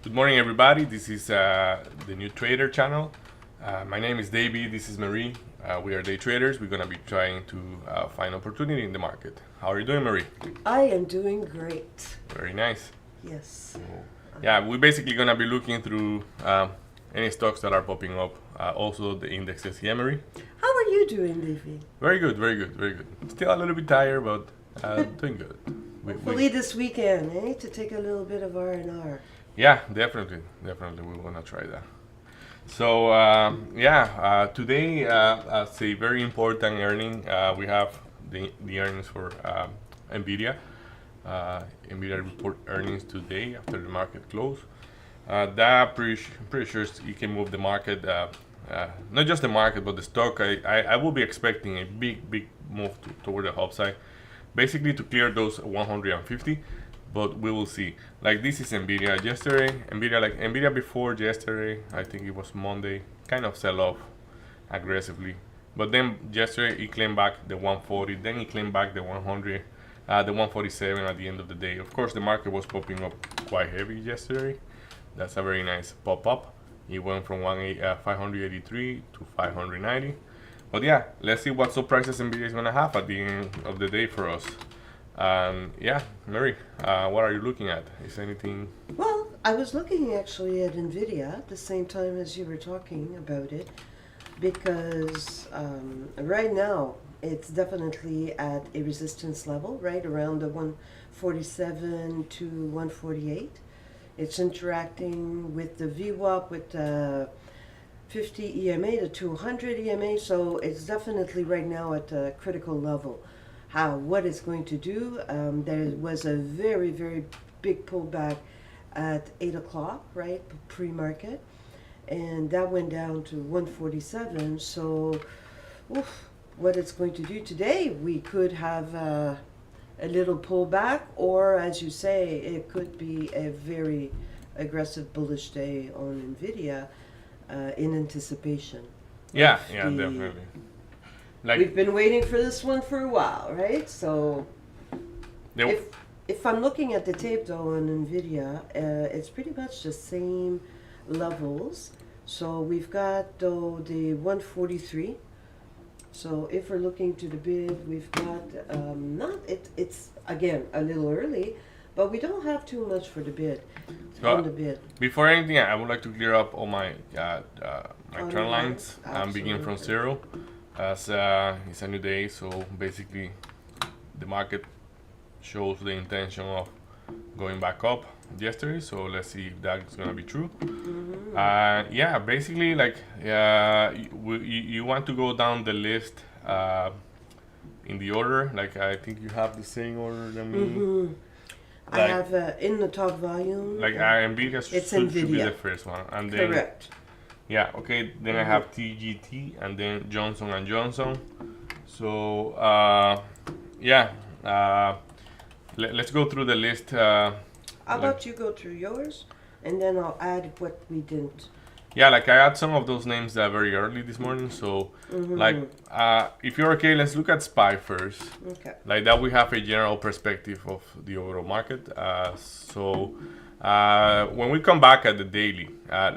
Good morning, everybody. This is the new trader channel. My name is David. This is Marie. We are day traders. We're going to be trying to find opportunity in the market. How are you doing, Marie? I am doing great. Very nice. Yes. Yeah, we're basically going to be looking through any stocks that are popping up. Also, the indexes. Yeah, Marie? How are you doing, David? Very good, very good, very good. Still a little bit tired, but doing good. Hopefully this weekend, to take a little bit of R&R. Yeah, definitely, definitely. We want to try that. So today as a very important earning, we have the earnings for NVDA. NVIDIA report earnings today after the market close. That pretty sure it can move the market, not just the market but the stock. I will be expecting a big move toward the upside, basically to clear those 150. But we will see. Like, this is Nvidia yesterday. Nvidia before yesterday, I think it was Monday, kind of sell off aggressively. But then yesterday it claimed back the 140, then it claimed back the 100, the 147 at the end of the day. Of course, the market was popping up quite heavy yesterday. That's a very nice pop up. It went from 583 to 590. But yeah, let's see what surprises Nvidia is gonna have at the end of the day for us. Yeah, Mary, what are you looking at? Is anything? Well, I was looking actually at NVIDIA at the same time as you were talking about it, because right now it's definitely at a resistance level, right around the 147 to 148. It's interacting with the VWAP, with the 50 EMA, the 200 EMA, so it's definitely right now at a critical level. What it's going to do, there was a very big pullback at 8 o'clock, right, pre-market, and that went down to 147. So what it's going to do today, we could have a little pullback, or as you say, it could be a very aggressive bullish day on NVIDIA in anticipation. Yeah, definitely. Like, we've been waiting for this one for a while, right? So if I'm looking at the tape though on NVIDIA, it's pretty much the same levels. So we've got though the 143. So if we're looking to the bid, we've got it's again a little early, but we don't have too much for the bid. On the bid. Before anything, I would like to clear up all my trend lines and begin from zero. As it's a new day, so basically the market shows the intention of going back up yesterday. So let's see if that's gonna be true. Yeah, basically, like, you want to go down the list in the order. Like, I think you have the same order than me. I have in the top volume. Like, NVIDIA should be the first one, and then correct. Yeah, okay, then I have TGT and then Johnson and Johnson. So, let's go through the list. How about you go through yours, and then I'll add what we didn't. Yeah, like, I add some of those names very early this morning. So, if you're okay, let's look at SPY first. Okay. Like that, we have a general perspective of the overall market. When we come back at the daily,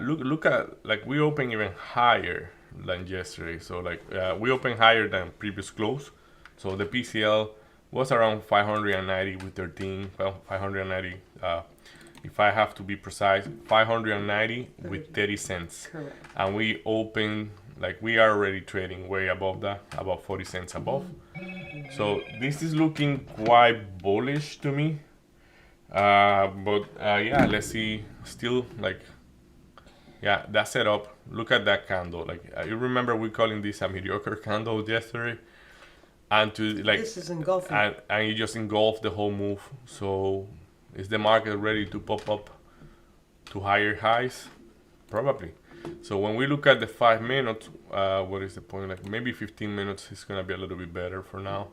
look at, like, we open even higher than yesterday. So, like, we open higher than previous close. So the PCL was around 590 with 13, 590. If I have to be precise, 590 with 30 cents. Correct. And we open, like, we are already trading way above that, about 40 cents above. So this is looking quite bullish to me. Yeah, let's see. Still, like, yeah, that setup. Look at that candle. Like, you remember we calling this a mediocre candle yesterday, and to, like, this is engulfing, and you just engulf the whole move. So is the market ready to pop up to higher highs? Probably. So when we look at the 5 minutes, what is the point? Like, maybe 15 minutes is gonna be a little bit better for now.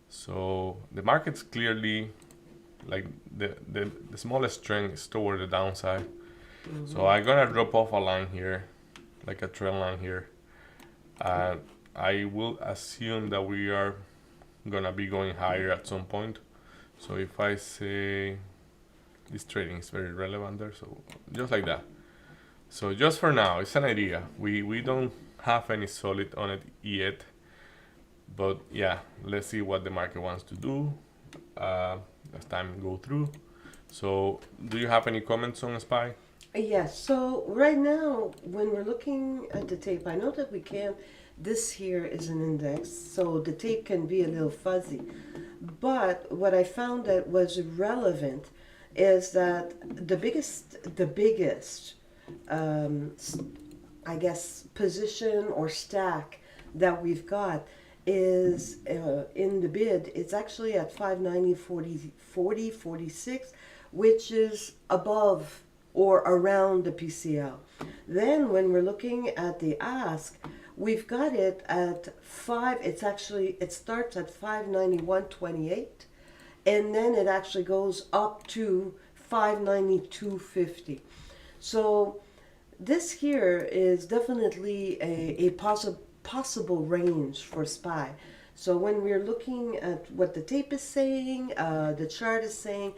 So the market's clearly, like, the smallest trend is toward the downside. So I'm gonna drop off a line here, like a trend line here, and I will assume that we are gonna be going higher at some point. So if I say this trading is very relevant there. So just like that. So just for now, it's an idea. We don't have any solid on it yet, but yeah, let's see what the market wants to do as time go through. So do you have any comments on SPY? Yes, so right now, when we're looking at the tape, I know that we can't, this here is an index, so the tape can be a little fuzzy. But what I found that was relevant is that the biggest, I guess, position or stack that we've got is in the bid. It's actually at 590.40, 46, which is above or around the PCL. Then when we're looking at the ask, we've got it at 5, it starts at 591.28, and then it actually goes up to 592.50. So this here is definitely a possible range for SPY. So when we're looking at what the tape is saying, the chart is saying,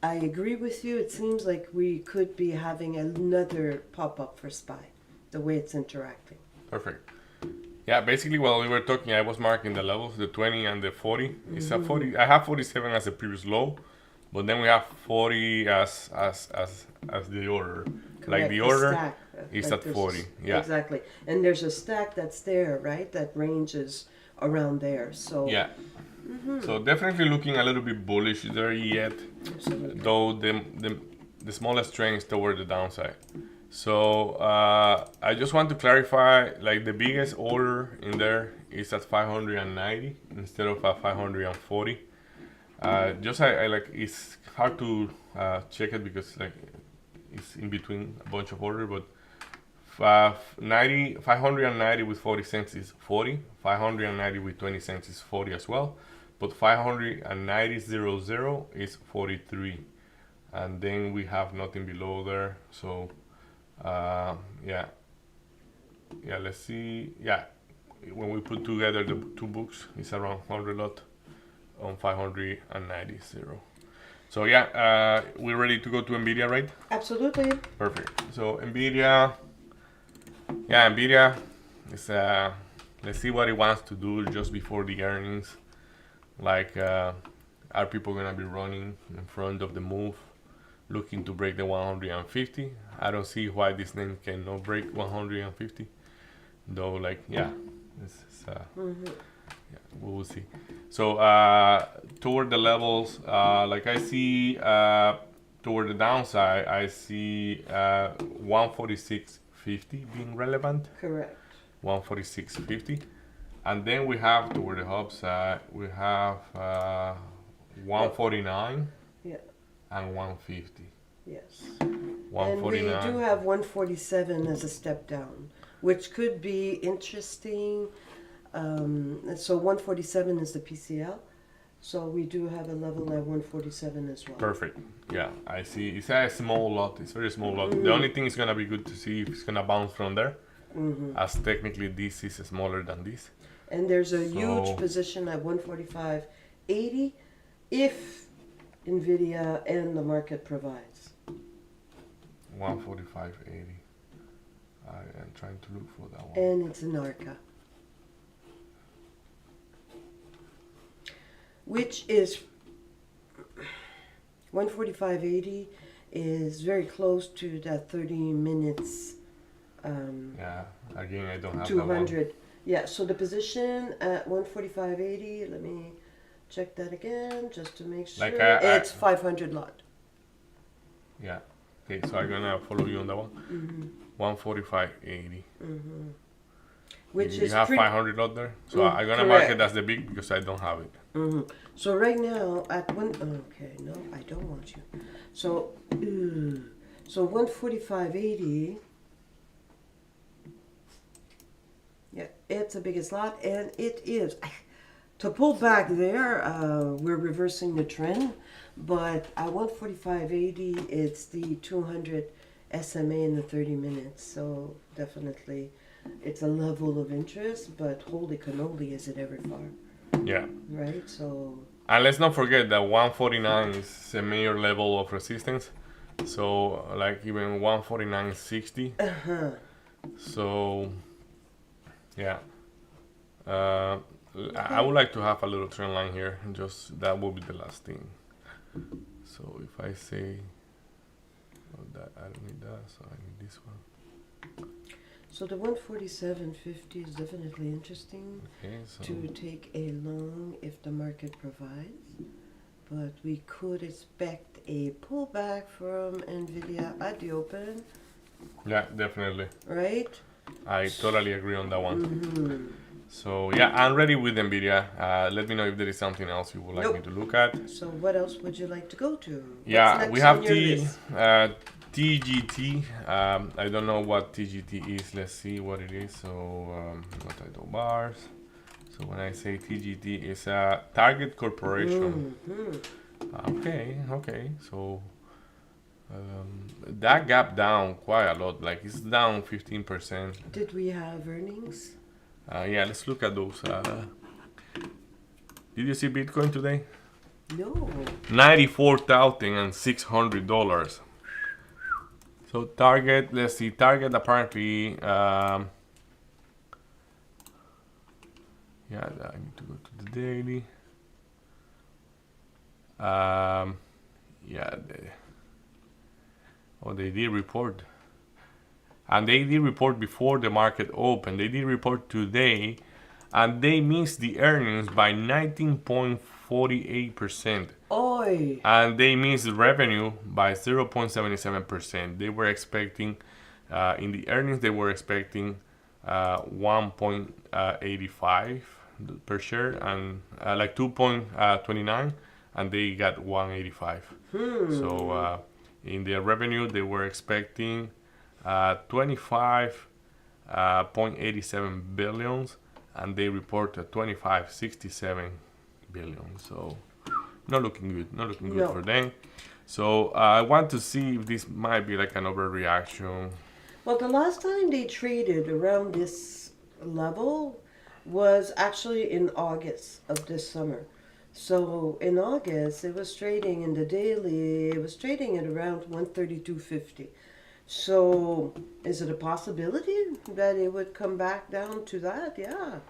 I agree with you. It seems like we could be having another pop-up for SPY, the way it's interacting. Perfect. Yeah, basically while we were talking, I was marking the levels, the 20 and the 40. It's a 40. I have 47 as a previous low, but then we have 40 as the order. Correct. Like the order stack, is like at 40. Yeah. Exactly. And there's a stack that's there, right? That ranges around there. So Yeah. So definitely looking a little bit bullish there yet, absolutely. though the smallest trend is toward the downside. So I just want to clarify, like the biggest order in there is at 590 instead of at 540. Just I like, it's hard to check it because like it's in between a bunch of orders, but 590 with 40 cents is 40. 590 with 20 cents is 40 as well. But 590.00 is 43. And then we have nothing below there. So yeah, let's see. Yeah, when we put together the two books, it's around 100 lot on 590.0. So yeah, we're ready to go to NVIDIA, right? Absolutely. Perfect. So NVIDIA is let's see what it wants to do just before the earnings. Like, are people gonna be running in front of the move, looking to break the 150? I don't see why this name cannot break 150, though. Like, yeah, yeah, we will see. So toward the levels, like I see toward the downside, I see 146.50 being relevant. Correct. 146.50. And then we have toward the upside, we have 149 Yeah. and 150. Yes. 149. And we do have 147 as a step down, which could be interesting. So 147 is the PCL. So we do have a level at 147 as well. Perfect. Yeah, I see. It's a small lot. It's a very small lot. The only thing is going to be good to see if it's going to bounce from there, as technically this is smaller than this. And there's a huge position at 145.80 if NVIDIA and the market provides. 145.80. I am trying to look for that one. And it's an ARCA, which is 145.80 is very close to that 30 minutes. Yeah, again, I don't have 200. Yeah, so the position at 145.80, let me check that again just to make sure. Like it's 500 lot. Yeah. Okay, so I'm gonna follow you on that one. 145.80. Which you is have 500 lot there, so I'm gonna mark it as the big because I don't have it. So right now at one. Okay, no, I don't want you. So, so 145.80. Yeah, it's the biggest lot, and it is. To pull back there, we're reversing the trend, but at 145.80, it's the 200 SMA in the 30 minutes. So definitely, it's a level of interest, but holy cannoli, is it ever far? Yeah. Right? So And let's not forget that 149 is a major level of resistance. So like even 149.60. Uh-huh. So yeah, I would like to have a little trend line here. Just that will be the last thing. So if I say, oh, that I don't need that, so I need this one. So the 147.50 is definitely interesting Okay, so to take a long if the market provides. But we could expect a pullback from NVDA at the open, yeah, definitely. right? I totally agree on that one. Mm-hmm. So yeah, I'm ready with NVIDIA. Let me know if there is something else you would like me to look at. So what else would you like to go to? Yeah, What's we next have on your the list? TGT. I don't know what TGT is. Let's see what it is. So no title bars. So when I say TGT, it's a Target Corporation. Mm-hmm. Okay. So that gap down quite a lot. Like it's down 15%. Did we have earnings? Yeah, let's look at those. Did you see Bitcoin today? No. $94,600. So Target, let's see. Target apparently, yeah, I need to go to the daily. Yeah, they did report, and they did report before the market opened. They did report today, and they missed the earnings by 19.48%. Oi. And they missed revenue by 0.77%. They were expecting, in the earnings, they were expecting 1.85 per share and like 2.29, and they got 185. So in their revenue, they were expecting 25.87 billions, and they reported 25.67 billion. So not looking good. Not looking good for them. So I want to see if this might be like an overreaction. Well, the last time they traded around this level was actually in August of this summer. So in August, it was trading in the daily, it was trading at around 132.50. So is it a possibility that it would come back down to that? Yeah.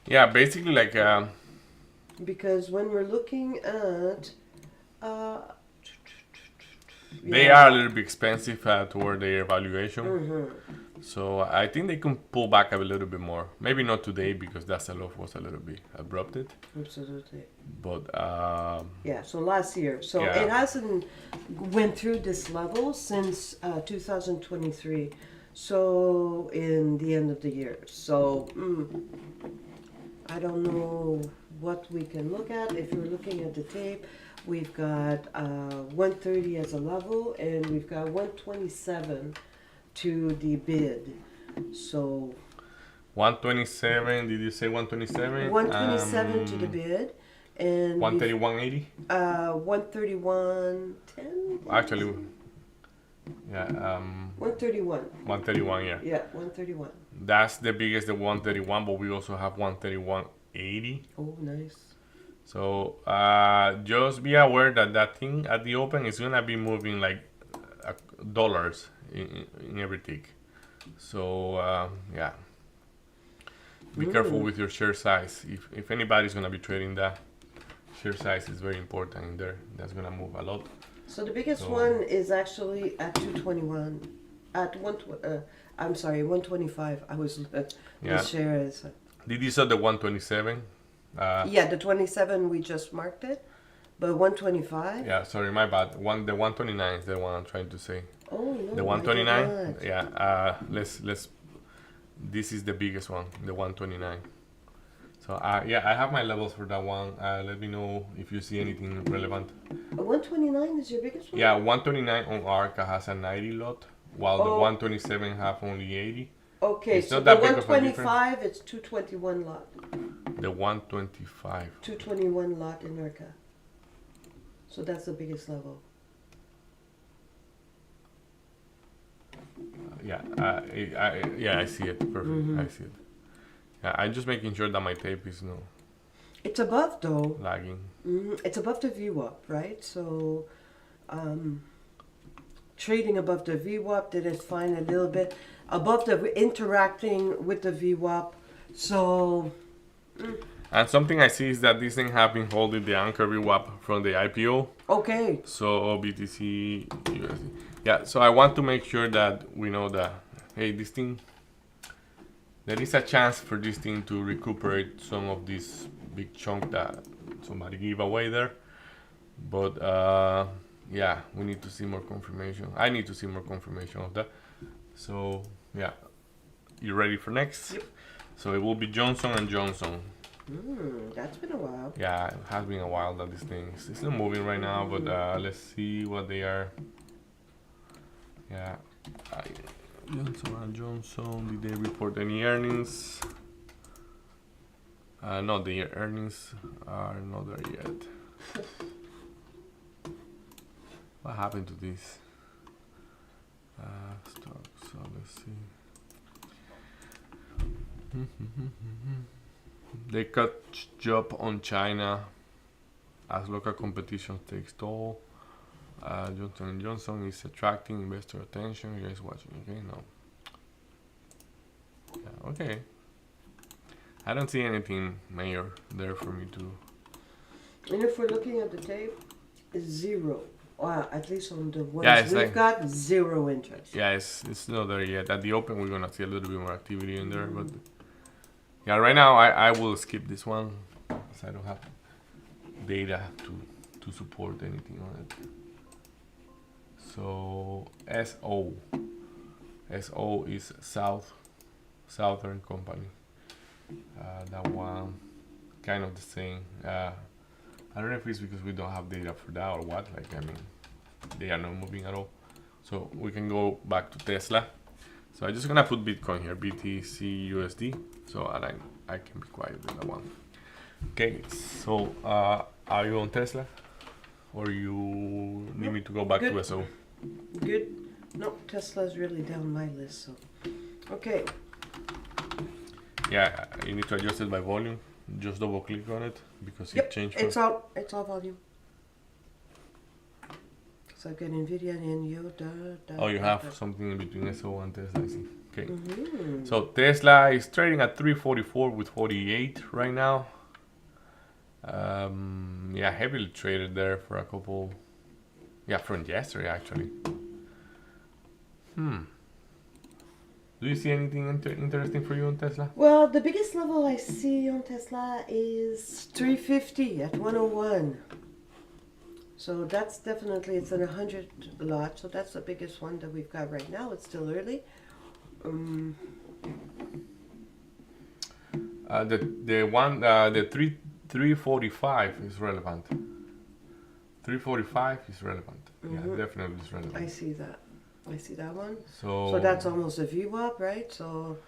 Yeah, basically like Because when we're looking at they are a little bit expensive toward their valuation. Mm-hmm. So I think they can pull back a little bit more. Maybe not today because that sell-off was a little bit abrupted. Absolutely. But yeah, so last year. So yeah. it hasn't went through this level since 2023. So in the end of the year. So I don't know what we can look at. If you're looking at the tape, we've got 130 as a level, and we've got 127 to the bid. So 127. Did you say 127? 127 to the bid, and 131.80. 131.10. Actually, yeah. 131. 131. Yeah. Yeah, 131. That's the biggest, the 131, but we also have 131.80. Oh, nice. So just be aware that that thing at the open is gonna be moving like dollars in every tick. So yeah, be careful with your share size. If anybody's gonna be trading that, share size is very important in there. That's gonna move a lot. So the biggest one is actually at 221. At I'm sorry, 125. I was the share is. Did you saw the 127? Yeah, the 27 we just marked it, but 125. Yeah, sorry, my bad. The 129 is the one I'm trying to say. Oh no. The 129. Yeah. Let's. This is the biggest one, the 129. So yeah, I have my levels for that one. Let me know if you see anything relevant. 129 is your biggest one? Yeah, 129 on ARCA has a 90 lot, while the 127 have only 80. Okay, it's so not the that big of a 125, it's 221 lot. The 125. 221 lot in ARCA. So that's the biggest level. Yeah, I see it. Perfect. I see it. Yeah, I'm just making sure that my tape is no. It's above though. lagging. It's above the VWAP, right? So, trading above the VWAP did it fine a little bit. Above the interacting with the VWAP. So, And something I see is that this thing have been holding the anchor VWAP from the IPO. okay. So BTC, USD. Yeah, so I want to make sure that we know that, hey, this thing, there is a chance for this thing to recuperate some of this big chunk that somebody gave away there. But yeah, we need to see more confirmation. I need to see more confirmation of that. So yeah, you ready for next? Yep. So it will be Johnson and Johnson. That's been a while. Yeah, it has been a while that this thing is still moving right now, but let's see what they are. Yeah, Johnson and Johnson, did they report any earnings? No, the earnings are not there yet. What happened to this? Stock, so let's see. They cut job on China as local competition takes toll. Johnson & Johnson is attracting investor attention. You guys watching? Okay, no. Yeah, okay. I don't see anything major there for me to. And if we're looking at the tape, it's zero. At least on the ones Yeah, it's we've like- got, zero interest. Yeah, it's not there yet. At the open, we're gonna see a little bit more activity in there, but yeah, right now I will skip this one because I don't have data to support anything on it. So SO is Southern Company. That one kind of the same. I don't know if it's because we don't have data for that or what. Like, I mean, they are not moving at all. So we can go back to Tesla. So I'm just gonna put Bitcoin here, BTC USD. So and I can be quiet with that one. Okay. So are you on Tesla, or you need me to go back to Good. SO? Good. No, Tesla's really down my list. So, okay. Yeah, you need to adjust it by volume. Just double click on it because Yep, it changed. it's all volume. So I've got NVDA and NVDA. Oh, you have something in between SO and Tesla, I see. Okay. Mm-hmm. So Tesla is trading at 344 with 48 right now. Yeah, heavily traded there for a couple. Yeah, from yesterday actually. Do you see anything interesting for you on Tesla? Well, the biggest level I see on Tesla is 350 at 101. So that's definitely, it's an 100 lot. So that's the biggest one that we've got right now. It's still early. The 345 is relevant. 345 is relevant. Yeah, definitely is relevant. I see that. I see that one. So So that's almost a VWAP, right? So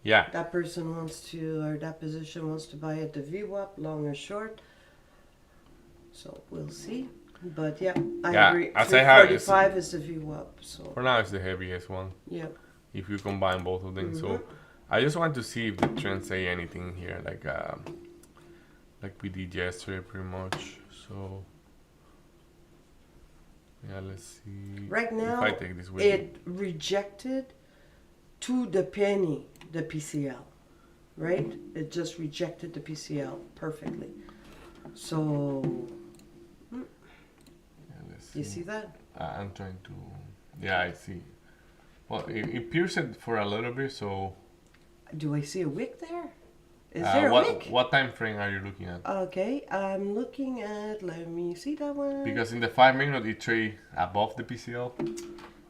yeah. that person wants to, or that position wants to buy at the VWAP, long or short. So we'll see. But yeah, I agree. as I have, it's- 345 is the VWAP. So For now, it's the heaviest one. yeah. If you combine both of them. So I just want to see if the trends say anything here, like we did yesterday, pretty much. So yeah, let's see. Right now, if I take this with it rejected to the penny the PCL, right? It just rejected the PCL perfectly. So yeah, let's you see that? I'm trying to. Yeah, I see. Well, it pierced it for a little bit. So Do I see a wick there? Is there a what wick? what time frame are you looking at? Okay, I'm looking at. Let me see that one. Because in the 5 minute it trade above the PCL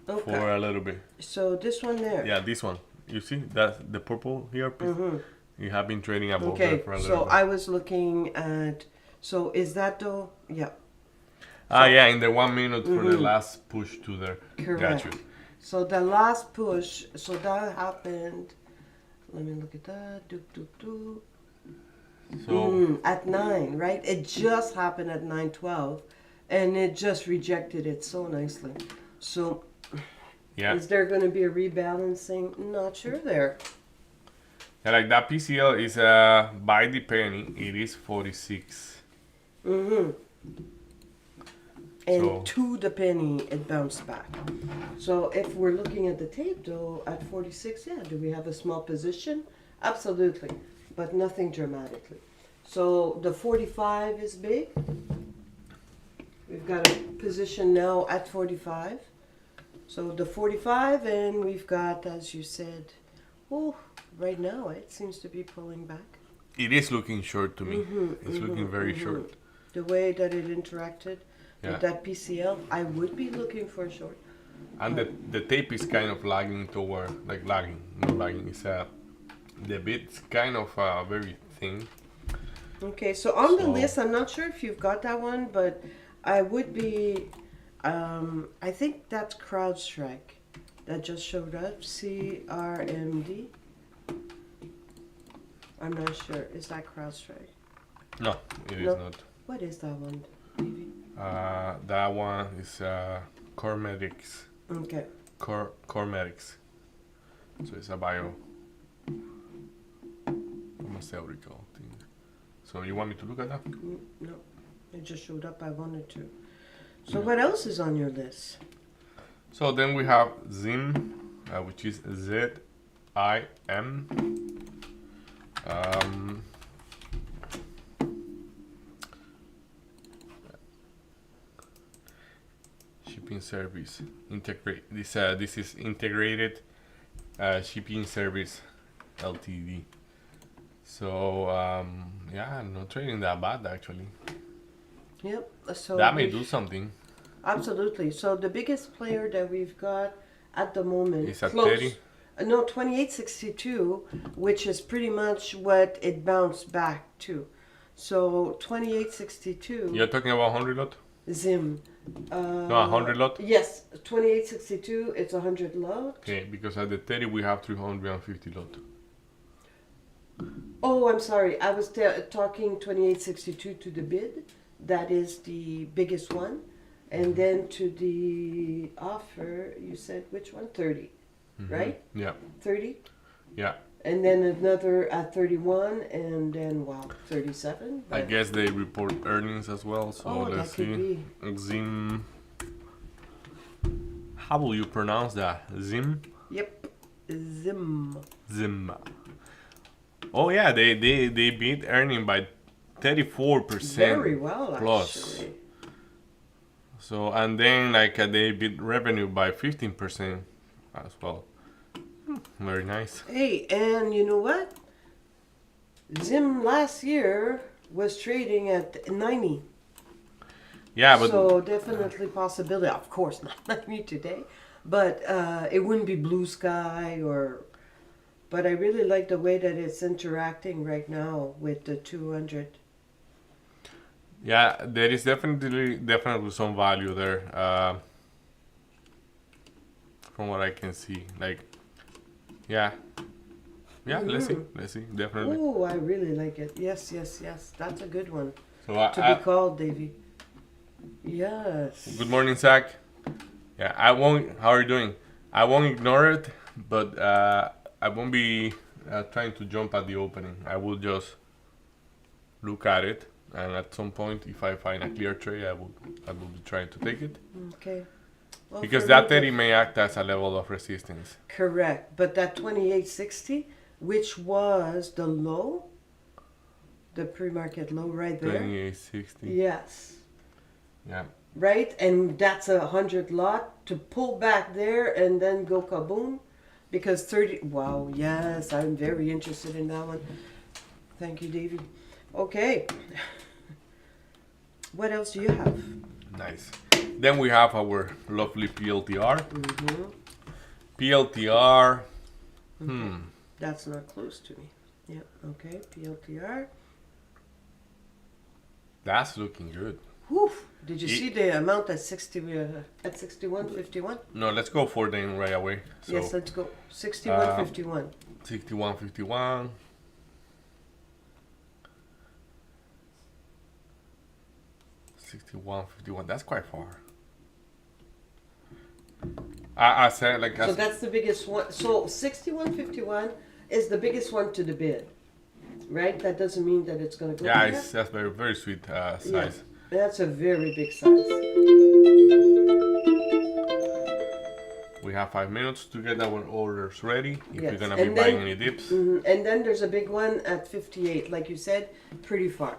Okay. for a little bit. So this one there. Yeah, this one. You see that the purple here? You have been trading above Okay, there for a little so bit. I was looking at. So is that though? Yeah. Yeah, in the 1 minute for the last push to there. Correct. Got you. So the last push, so that happened. Let me look at that. So At 9, right? It just happened at 9:12, and it just rejected it so nicely. So yeah, is there going to be a rebalancing? Not sure there. Yeah, like that PCL is by the penny, it is 46. Mm-hmm. And So to the penny, it bounced back. So if we're looking at the tape, though, at 46, yeah, do we have a small position? Absolutely, but nothing dramatically. So the 45 is big. We've got a position now at 45. So the 45, and we've got, as you said, oh, right now it seems to be pulling back. it is looking short to me. It's looking very short. The way that it interacted Yeah. with that PCL, I would be looking for a short. And the tape is kind of lagging toward, like lagging, not lagging. It's the bit's kind of very thin. Okay, so on the So- list, I'm not sure if you've got that one, but I would be, I think that's CrowdStrike that just showed up, CRMD. I'm not sure. Is that CrowdStrike? No, it is No. not. What is that one, Davey? That one is Cormedics. Okay. Cormedics. So it's a pharmaceutical thing. So you want me to look at that? No, it just showed up. I wanted to. So what else is on your list? So then we have ZIM, which is ZIM. Shipping service integrate. This is integrated shipping service Ltd. So yeah, not trading that bad actually. Yep. So That may we- do something. Absolutely. So the biggest player that we've got at the moment Is at close- 30? No, 2862, which is pretty much what it bounced back to. So 2862 You're talking about 100 lot? Zim. No, 100 lot. Yes, 2862. It's 100 lot. Okay, because at the 30 we have 350 lot. Oh, I'm sorry. I was talking 2862 to the bid. That is the biggest one. And then to the offer, you said which one? 30, right? Yeah, 30? yeah. And then another at 31, and then, wow, 37? I But- guess they report earnings as well. So Oh, let's that could see. Zim. How will you pronounce that? Zim. Yep. Zim. Zim. Oh yeah, they beat earning by 34%. Very well, plus. actually. So and then like they beat revenue by 15% as well. Very nice. Hey, and you know what? Zim last year was trading at 90. Yeah, but So definitely possibility. Of course, not 90 today, but it wouldn't be blue sky or. But I really like the way that it's interacting right now with the 200. yeah, there is definitely some value there. From what I can see, like, yeah, let's see, definitely. Oh, I really like it. Yes, yes, yes. That's a good one So to be called, Davey. Yes. good morning, Zach. Yeah, I won't. How are you doing? I won't ignore it, but I won't be trying to jump at the opening. I will just look at it, and at some point, if I find a clear trade, I will be trying to take it Okay. Well, because for that me, 30 may act as a level of resistance. correct, but that 2860, which was the low, the pre-market low right there. 2860. Yes. Yeah. Right, and that's 100 lot to pull back there and then go kaboom, because 30. Wow. Yes, I'm very interested in that one. Thank you, Davey. Okay. What else do you have? Nice. Then we have our lovely PLTR. Mm-hmm. PLTR. That's not close to me. Yep. Okay. PLTR. That's looking good. Whew. Did you see the amount at 60? At 61.51. No, let's go for them right away. So Yes, let's go. 61.51. 61.51. That's quite far. I said like So that's the biggest one. So 61.51 is the biggest one to the bid, right? That doesn't mean that it's going to go Yeah, there. that's very very sweet size. Yeah, that's a very big size. We have 5 minutes to get our orders ready if Yes, we're gonna be and buying then- any dips. And then there's a big one at 58, like you said, pretty far.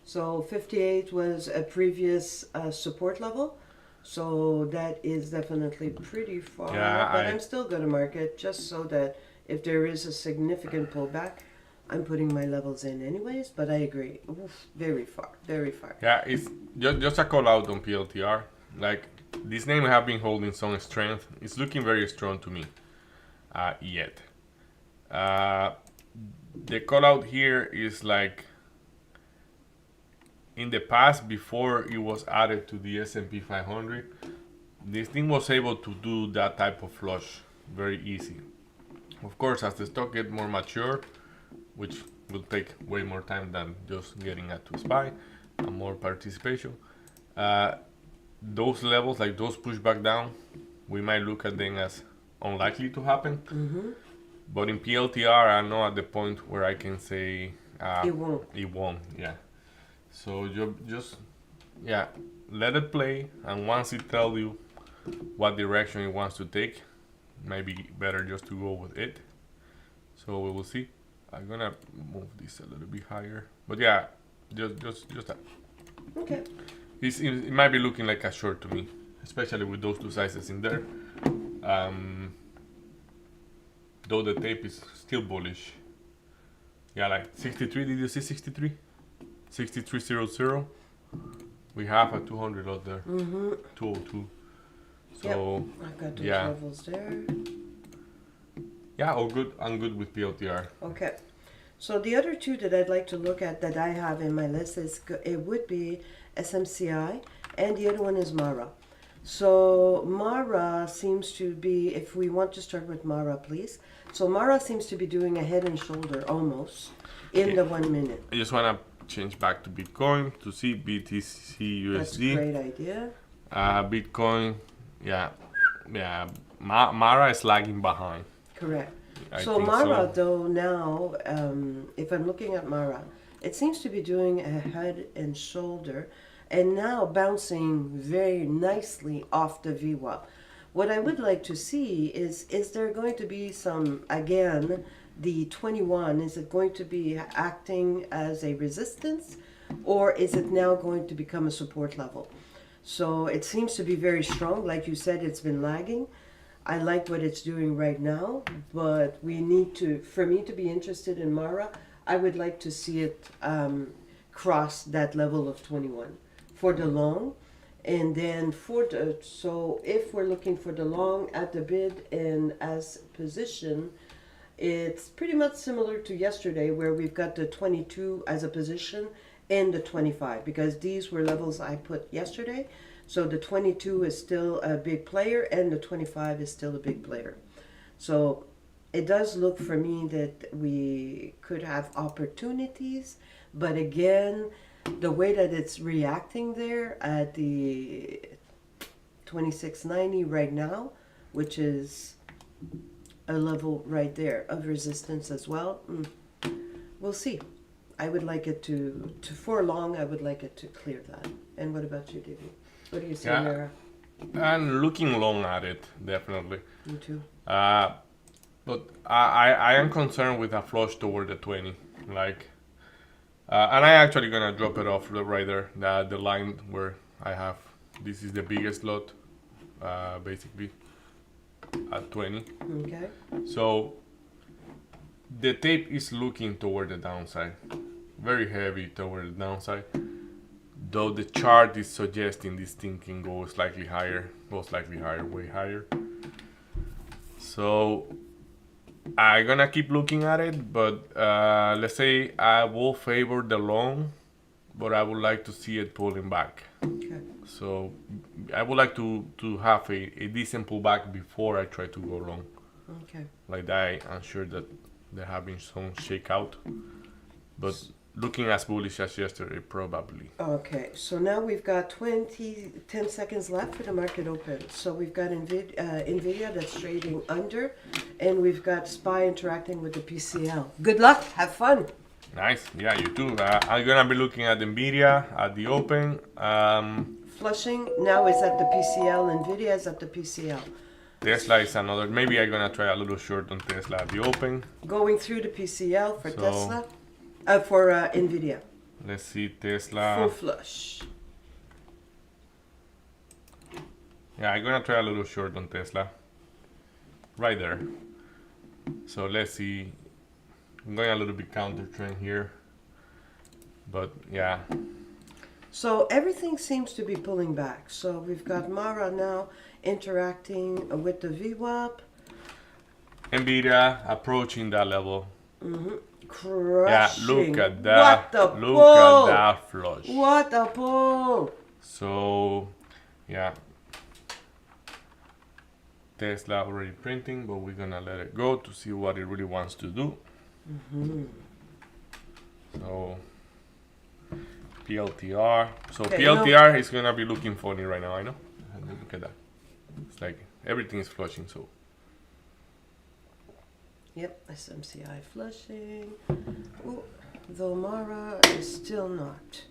So 58 was a previous support level. So that is definitely pretty far. Yeah, but I'm still going to mark it just so that if there is a significant pullback, I'm putting my levels in anyways. But I agree. Oof, very far, very far. Yeah, it's just a call out on PLTR. Like this name have been holding some strength. It's looking very strong to me. Yet, the call out here is like in the past before it was added to the S&P 500. This thing was able to do that type of flush very easy. Of course, as the stock get more mature, which will take way more time than just getting at to SPY and more participation. Those levels, like those pushback down, we might look at them as unlikely to happen. But in PLTR, I'm not at the point where I can say It won't. It won't, yeah. So you just, yeah, let it play, and once it tells you what direction it wants to take, maybe better just to go with it. So we will see. I'm gonna move this a little bit higher, but yeah, just that. Okay. It might be looking like a short to me, especially with those two sizes in there. Though the tape is still bullish. Yeah, like 63. Did you see 63? 63.00. We have a 200 out there. 202. So Yep. I've got those yeah. levels there. Yeah, all good. I'm good with PLTR. Okay. So the other two that I'd like to look at that I have in my list is it would be SMCI, and the other one is Mara. So Mara seems to be, if we want to start with Mara, please. So Mara seems to be doing a head and shoulder almost in the 1 minute. I just wanna change back to Bitcoin to see BTC That's a USD. great idea. Bitcoin, yeah. Mara is lagging behind. Correct. I So think Mara, so. though, now, if I'm looking at Mara, it seems to be doing a head and shoulder and now bouncing very nicely off the VWAP. What I would like to see is there going to be some, again, the 21, is it going to be acting as a resistance, or is it now going to become a support level? So it seems to be very strong. Like you said, it's been lagging. I like what it's doing right now, but we need to, for me to be interested in Mara, I would like to see it cross that level of 21 for the long. And then for the, so if we're looking for the long at the bid and as position, it's pretty much similar to yesterday where we've got the 22 as a position and the 25, because these were levels I put yesterday. So the 22 is still a big player and the 25 is still a big player. So it does look for me that we could have opportunities, but again, the way that it's reacting there at the 2690 right now, which is a level right there of resistance as well, we'll see. I would like it to for long, I would like it to clear that. And what about you, Davey? What do you say, Yeah. Mara? I'm looking long at it, definitely. You too. But I am concerned with a flush toward the 20. Like, and I actually gonna drop it off right there. The line where I have, this is the biggest lot, basically, at 20. Okay. So the tape is looking toward the downside, very heavy toward the downside. Though the chart is suggesting this thing can go slightly higher, way higher. So I'm gonna keep looking at it, but let's say I will favor the long, but I would like to see it pulling back. Okay. So I would like to have a decent pullback before I try to go long. Okay. Like that, I'm sure that they're having some shakeout. But looking as bullish as yesterday, probably. Okay, so now we've got 10 seconds left for the market open. So we've got NVIDIA that's trading under, and we've got SPY interacting with the PCL. Good luck, have fun. Nice. Yeah, you too. I'm gonna be looking at NVIDIA at the open. Flushing now is at the PCL, NVIDIA is at the PCL. Tesla is another. Maybe I'm gonna try a little short on Tesla at the open. Going through the PCL for So- Tesla, for NVIDIA. Let's see Tesla. Full flush. Yeah, I'm gonna try a little short on Tesla. Right there. So let's see. I'm going a little bit counter trend here. But yeah. So everything seems to be pulling back. So we've got Mara now interacting with the VWAP. NVIDIA approaching that level. Crushing. Yeah, look at that. What the Look pull! at that flush. What a pull! So yeah. Tesla already printing, but we're gonna let it go to see what it really wants to do. So PLTR. So Okay, PLTR is gonna be looking funny right now. I know. And look at that. It's like everything is flushing. So Yep, SMCI flushing. Ooh, though Mara is still not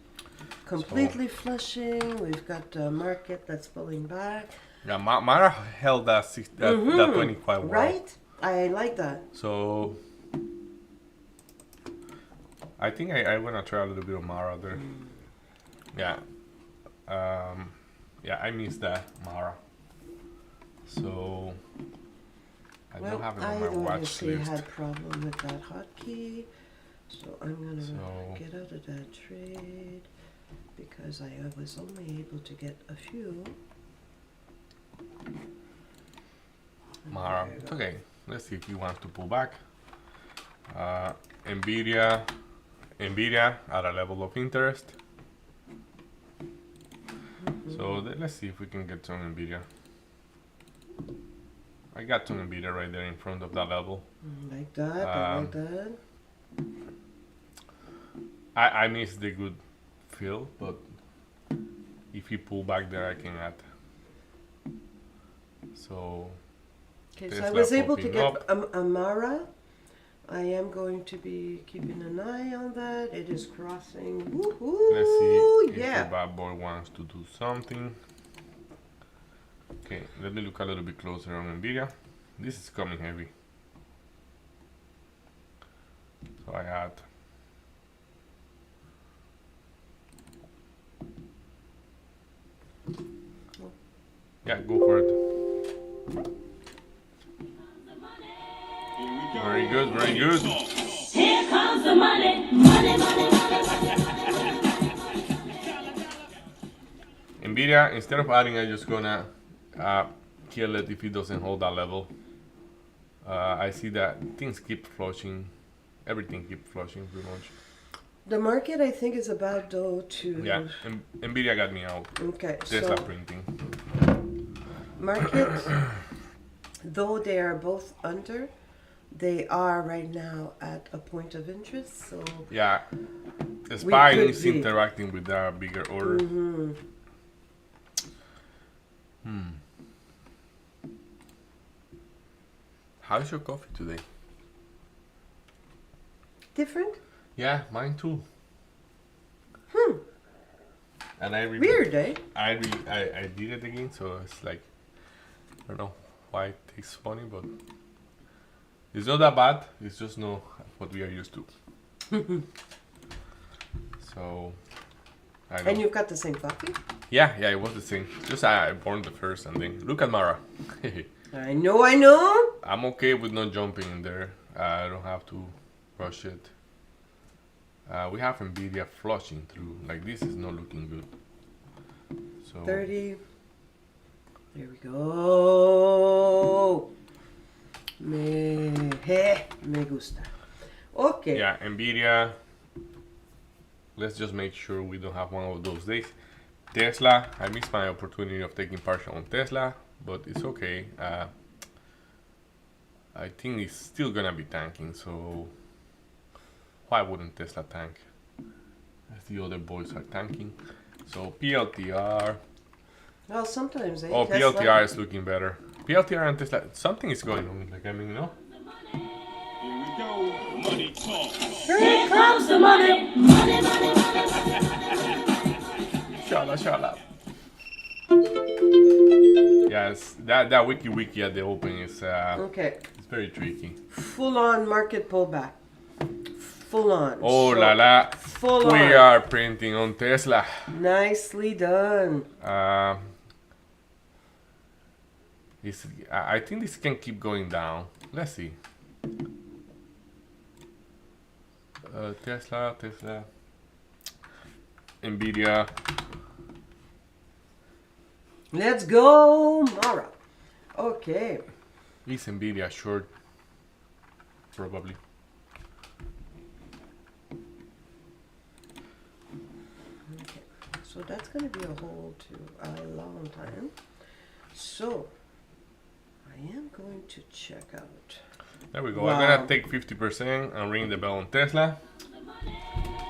completely flushing. We've got a market that's pulling back. yeah, Mara held that 20 quite well. Right? I like that. So I think I wanna try a little bit of Mara there. Yeah. Yeah, I missed that Mara. So I Well, don't have it I on my watch obviously list. had problem with that hotkey, so I'm gonna So- get out of that trade because I was only able to get a few. Mara, it's okay. Let's see if he wants to pull back. NVIDIA at a level of interest. So let's see if we can get some NVIDIA. I got some NVIDIA right there in front of that level. Like that, I like that. I missed the good fill, but if he pull back there, I can add. So Okay, so I Tesla was able to popping get up. Amara. I am going to be keeping an eye on that. It is crossing. Woohoo! let's see if Yeah. the bad boy wants to do something. Okay, let me look a little bit closer on NVIDIA. This is coming heavy. So I add. Yeah, go for it. Very good, very good. Here comes the money, money, money, money. NVIDIA, instead of adding, I'm just gonna kill it if it doesn't hold that level. I see that things keep flushing. Everything keeps flushing pretty much. The market, I think, is about though to. Yeah, NVIDIA got me out. Okay, Tesla so printing. market, though they are both under, they are right now at a point of interest. So Yeah, the SPY could is be. interacting with that bigger order. How's your coffee today? different. Yeah, mine too. And I Weird, eh? I did it again, so it's like I don't know why it tastes funny, but it's not that bad. It's just not what we are used to. So I know. And you've got the same coffee. Yeah, it was the same. Just I burned the first, and then look at Mara. I know. I'm okay with not jumping in there. I don't have to rush it. We have NVIDIA flushing through. Like this is not looking good. So 30. There we go. Me gusta. Okay. yeah, NVIDIA. Let's just make sure we don't have one of those days. Tesla. I missed my opportunity of taking partial on Tesla, but it's okay. I think it's still gonna be tanking. So why wouldn't Tesla tank? as the other boys are tanking. So PLTR. Well, sometimes, Oh, Tesla. PLTR is looking better. PLTR and Tesla, something is going on. Like, I mean, you know? Here we go. Money talk. Here comes the money. Money, money, money, money. Shut up. Yes, that wiki at the open is Okay, it's very tricky. full on market pullback. Full on. Oh So, la la. Full We on. are printing on Tesla. Nicely done. I think this can keep going down. Let's see. Tesla, NVDA. Let's go, Mara. Okay. Is NVIDIA short? Probably. Okay. So that's going to be a hold to a long time. So I am going to check out. There we go. Wow. I'm gonna take 50% and ring the bell on Tesla.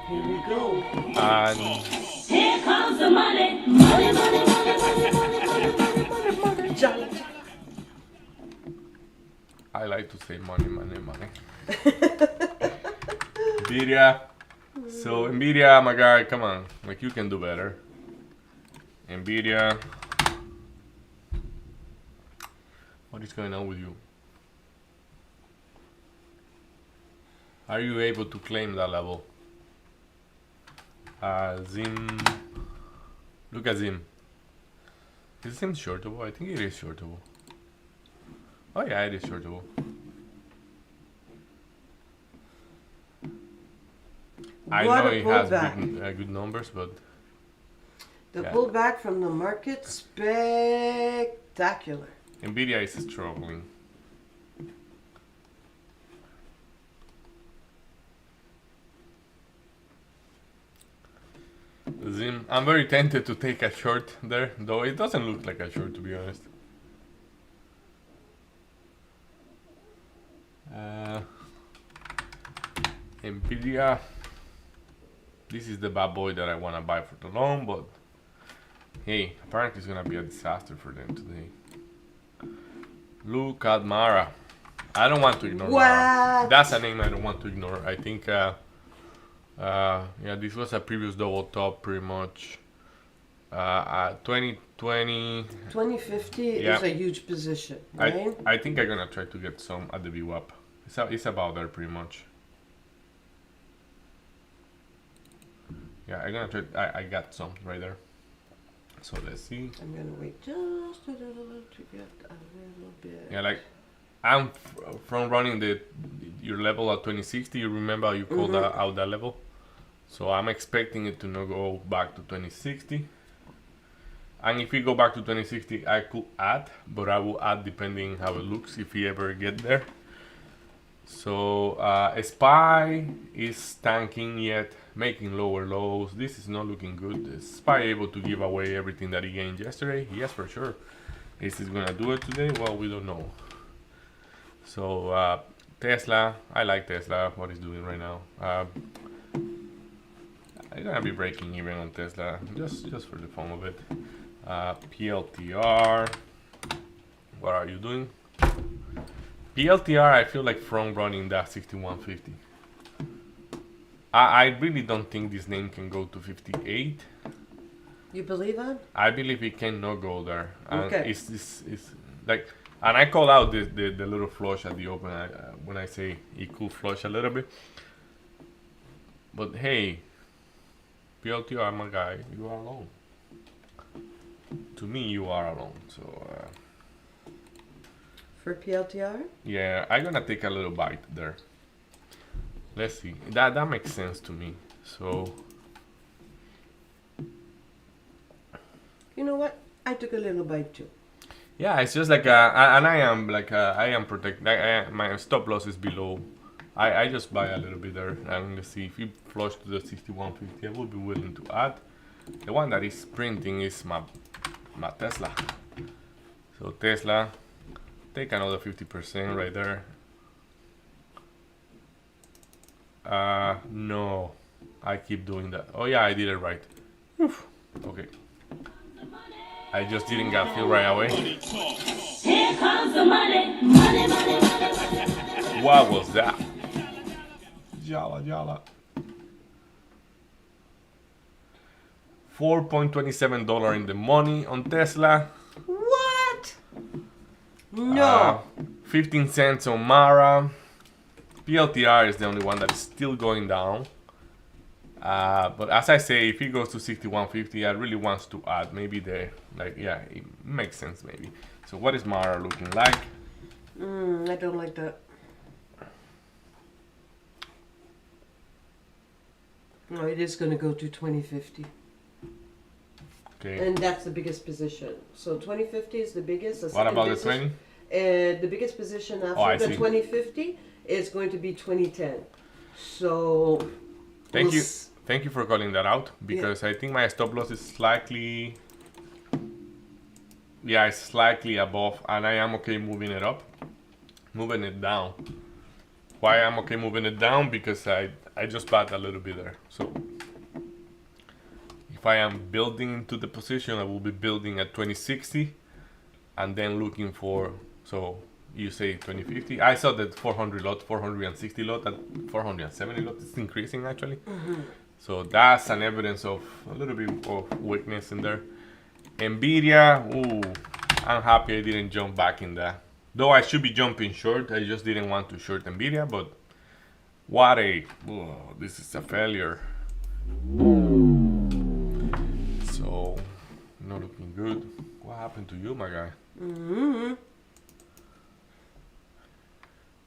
Here we go. And Here comes the money. Money, money, money, money, money, money, money. Jolly. I like to say money. NVIDIA. So NVIDIA, my guy, come on. Like, you can do better. NVIDIA. What is going on with you? Are you able to claim that level? Zim. Look at Zim. Is Zim shortable? I think it is shortable. Oh yeah, it is shortable. I What know a it has pullback. good numbers, but The yeah. pullback from the market, spectacular. NVIDIA is struggling. Zim, I'm very tempted to take a short there, though it doesn't look like a short, to be honest. NVIDIA. This is the bad boy that I want to buy for the long, but hey, apparently it's gonna be a disaster for them today. Look at Mara. I don't want to ignore Mara. What? That's a name I don't want to ignore. I think, yeah, this was a previous double top pretty much. 2020. 2050 Yeah. is a huge position, right? I think I'm gonna try to get some at the VWAP. It's about there pretty much. Yeah, I'm gonna try. I got some right there. So let's see. I'm gonna wait just a little to get a little bit. Yeah, like I'm from running your level at 2060. You remember you called out that level, so I'm expecting it to not go back to 2060. And if we go back to 2060, I could add, but I will add depending how it looks if we ever get there. So SPY is tanking yet, making lower lows. This is not looking good. Is SPY able to give away everything that he gained yesterday? Yes, for sure. Is he gonna do it today? Well, we don't know. So Tesla, I like Tesla. What he's doing right now. I'm gonna be breaking even on Tesla just for the fun of it. PLTR. What are you doing? PLTR, I feel like front running that 6150. I really don't think this name can go to 58. You believe that? I believe it cannot go there. And Okay. It's like, and I call out the little flush at the open when I say it could flush a little bit. But hey, PLTR, my guy, you are alone. To me, you are alone. So For PLTR? yeah, I'm gonna take a little bite there. Let's see. That makes sense to me. So You know what? I took a little bite too. yeah, it's just like and I am like I am protect. My stop loss is below. I just buy a little bit there and let's see if you flush to the 6150. I would be willing to add. The one that is printing is my Tesla. So Tesla, take another 50% right there. No, I keep doing that. Oh yeah, I did it right. Oof. Okay. I just didn't get feel right away. Money talk. Here comes the money. Money, money, money, money. What was that? Jala jala. $4.27 in the money on Tesla. What? No. 15 cents on Mara. PLTR is the only one that is still going down. But as I say, if it goes to 61.50, I really want to add maybe there. Like, yeah, it makes sense maybe. So what is Mara looking like? I don't like that. No, it is going to go to 2050. Okay. And that's the biggest position. So 2050 is the biggest. What about the 20? The biggest position Oh, I after the see. 2050 is going to be 2010. So Thank we'll you. s- Thank you for calling that out because I think my stop loss is slightly, yeah, it's slightly above, and I am okay moving it up, moving it down. Why I'm okay moving it down? Because I just bought a little bit there. So if I am building into the position, I will be building at 2060, and then looking for, so you say 2050. I saw that 400 lot, 460 lot, and 470 lot is increasing actually. So that's an evidence of a little bit of weakness in there. NVDA, ooh, I'm happy I didn't jump back in that. Though I should be jumping short, I just didn't want to short NVIDIA, but what a, this is a failure. So, not looking good. What happened to you, my guy?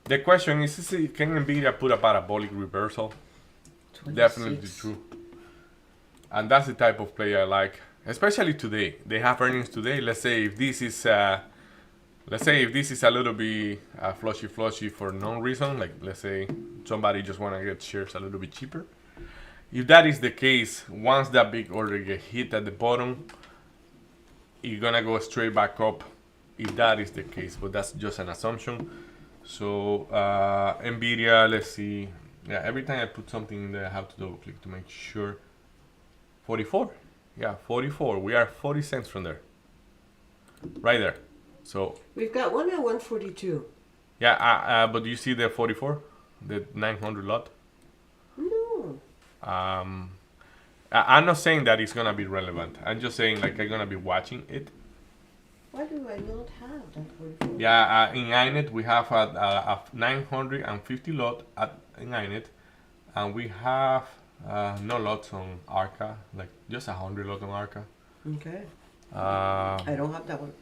The question is, can NVIDIA put a parabolic reversal? 26. Definitely true. And that's the type of play I like, especially today. They have earnings today. Let's say if this is a little bit flushy for no reason, like let's say somebody just want to get shares a little bit cheaper. If that is the case, once that big order get hit at the bottom, you're gonna go straight back up. If that is the case, but that's just an assumption. So NVIDIA, let's see. Yeah, every time I put something in there, I have to double click to make sure. 44. Yeah, 44. We are 40 cents from there. Right there. So We've got one at 142. yeah, but you see the 44, the 900 lot. No. I'm not saying that it's gonna be relevant. I'm just saying like I'm gonna be watching it. Why do I not have that 44? Yeah, in INET we have a 950 lot in INET, and we have no lots on ARCA, like just 100 lot on ARCA. Okay. Uh, I don't have that one.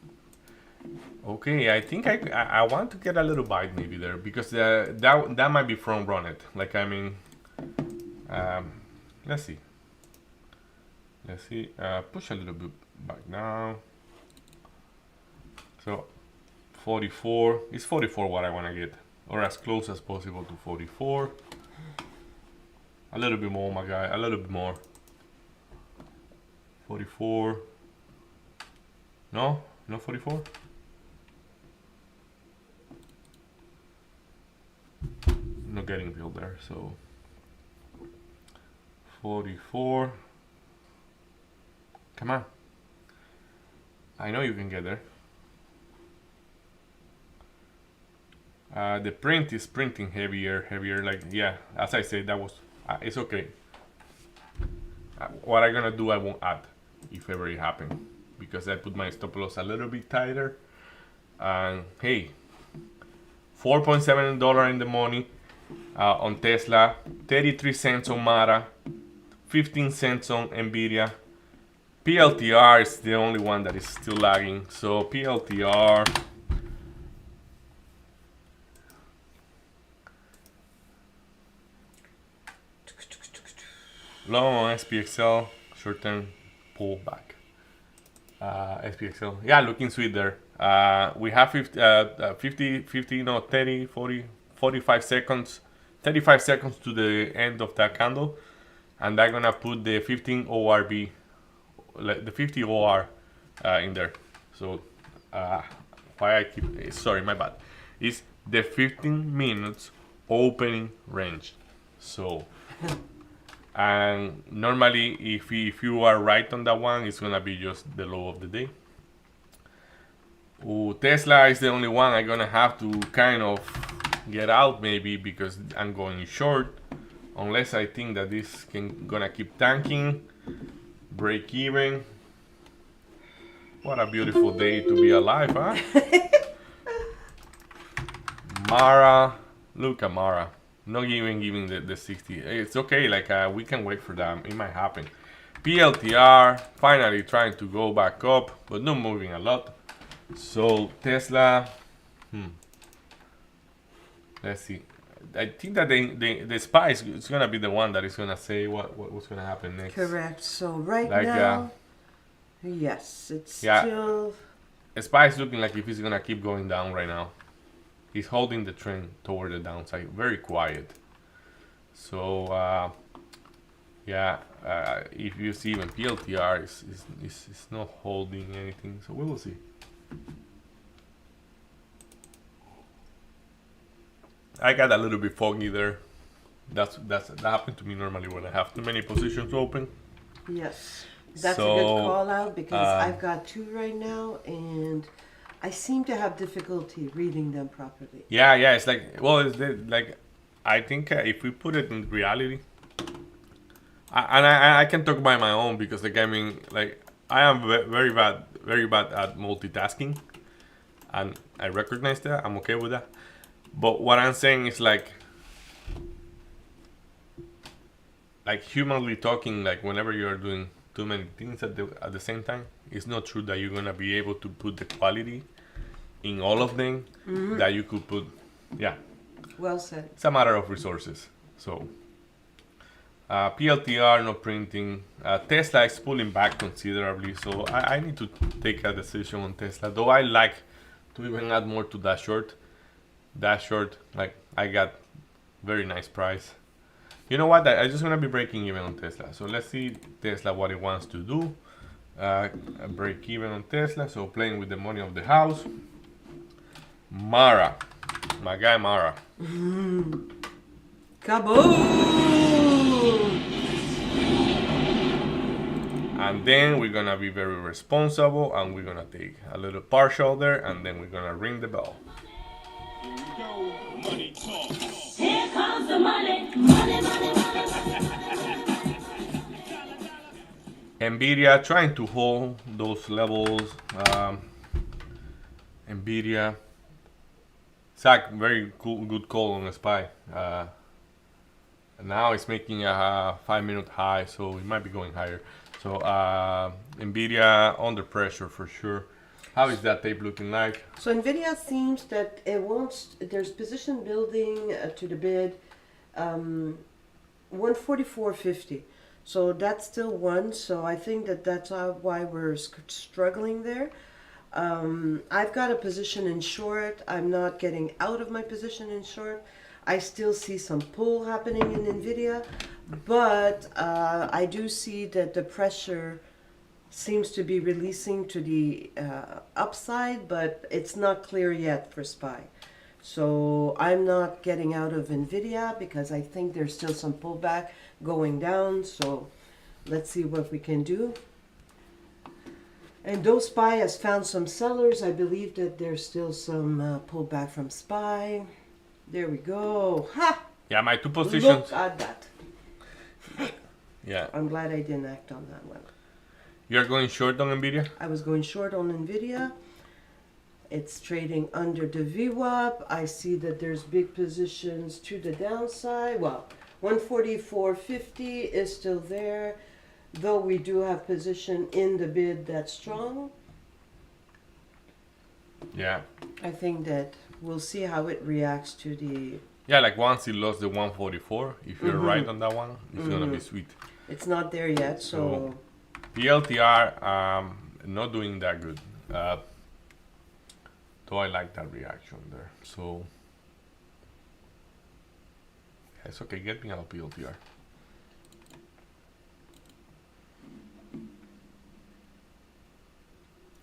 Okay, I think I want to get a little bite maybe there because that might be front run it. Like I mean, let's see. Push a little bit back now. So 44 is 44 what I want to get, or as close as possible to 44. A little bit more, my guy. A little bit more. 44. No, not 44. Not getting filled there, so 44. Come on. I know you can get there. The print is printing heavier. Like, yeah, as I said, that was, it's okay. What I'm gonna do, I won't add if ever it happens because I put my stop loss a little bit tighter. And hey, $4.7 in the money on Tesla, 33 cents on Mara, 15 cents on NVIDIA. PLTR is the only one that is still lagging. So PLTR, long on SPXL, short-term pullback. SPXL, yeah, looking sweet there. We have 50, no, 30, 40, 45 seconds, 35 seconds to the end of that candle. And I'm gonna put the 15 ORB, the 50 OR in there. So why I keep, sorry, my bad. It's the 15 minutes opening range. So And normally, if you are right on that one, it's gonna be just the low of the day. Ooh, Tesla is the only one I'm gonna have to kind of get out maybe because I'm going short. Unless I think that this can gonna keep tanking, break even. What a beautiful day to be alive, huh? Mara, look at Mara. Not even giving the 60. It's okay, like we can wait for that. It might happen. PLTR finally trying to go back up, but not moving a lot. So Tesla, let's see. I think that the SPY is gonna be the one that is gonna say what's gonna happen next. Correct. So right Like, now, yes, it's yeah. still. SPY is looking like if it's gonna keep going down right now. He's holding the trend toward the downside, very quiet. So yeah, if you see even PLTR is not holding anything, so we will see. I got a little bit foggy there. That happened to me normally when I have too many positions open. Yes, that's a So, good call out because I've got two right now, and I seem to have difficulty reading them properly. Yeah, it's like, well, like I think if we put it in reality, I can talk by my own because like I mean like I am very bad at multitasking, and I recognize that. I'm okay with that. But what I'm saying is like humanly talking, like whenever you are doing too many things at the same time, it's not true that you're gonna be able to put the quality in all of them that you could put. Yeah, Well said. it's a matter of resources. So PLTR not printing. Tesla is pulling back considerably, so I need to take a decision on Tesla. Though I like to even add more to that short. That short, like I got very nice price. You know what? I just gonna be breaking even on Tesla. So let's see Tesla what it wants to do. Break even on Tesla. So playing with the money of the house. Mara, my guy Mara. Kaboom! And then we're gonna be very responsible and we're gonna take a little partial there and then we're gonna ring the bell. Here we go. Money talk. Here comes the money. Money, money, money, money. NVDA trying to hold those levels. NVIDIA. Zach, very cool, good call on the SPY. Now it's making a 5-minute high, so it might be going higher. So NVIDIA under pressure for sure. How is that tape looking like? So NVIDIA seems that it wants, there's position building to the bid 144.50. So that's still one. So I think that that's why we're struggling there. I've got a position in short. I'm not getting out of my position in short. I still see some pull happening in NVIDIA, but I do see that the pressure seems to be releasing to the upside, but it's not clear yet for SPY. So I'm not getting out of NVIDIA because I think there's still some pullback going down. So let's see what we can do. And though SPY has found some sellers, I believe that there's still some pullback from SPY. There we go. Ha! Yeah, my two positions. Look at that. Yeah, I'm glad I didn't act on that one. you're going short on NVIDIA? I was going short on NVIDIA. It's trading under the VWAP. I see that there's big positions to the downside. Well, 144.50 is still there, though we do have position in the bid that's strong. Yeah. I think that we'll see how it reacts to the... Yeah, like once it lost the 144, if you're right on that one, it's gonna be sweet. It's not there yet, so... The LTR, not doing that good. Though I like that reaction there. So, yeah, it's okay, get me out of PLTR.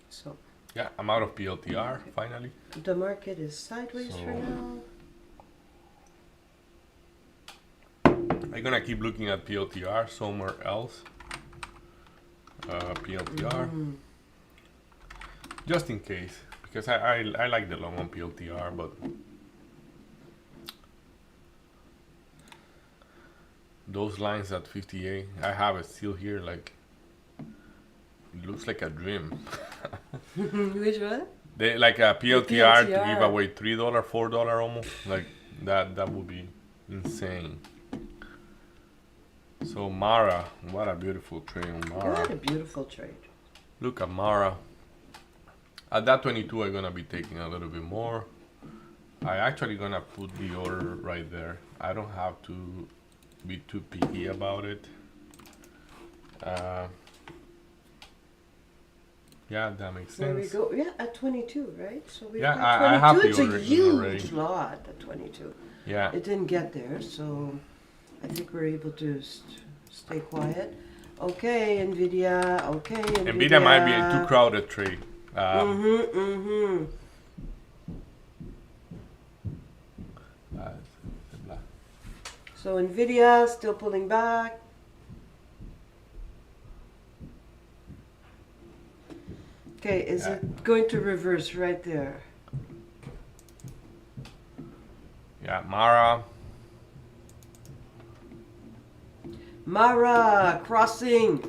So Yeah, I'm out of PLTR, finally. the market is sideways for So- now. I I'm gonna keep looking at PLTR somewhere else. PLTR, just in case, because I like the long on PLTR, but those lines at 58, I have it still here. Like, it looks like a dream. Which one? They like a PLTR to give PLTR. away $3, $4 almost. Like that would be insane. So Mara, what a beautiful trade on Mara. What a beautiful trade. Look at Mara. At that 22, I'm gonna be taking a little bit more. I actually gonna put the order right there. I don't have to be too picky about it. Yeah, that makes There we sense. go. Yeah, at 22, right? So we've Yeah, got I have 22. the It's order a in huge already. lot at 22. Yeah. It didn't get there, so I think we're able to stay quiet. Okay, NVIDIA. Okay, NVIDIA. NVIDIA might be a too crowded trade. Mm-hmm. So NVIDIA still pulling back. Okay, is Yeah. it going to reverse right there? Yeah, Mara. Mara crossing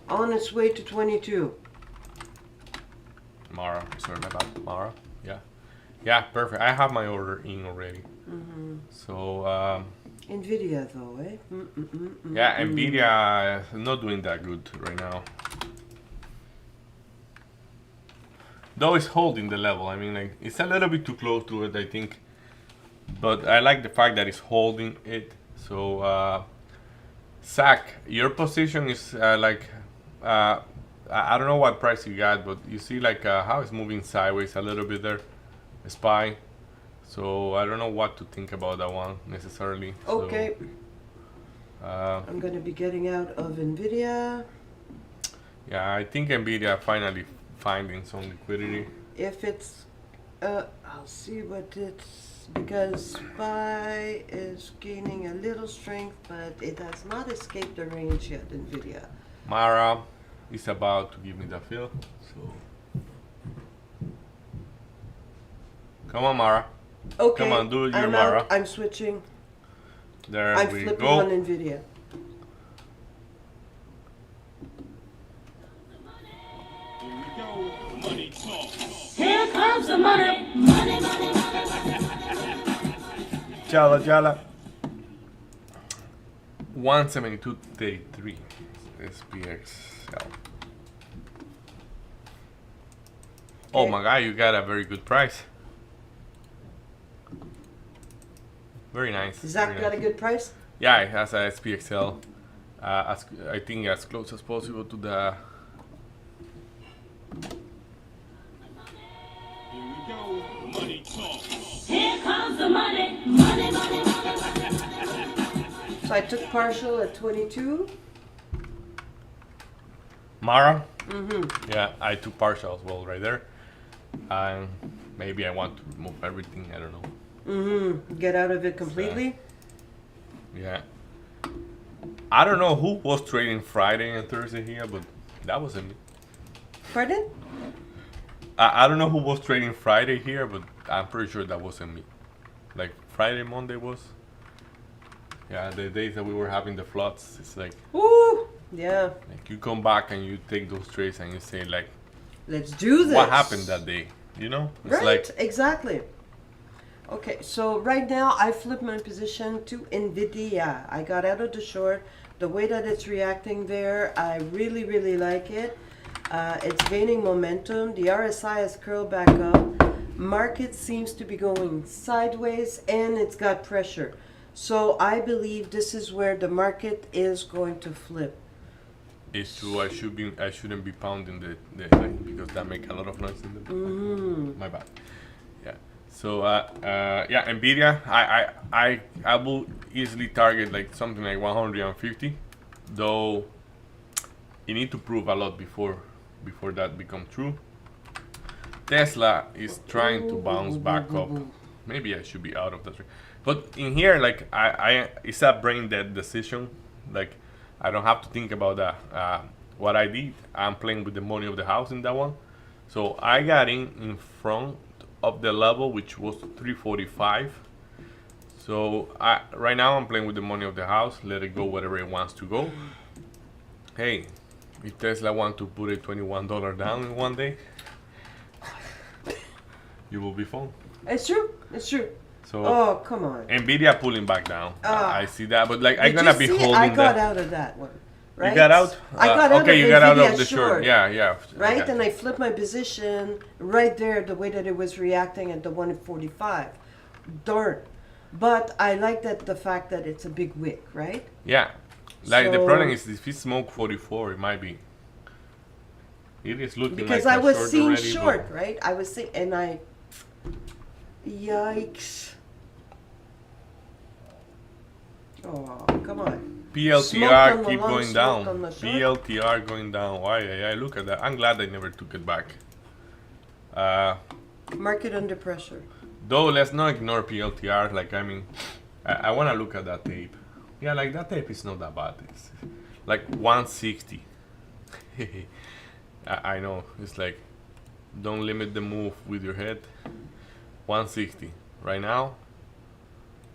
on its way to 22. Mara, sorry about Mara. Yeah, yeah, perfect. I have my order in already. So NVIDIA though, eh? yeah, NVIDIA is not doing that good right now. Though it's holding the level. I mean, like, it's a little bit too close to it, I think. But I like the fact that it's holding it. So Zach, your position is I don't know what price you got, but you see like how it's moving sideways a little bit there, SPY. So I don't know what to think about that one necessarily. Okay, So, I'm gonna be getting out of NVIDIA. yeah, I think NVIDIA finally finding some liquidity. If it's, I'll see what it's, because SPY is gaining a little strength, but it has not escaped the range yet, NVIDIA. Mara is about to give me the fill. So come on, Mara. Okay, Come on, do your I'm Mara. out. I'm switching. There I'm we flipping go. on NVIDIA. Here we go. Money talk. Here comes the money. Money, money, money. Jala Jala. 172.33 SPXL. Oh Okay. my god, you got a very good price. Very nice. Zach very got a nice. good price? Yeah, it has a SPXL. I think as close as possible to the. Here we go. Money talk. Here comes the money. Money, money, money. So I took partial at 22. Mara? Mm-hmm. Yeah, I took partial as well right there. Maybe I want to remove everything, I don't know. Mm-hmm. Get out of it completely. Yeah. I don't know who was trading Friday and Thursday here, but that wasn't me. Pardon? I don't know who was trading Friday here, but I'm pretty sure that wasn't me. Like Friday, Monday was. Yeah, the days that we were having the floods, it's like Yeah. you come back and you take those trades and you say like, Let's do this. what happened that day? You know? It's Right, like, exactly. Okay, so right now I flipped my position to NVIDIA. I got out of the short. The way that it's reacting there, I really, really like it. It's gaining momentum. The RSI has curled back up. Market seems to be going sideways and it's got pressure. So I believe this is where the market is going to flip. it's true. I shouldn't be pounding the like, because that make a lot of noise in the my bad. Yeah. So yeah, Nvidia. I will easily target like something like 150, though. You need to prove a lot before that become true. Tesla is trying to bounce back up. maybe I should be out of the trade. But in here, like it's a brain dead decision. Like I don't have to think about that. What I did, I'm playing with the money of the house in that one. So I got in front of the level, which was 345. So right now I'm playing with the money of the house. Let it go wherever it wants to go. Hey, if Tesla want to put a $21 down in one day, you will be fine. It's true. It's true. So Oh, come on. NVDA pulling back down. Ah. I see that, but like I'm Did gonna you be see? holding I got that. out of that one. Right? You got out. I got out okay, of you got out NVIDIA of the short. short. Yeah. Right? Okay. And I flipped my position right there, the way that it was reacting at the 145. Darn. But I like that the fact that it's a big wick, right? Yeah. Like the So- problem is if you smoke 44, it might be. It is looking Because like I a was short seeing already, short, but- right? I was seeing, and I. Yikes. Oh, come on. Smoke on PLTR the keep long, going smoke down. on the short. PLTR going down. Why? Yeah, look at that. I'm glad I never took it back. Market under pressure. Though let's not ignore PLTR. Like I want to look at that tape. Yeah, like that tape is not that bad. It's like 160. I know. It's like don't limit the move with your head. 160 right now.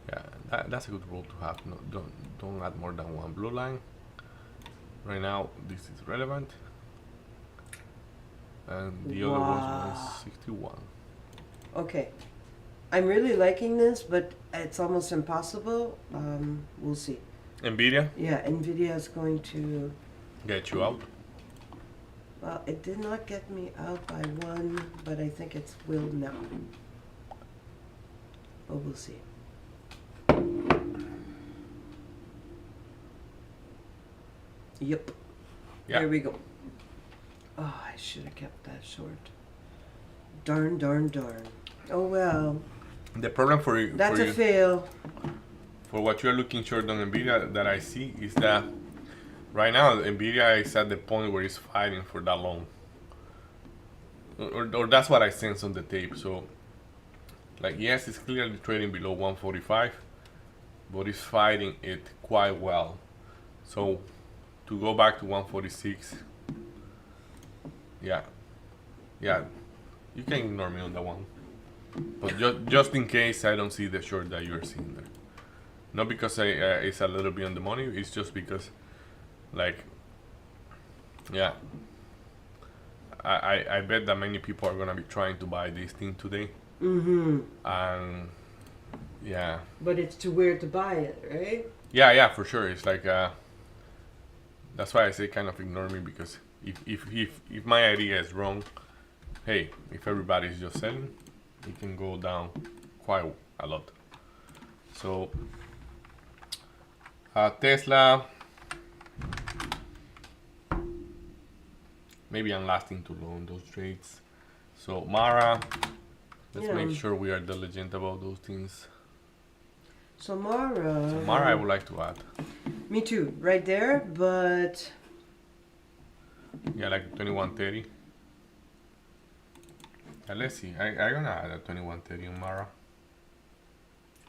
Yeah, that's a good rule to have. No, don't add more than one blue line. Right now, this is relevant, and the other was Wow. 161. Okay. I'm really liking this, but it's almost impossible. We'll see. Nvidia, Yeah, NVIDIA is going to. get you out. Well, it did not get me out by one, but I think it will now. But we'll see. Yep. Yeah. There we go. Oh, I should have kept that short. Darn, darn, darn. Oh well. The problem for you, That's for a you, fail. for what you're looking short on Nvidia that I see is that right now Nvidia is at the point where it's fighting for that long, or that's what I sense on the tape. So, like, yes, it's clearly trading below 145, but it's fighting it quite well. So, to go back to 146, yeah, you can ignore me on that one. But just in case I don't see the short that you're seeing there. Not because it's a little bit on the money, it's just because, like, yeah, I bet that many people are gonna be trying to buy this thing today. Mm-hmm. And yeah, But it's too weird to buy it, right? yeah, for sure. It's like that's why I say kind of ignore me, because if my idea is wrong, hey, if everybody's just selling, it can go down quite a lot. So Tesla, maybe I'm lasting too long on those trades. So Mara, let's Yeah. make sure we are diligent about those things. So Mara. So Mara, I would like to add. Me too, right there, but Yeah, like 2130. Let's see. I'm gonna add a 2130 on Mara.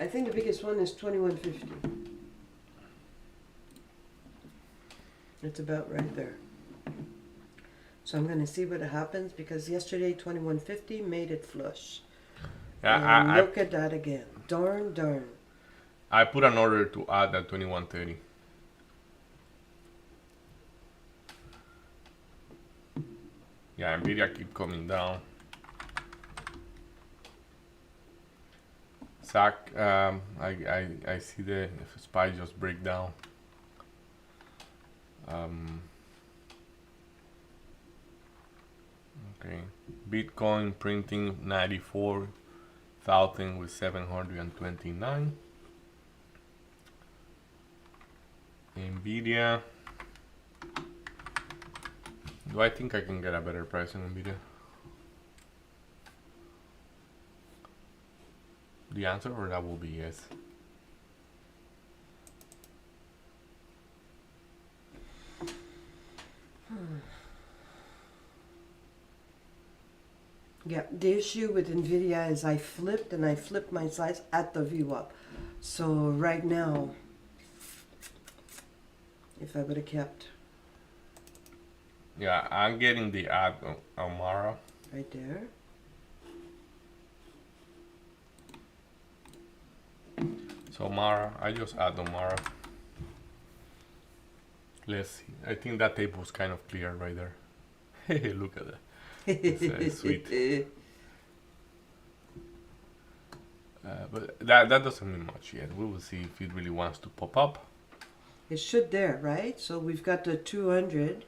I think the biggest one is 2150. It's about right there. So I'm gonna see what happens, because yesterday 2150 made it flush. Yeah, And I look at that again. Darn, darn. I put an order to add that 2130. Yeah, Nvidia keep coming down. Zach, I see the SPY just break down. Okay, Bitcoin printing 94,000 with 729. Nvidia. Do I think I can get a better price on Nvidia? The answer or that will be yes. Yeah, the issue with NVIDIA is I flipped my slides at the view up. So right now, if I would have kept Yeah, I'm getting the ad on Mara. right there, So Mara, I just add on Mara. Let's see. I think that tape was kind of clear right there. Hey, look at that. It's sweet. But that doesn't mean much yet. We will see if it really wants to pop up. It should there, right? So we've got the 200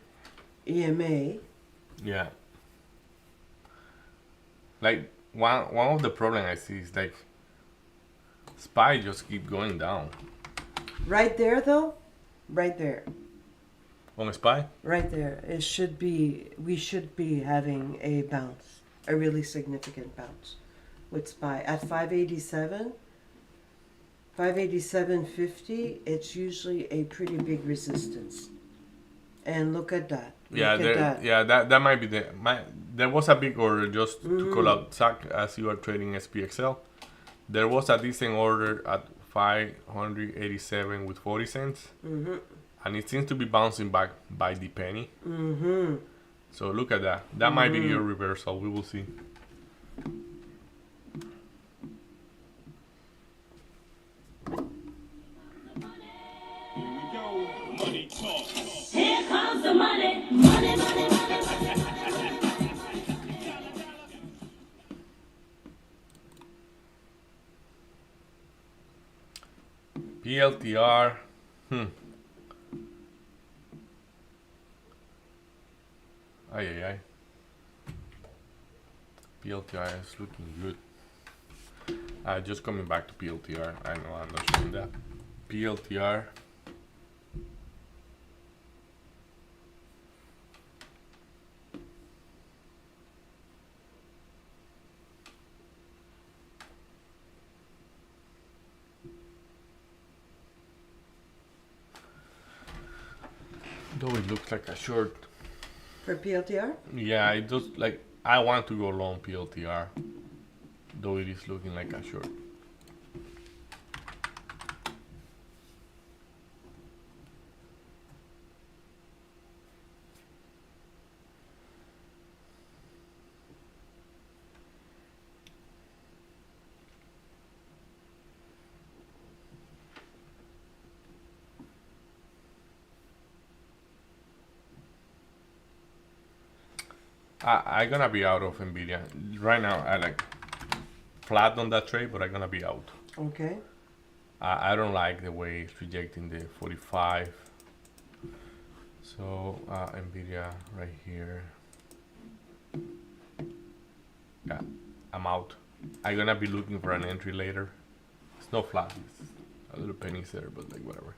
EMA. Yeah. Like one of the problem I see is like SPY just keep going down. Right there, though. Right there. On SPY? Right there. It should be. We should be having a bounce, a really significant bounce, with SPY at 587. 587.50. It's usually a pretty big resistance. And look at that. Yeah, Look at that. that might be there was a big order just to call out Zach as you are trading SPXL. There was a decent order at 587 with 40 cents. And it seems to be bouncing back by the penny. So look at that. That might be your reversal. We will see. Here we go. Money talk. Here comes the money. Money, money, money, money. PLTR. Ay, ay, ay. PLTR is looking good. Just coming back to PLTR. I know I'm not showing that. PLTR. Though it looks like a short. For PLTR? Yeah, it does. Like I want to go long PLTR, though it is looking like a short. I'm gonna be out of NVIDIA right now. I like flat on that trade, but I'm gonna be out. Okay. I don't like the way it's rejecting the 45. So NVIDIA right here. Yeah, I'm out. I'm gonna be looking for an entry later. It's not flat. It's a little pennies there, but like whatever.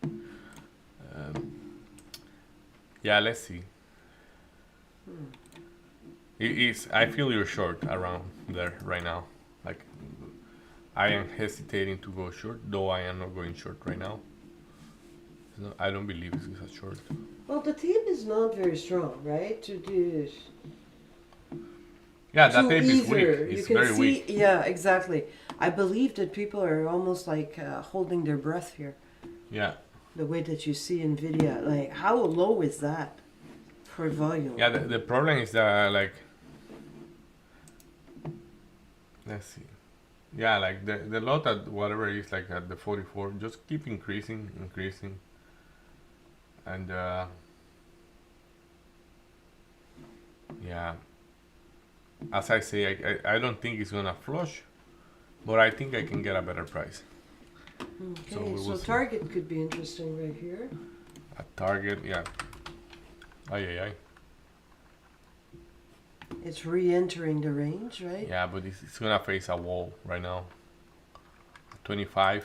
Yeah, let's see. It is. I feel you're short around there right now. Like I am hesitating to go short, though I am not going short right now. No, I don't believe this is a short. Well, the tape is not very strong, right? To do Yeah, that to tape is weak. either. It's You can very see, weak. yeah, exactly. I believe that people are almost like holding their breath here. Yeah. The way that you see NVIDIA, like how low is that for volume? Yeah, the problem is that like, let's see. Yeah, like the lot at whatever it is like at the 44, just keep increasing. And yeah, as I say, I don't think it's gonna flush, but I think I can get a better price. Okay, So we will so see. target could be interesting right here. A target, yeah. Ay. It's re-entering the range, right? Yeah, but it's gonna face a wall right now. 25,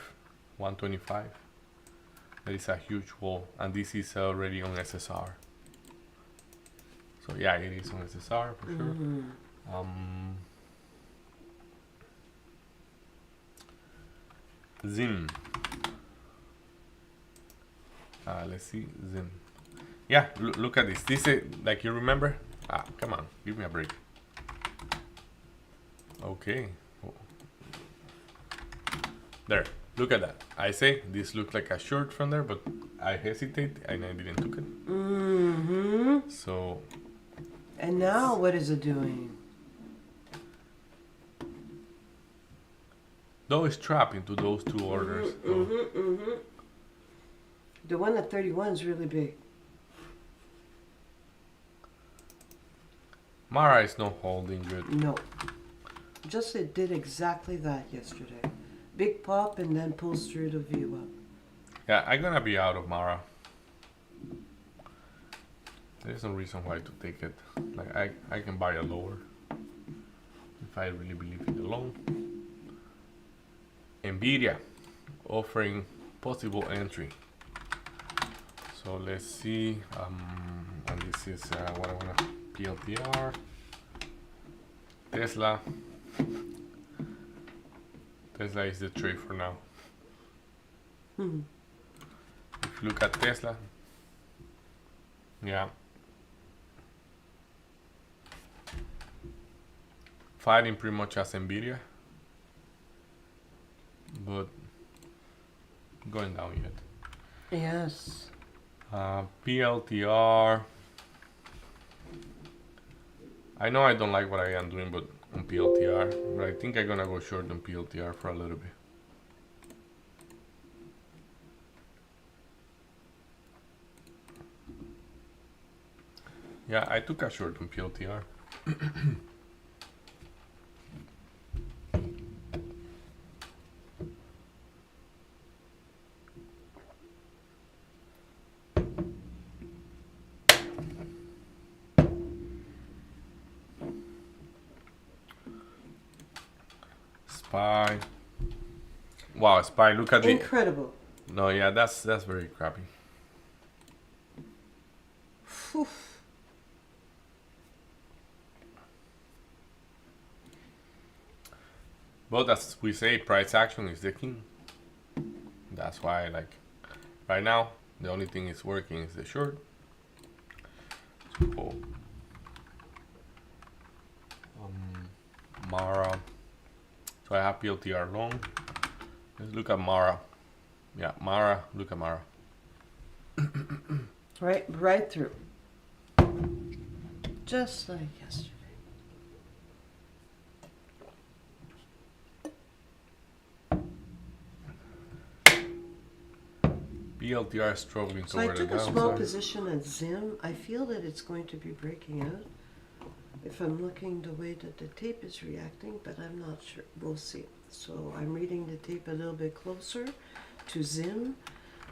125. That is a huge wall, and this is already on SSR. So yeah, it is on SSR for sure. Zim. Let's see, Zim. Yeah, look at this. This is like, you remember? Come on, give me a break. Okay. There. Look at that. I say this looks like a short from there, but I hesitate and I didn't took it. Mm-hmm. So And now what is it doing? though it's trapped into those two orders. So Mm-hmm, mm-hmm. The one at 31 is really big. Mara is not holding good. No. Just it did exactly that yesterday. Big pop and then pulls through the view up. Yeah, I'm gonna be out of Mara. There's no reason why to take it. Like I can buy a lower if I really believe in the long. NVDA offering possible entry. So let's see. And this is what I wanna PLTR. Tesla. Tesla is the trade for now. Hmm. If you look at Tesla, yeah, fighting pretty much as NVIDIA, but going down yet. Yes. PLTR. I know I don't like what I am doing, but on PLTR, but I think I'm gonna go short on PLTR for a little bit. Yeah, I took a short on PLTR. Spy. Wow, Spy, look at the... Incredible. No, yeah, that's very crappy. Phew. But as we say, price action is the king. That's why, like, right now, the only thing is working is the short. So, Mara. So I have PLTR long. Let's look at Mara. Yeah, Mara. Look at Mara. Right through. Just like yesterday. PLTR is struggling So I toward the took a small downside. position at Zim. I feel that it's going to be breaking out. If I'm looking the way that the tape is reacting, but I'm not sure. We'll see. So I'm reading the tape a little bit closer to Zim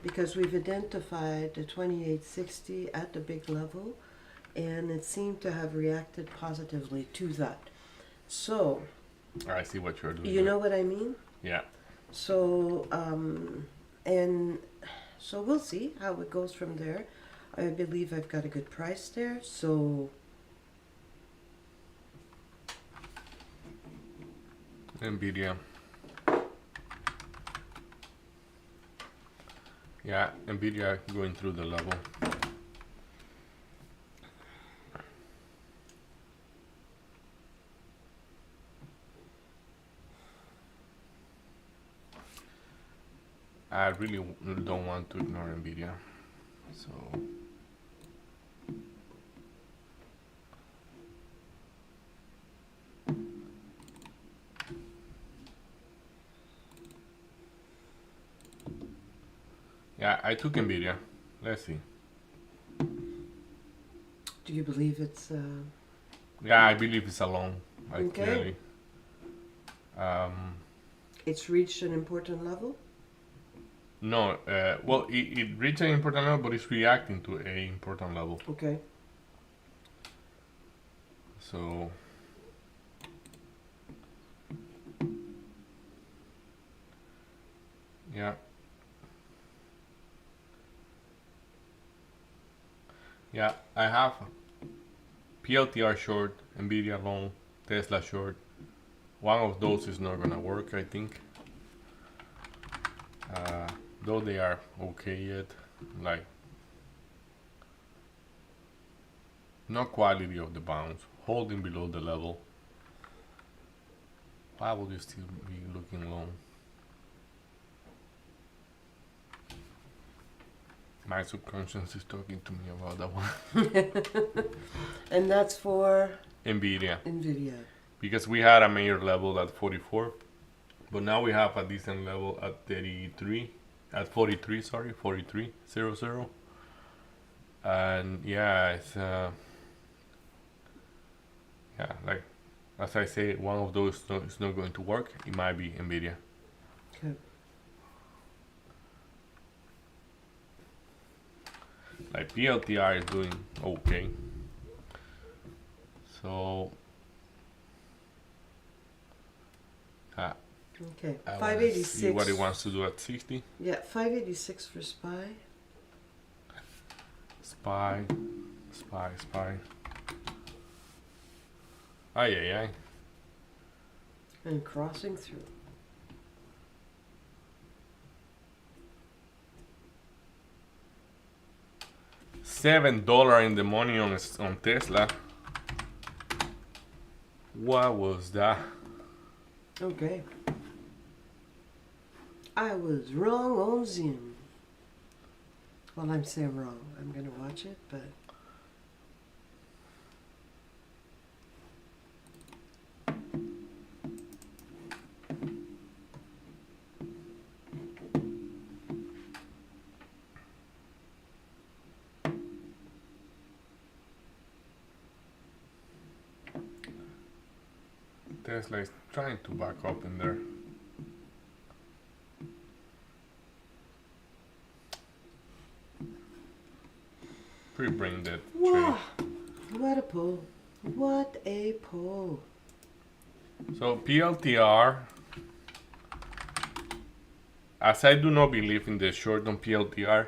because we've identified the 2860 at the big level and it seemed to have reacted positively to that. So, I see what you're doing. you know what I mean? Yeah. So, and so we'll see how it goes from there. I believe I've got a good price there, so NVIDIA. Yeah, NVIDIA going through the level. I really don't want to ignore NVIDIA. So yeah, I took NVIDIA. Let's see. do you believe it's Yeah, I believe it's a long. Like Okay. clearly. it's reached an important level? No, well, it reached an important level, but it's reacting to a important level. Okay. So yeah. Yeah, I have PLTR short, NVIDIA long, Tesla short. One of those is not gonna work, I think. Though they are okay yet, like no quality of the bounce, holding below the level. Why would you still be looking long? My subconscious is talking to me about that one. And that's for NVDA. NVIDIA. Because we had a major level at 44, but now we have a decent level at 33, at 43, sorry, 43.00. And yeah, it's yeah, like as I say, one of those is not going to work. It might be NVIDIA. Okay. Like PLTR is doing okay. So Okay. I wanna 586. see what it wants to do at 60. Yeah, 586 for SPY. Spy. Ay, ay, ay. And crossing through. $7 in the money on Tesla. What was that? Okay. I was wrong on Zoom. Well, I'm saying wrong. I'm going to watch it, but... Tesla is trying to back up in there. Pretty brain dead Wow. trade. What a pull. What a pull. So PLTR, as I do not believe in the short on PLTR,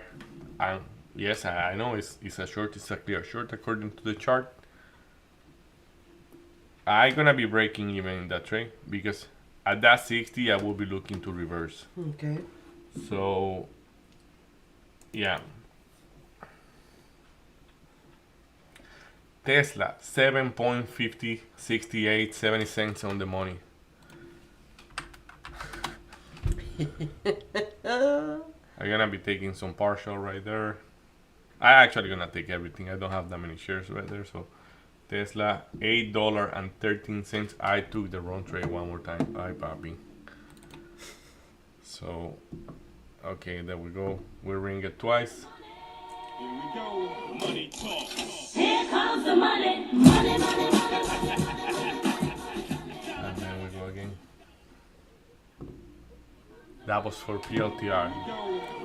and yes, I know it's a short, it's a clear short according to the chart. I'm gonna be breaking even in that trade because at that 60 I will be looking to reverse. Okay. So yeah. Tesla 7.506870 on the money. I'm gonna be taking some partial right there. I actually gonna take everything. I don't have that many shares right there, so Tesla $8.13. I took the wrong trade one more time. Bye, papi. So okay, there we go. We ring it twice. Here we go. Money talk. Here comes the money. Money, money, money. And then we go again. That was for PLTR.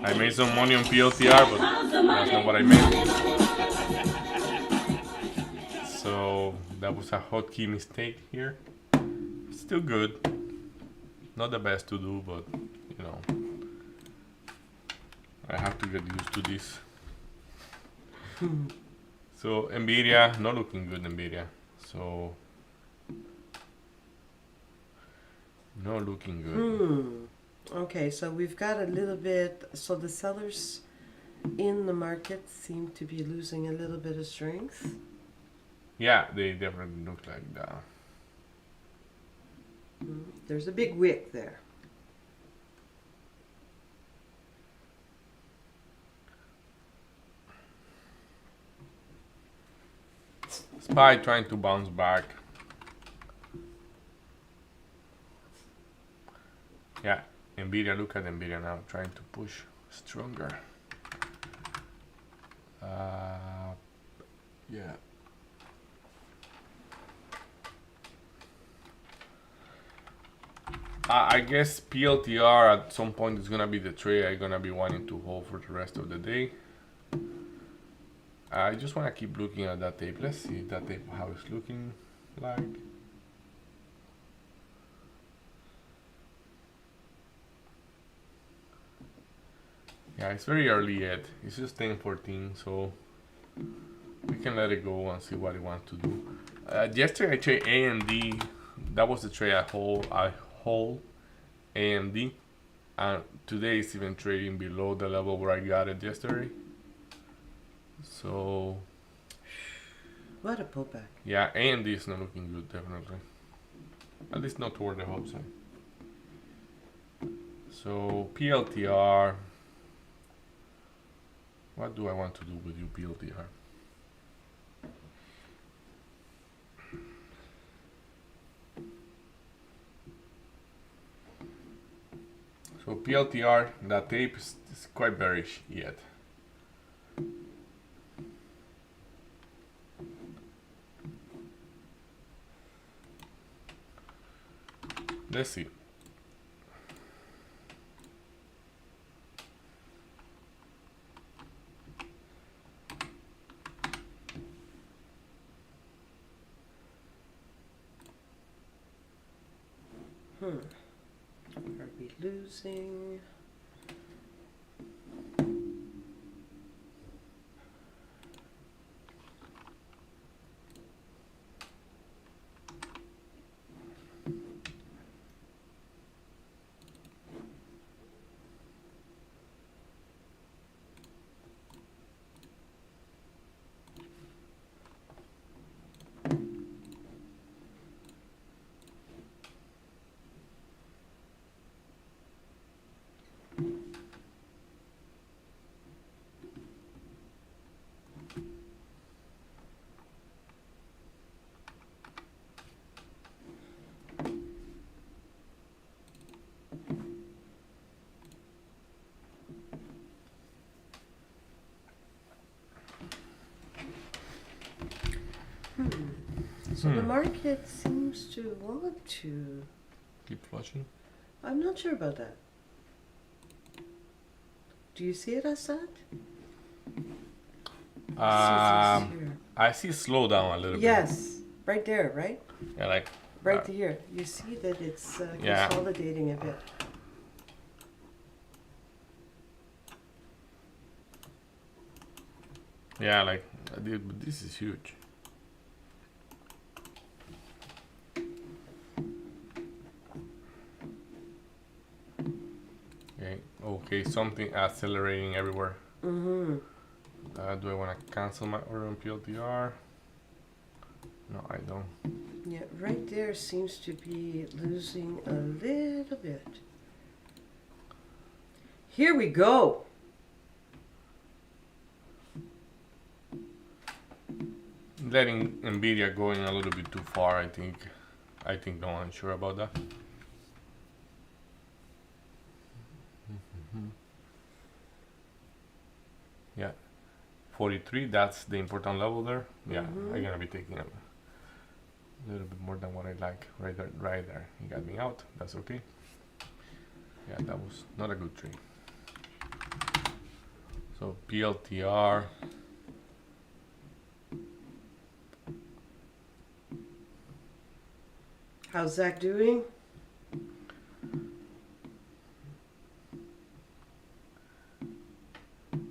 I made some money on PLTR, but that's not what I made. So that was a hotkey mistake here. Still good. Not the best to do, but you know, I have to get used to this. So NVIDIA, not looking good, NVIDIA. So not looking good. Okay, so we've got a little bit... So the sellers in the market seem to be losing a little bit of strength. Yeah, they definitely look like that. There's a big wick there. SPY trying to bounce back. Yeah, NVIDIA, look at NVIDIA now, trying to push stronger. Yeah. I guess PLTR at some point is gonna be the trade I'm gonna be wanting to hold for the rest of the day. I just wanna keep looking at that tape. Let's see that tape how it's looking like. Yeah, it's very early yet. It's just 10:14, so we can let it go and see what it wants to do. Yesterday I traded AMD. That was the trade I hold AMD, and today it's even trading below the level where I got it yesterday. So What a pullback. yeah, AMD is not looking good, definitely. At least not toward the hope side. So PLTR. What do I want to do with you, PLTR? So PLTR, that tape is quite bearish yet. Let's see. Are we losing? So the market seems to want to. Keep flushing. I'm not sure about that. Do you see it as that? Here. I see slow down a little bit. Yes, right there, right? Yeah, like Right here. You see that it's Yeah. consolidating a bit. yeah, like but this is huge. Okay, something accelerating everywhere. Mm-hmm. Do I want to cancel my order on PLTR? No, I don't. Yeah, right there seems to be losing a little bit. Here we go. Letting NVDA going a little bit too far, I think. No, I'm sure about that. Yeah, 43. That's the important level there. Yeah, I'm gonna be taking a little bit more than what I like. Right there, right there. He got me out. That's okay. Yeah, that was not a good trade. So PLTR. How's Zach doing?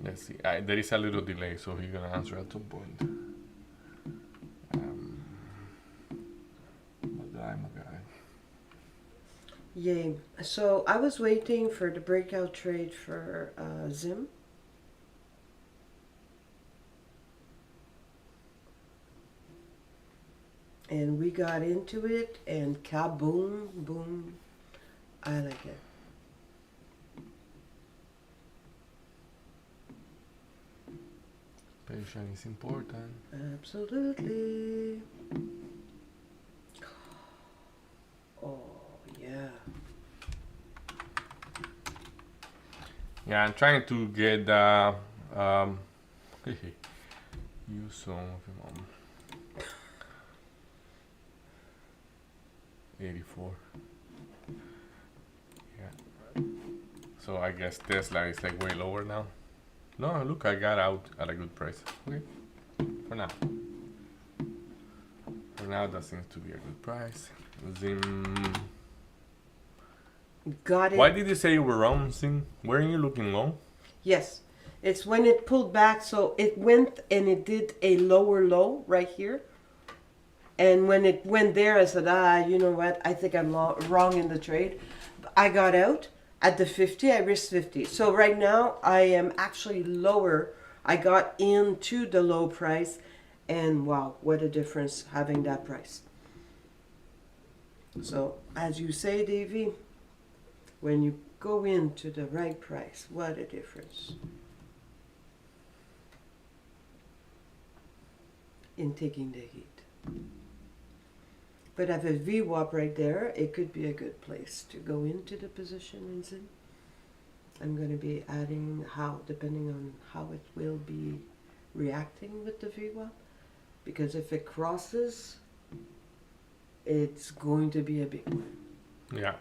Let's see. There is a little delay, so he's gonna answer at some point. But I'm a guy. Yay. So I was waiting for the breakout trade for Zim. And we got into it and kaboom, boom. I like it. Patience is important. Absolutely. Oh, yeah. Yeah, I'm trying to get use some of him. 84. Yeah. So I guess Tesla is like way lower now. No, look, I got out at a good price. Okay. For now. For now, that seems to be a good price. Zim. Got it. Why did you say you were wrong, Zim? Weren't you looking long? Yes. It's when it pulled back, so it went and it did a lower low right here. And when it went there, I said, you know what? I think I'm wrong in the trade. I got out at the 50. I risked 50. So right now, I am actually lower. I got into the low price. And wow, what a difference having that price. So, as you say, Davy, when you go into the right price, what a difference in taking the heat. But have a VWAP right there, it could be a good place to go into the position in Zim. I'm going to be adding how, depending on how it will be reacting with the VWAP. Because if it crosses, it's going to be a big one. Yeah.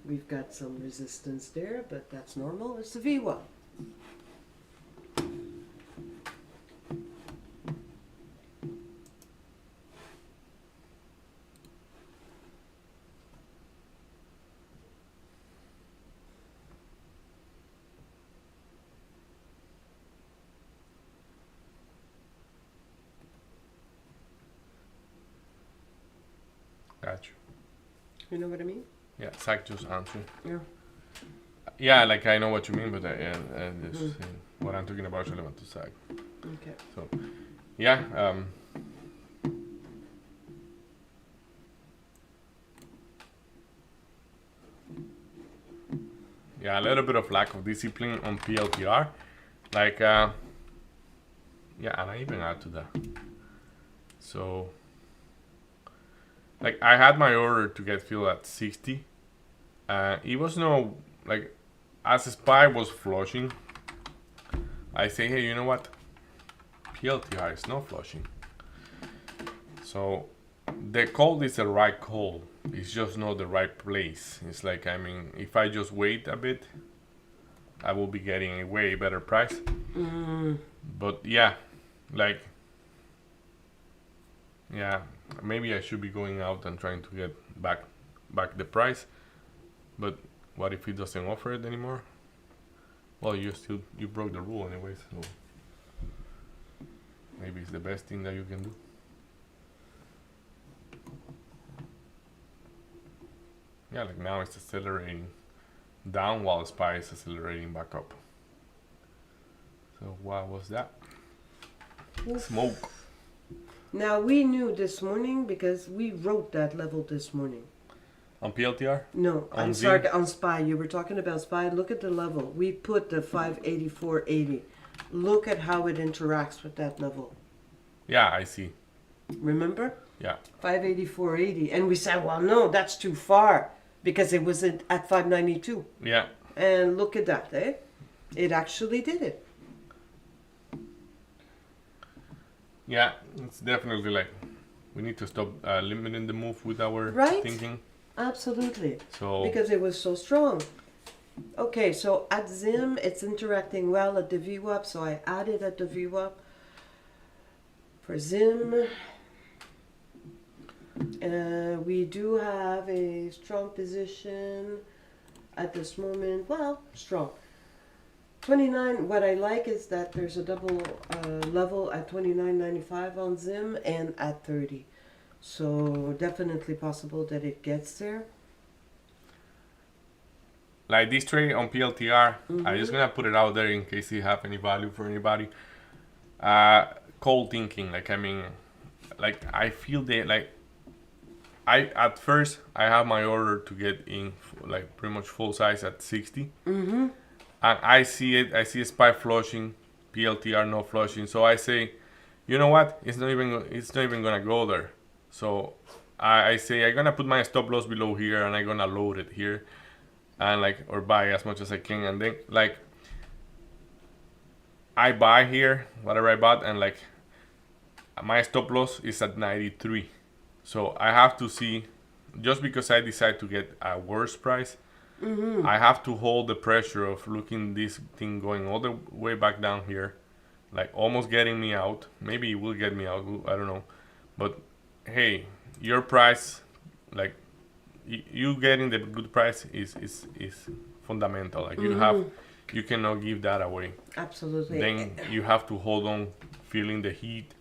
We've got some resistance there, but that's normal. It's the VWAP. Got you. You know what I mean? Yeah, Zach just answered. Yeah. Yeah, like I know what you mean, but this, what I'm talking about is relevant to Zach. Okay. So, yeah. Yeah, a little bit of lack of discipline on PLTR. Like, yeah, and I even add to that. So, like, I had my order to get filled at 60. It was no, like, as SPY was flushing, I say, hey, you know what? PLTR is not flushing. So, the call is the right call. It's just not the right place. It's like, I mean, if I just wait a bit, I will be getting a way better price. But yeah, like, yeah, maybe I should be going out and trying to get back the price. But what if it doesn't offer it anymore? Well, you broke the rule anyway, so maybe it's the best thing that you can do. Yeah, like now it's accelerating down while SPY is accelerating back up. So what was that? Smoke. Now we knew this morning because we wrote that level this morning. On PLTR? No, On I'm Z? sorry, on SPY. You were talking about SPY. Look at the level. We put the 584.80. Look at how it interacts with that level. Yeah, I see. Remember? Yeah. 584.80. And we said, well, no, that's too far because it was at 592. Yeah. And look at that, eh? It actually did it. Yeah, it's definitely like we need to stop limiting the move with our Right? thinking. Absolutely. So Because it was so strong. Okay, so at Zim, it's interacting well at the VWAP, so I added at the VWAP. For Zim, we do have a strong position at this moment. Well, strong. 29, what I like is that there's a double level at 29.95 on Zim and at 30. So definitely possible that it gets there. like this trade on PLTR, I'm just gonna put it out there in case you have any value for anybody. Cold thinking, like I mean, like I feel that like at first I have my order to get in like pretty much full size at 60. And I see it. I see a SPY flushing, PLTR no flushing. So I say, you know what? It's not even gonna go there. So I say I'm gonna put my stop loss below here, and I'm gonna load it here, and like or buy as much as I can, and then like I buy here whatever I bought, and like my stop loss is at 93. So I have to see, just because I decide to get a worse price. I have to hold the pressure of looking this thing going all the way back down here, like almost getting me out. Maybe it will get me out, I don't know. But hey, your price, like you getting the good price is fundamental. Like you cannot give that away. Absolutely. Then you have to hold on, feeling the heat.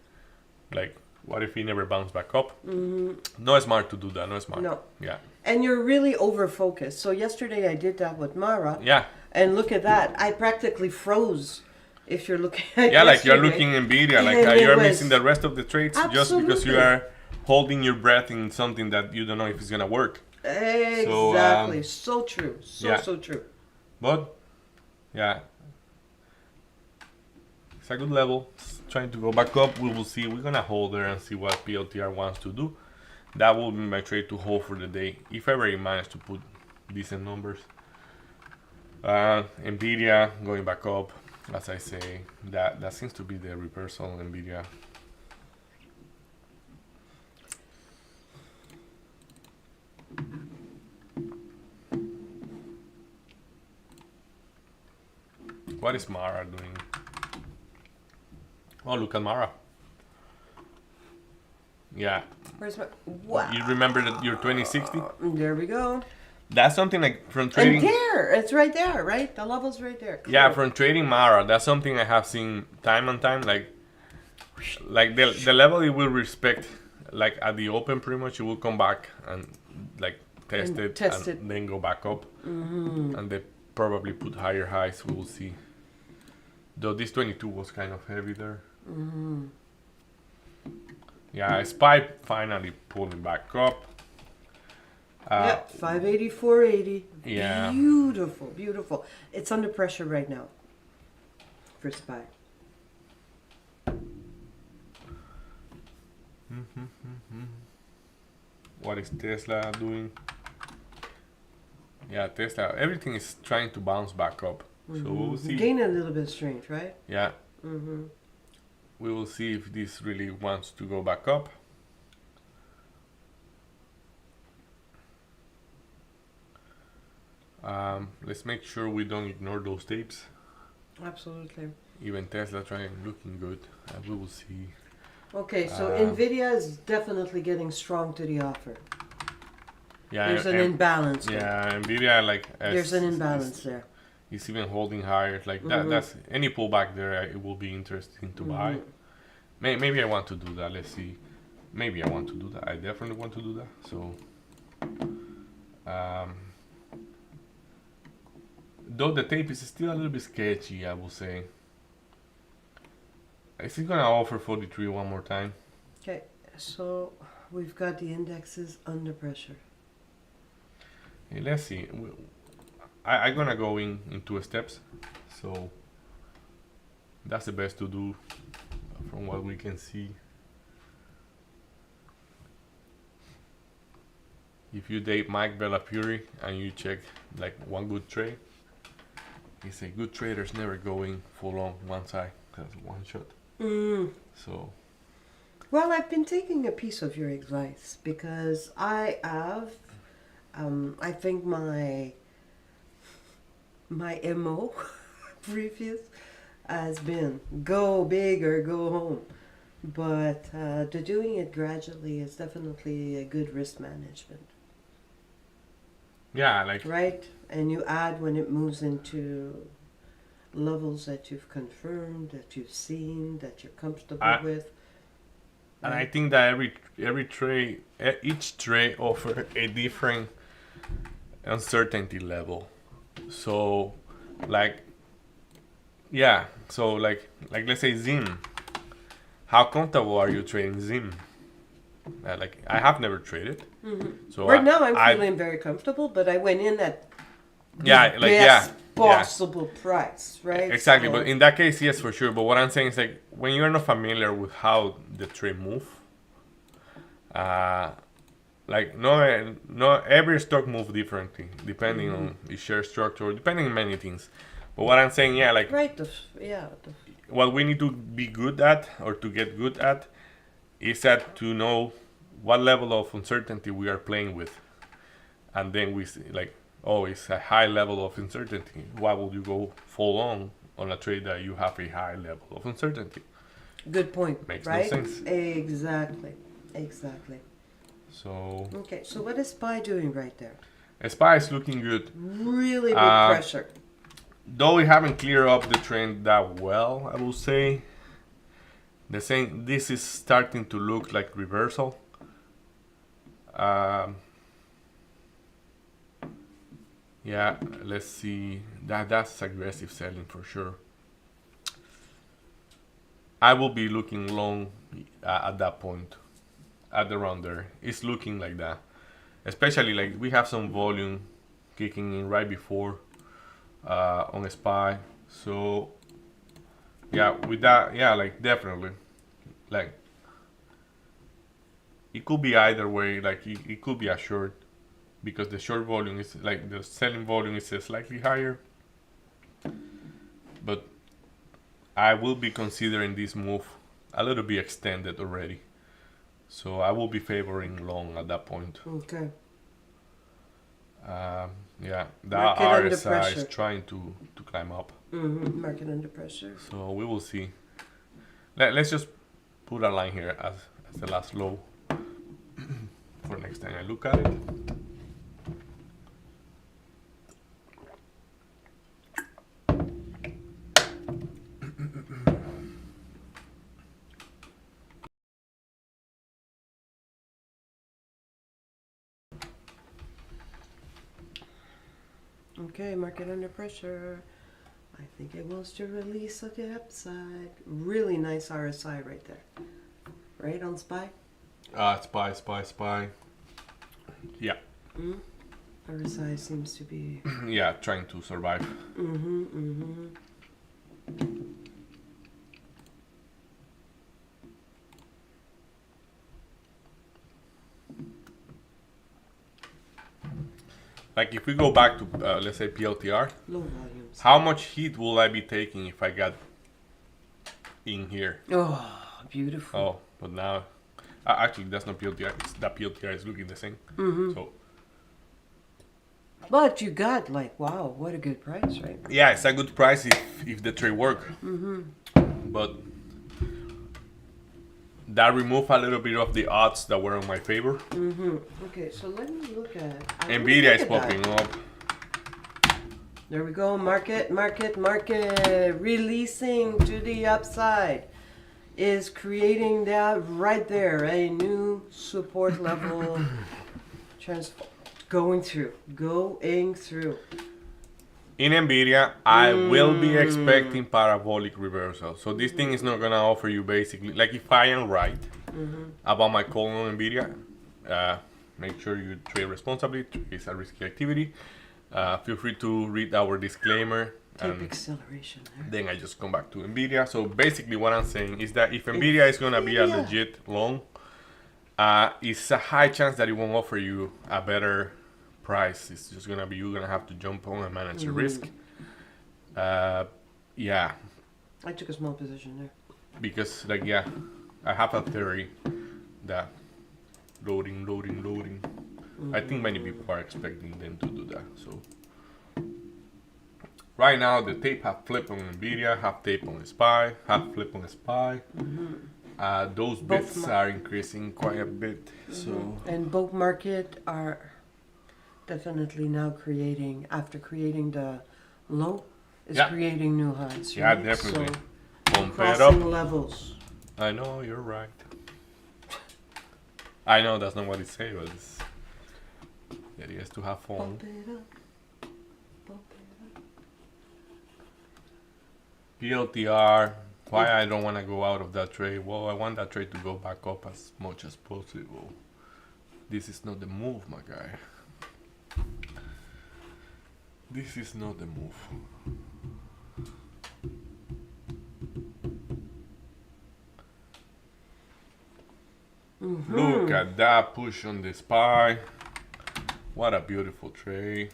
Like what if he never bounce back up? No smart to do that. No smart. No. Yeah. And you're really over focused. So yesterday I did that with Mara. Yeah. And look at that. I practically froze if you're looking at Yeah, like you're yesterday. looking NVIDIA, like And it you're was- missing the rest of the trades just because you Absolutely. are holding your breath in something that you don't know if it's gonna work. Exactly. So true. So yeah. so true. But yeah, it's a good level. It's trying to go back up. We will see. We're gonna hold there and see what PLTR wants to do. That will be my trade to hold for the day if ever I manage to put decent numbers. NVIDIA going back up, as I say. That seems to be the reversal on NVIDIA. What is Mara doing? Oh, look at Mara. Yeah. Where's my wow? You remember that your 2060? There we go. That's something like from And trading. there, it's right there, right? The level's right there. Yeah, Clear. from trading Mara, that's something I have seen time and time. Like the level it will respect, like at the open, pretty much it will come back and like test And it test and it. then go back up, and they probably put higher highs. We will see. Though this 22 was kind of heavy there. Yeah, Spy finally pulling back up. Yep, 580, 480. Yeah. Beautiful, beautiful. It's under pressure right now for SPY. What is Tesla doing? Yeah, Tesla. Everything is trying to bounce back up. So we'll see. Gain a little bit of strength, right? Yeah. We will see if this really wants to go back up. Let's make sure we don't ignore those tapes. Absolutely. Even Tesla trying looking good. We will see. Okay, so Um, NVIDIA is definitely getting strong to the offer. Yeah, There's an imbalance there. yeah, Nvidia like There's an imbalance there. It's even holding higher like that. That's any pullback there. It will be interesting to buy. Maybe I want to do that. Let's see. Maybe I want to do that. I definitely want to do that. So, though the tape is still a little bit sketchy, I will say. Is it gonna offer 43 one more time? Okay, so we've got the indexes under pressure. Hey, let's see. I'm gonna go in 2 steps. So that's the best to do from what we can see. If you date Mike Bellafury and you check like one good trade, he say good traders never going full on one side. That's one shot. So Well, I've been taking a piece of your advice because I have, I think my MO previous has been go big or go home. But the doing it gradually is definitely a good risk management, yeah, like right? And you add when it moves into levels that you've confirmed, that you've seen, that you're comfortable with. and I think that every trade, each trade offer a different uncertainty level. So, like, yeah. So like let's say Zim. How comfortable are you trading Zim? Like I have never traded. So Right now, I'm feeling very comfortable, but I went in at yeah, the like best yeah, possible price, right? exactly. So- But in that case, yes, for sure. But what I'm saying is like when you're not familiar with how the trade move, like no every stock move differently depending on the share structure, depending on many things. But what I'm saying, yeah, like right, what we need to be good at or to get good at is that to know what level of uncertainty we are playing with, and then we see like, oh, it's a high level of uncertainty. Why would you go full on a trade that you have a high level of uncertainty? good point, Makes no right? sense. Exactly. So Okay, so what is SPY doing right there? SPY is looking good, Really big Uh, pressure. though we haven't cleared up the trend that well. I will say the same. This is starting to look like reversal. Yeah, let's see. That's aggressive selling for sure. I will be looking long at that point, at around there. It's looking like that, especially like we have some volume kicking in right before on a SPY. So yeah, with that, yeah, like definitely, like it could be either way. Like it could be a short because the short volume is like the selling volume is slightly higher, but I will be considering this move a little bit extended already. So I will be favoring long at that point. Okay. Yeah, the Market under RSI pressure. is trying to climb up. Market under pressure. So we will see. Let's just put a line here as the last low for next time I look at it. Okay, market under pressure. I think it wants to release on the upside. Really nice RSI right there. Right on SPY? SPY. Yeah, RSI seems to be. yeah, trying to survive. Like if we go back to let's say PLTR, Low volumes. how much heat will I be taking if I got in here? Oh, beautiful. Oh, but now, actually that's not PLTR. It's that PLTR is looking the same. So But you got like, wow, what a good price, right? yeah, it's a good price if the trade work. But that remove a little bit of the odds that were in my favor. Okay, so let me look at. I wanna NVDA look is at that. popping up. There we go. Market. Releasing to the upside is creating that right there. A new support level. Going through. In NVIDIA, I will be expecting parabolic reversal. So this thing is not gonna offer you basically, like if I am right about my call on NVIDIA, make sure you trade responsibly. It's a risky activity. Feel free to read our disclaimer. Tape And acceleration there. then I just come back to NVIDIA. So basically what I'm saying is that if NVIDIA is gonna be a NVIDIA. legit long, it's a high chance that it won't offer you a better price. It's just gonna be, you're gonna have to jump on and manage your risk. Yeah, I took a small position there. because like yeah, I have a theory that loading. I think many people are expecting them to do that. So right now the tape have flipped on NVIDIA, have tape on SPY, have flip on SPY. Those bits are increasing quite a bit. So And both market are definitely now creating, after creating the low, is Yeah. creating new highs. yeah, right? definitely. So Pump it crossing up. levels. I know you're right. I know that's not what it says, but it's, the idea is to have fun. Bump it up. Bump it up. PLTR. Why I don't want to go out of that trade? Well, I want that trade to go back up as much as possible. This is not the move, my guy. This is not the move. Look at that push on the SPY. What a beautiful trade.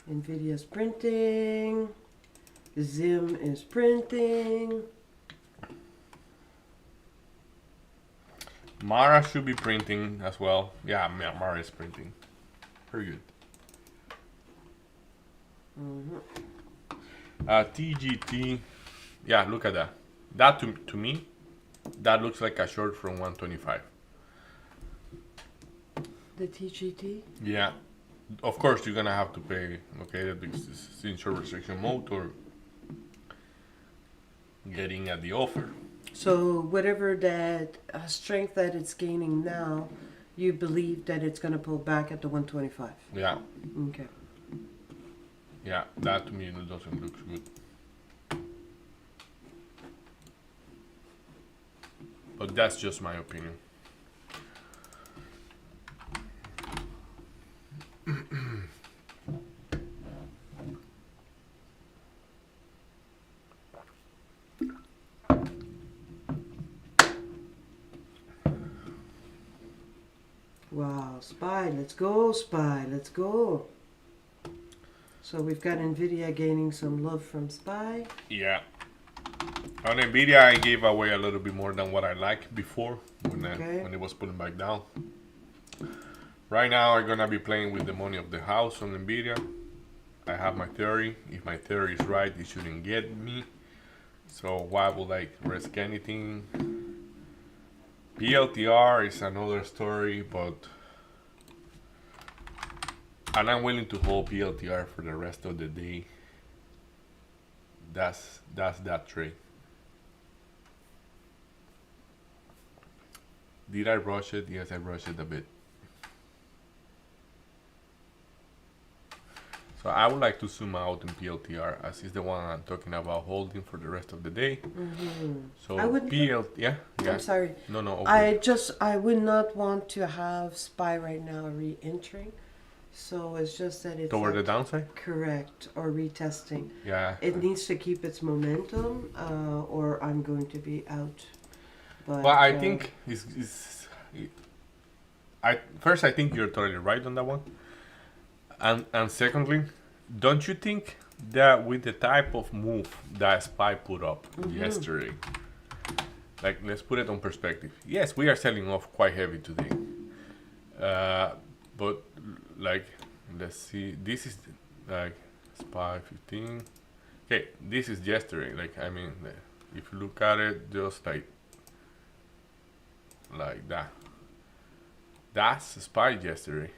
NVIDIA's printing. Zim is printing. Mara should be printing as well. Yeah, Mara is printing. Very good. TGT. Yeah, look at that. That to me, that looks like a short from 125. The TGT. Yeah. Of course, you're gonna have to pay. Okay, this is in short restriction mode or getting at the offer. So whatever that strength that it's gaining now, you believe that it's going to pull back at the 125. Yeah, Okay. yeah. That to me doesn't look good. but that's just my opinion. Wow, SPY, let's go, SPY, let's go. So we've got NVIDIA gaining some love from SPY. Yeah. On NVIDIA, I gave away a little bit more than what I liked before when it was pulling back down. Right now, I'm gonna be playing with the money of the house on NVIDIA. I have my theory. If my theory is right, it shouldn't get me. So why would I risk anything? PLTR is another story, but and I'm willing to hold PLTR for the rest of the day. That's that trade. Did I rush it? Yes, I rushed it a bit. So I would like to zoom out in PLTR as is the one I'm talking about holding for the rest of the day. So I wouldn't- yeah. I'm sorry. No, I would not want to have SPY right now re-entering. So it's just that it's toward the like downside. correct or retesting. Yeah. It needs to keep its momentum, or I'm going to be out. But I think I think you're totally right on that one. And secondly, don't you think that with the type of move that SPY put up yesterday, like let's put it on perspective. Yes, we are selling off quite heavy today. But like let's see, this is like SPY 15. Okay, this is yesterday. Like I mean, if you look at it, just like that. That's SPY yesterday.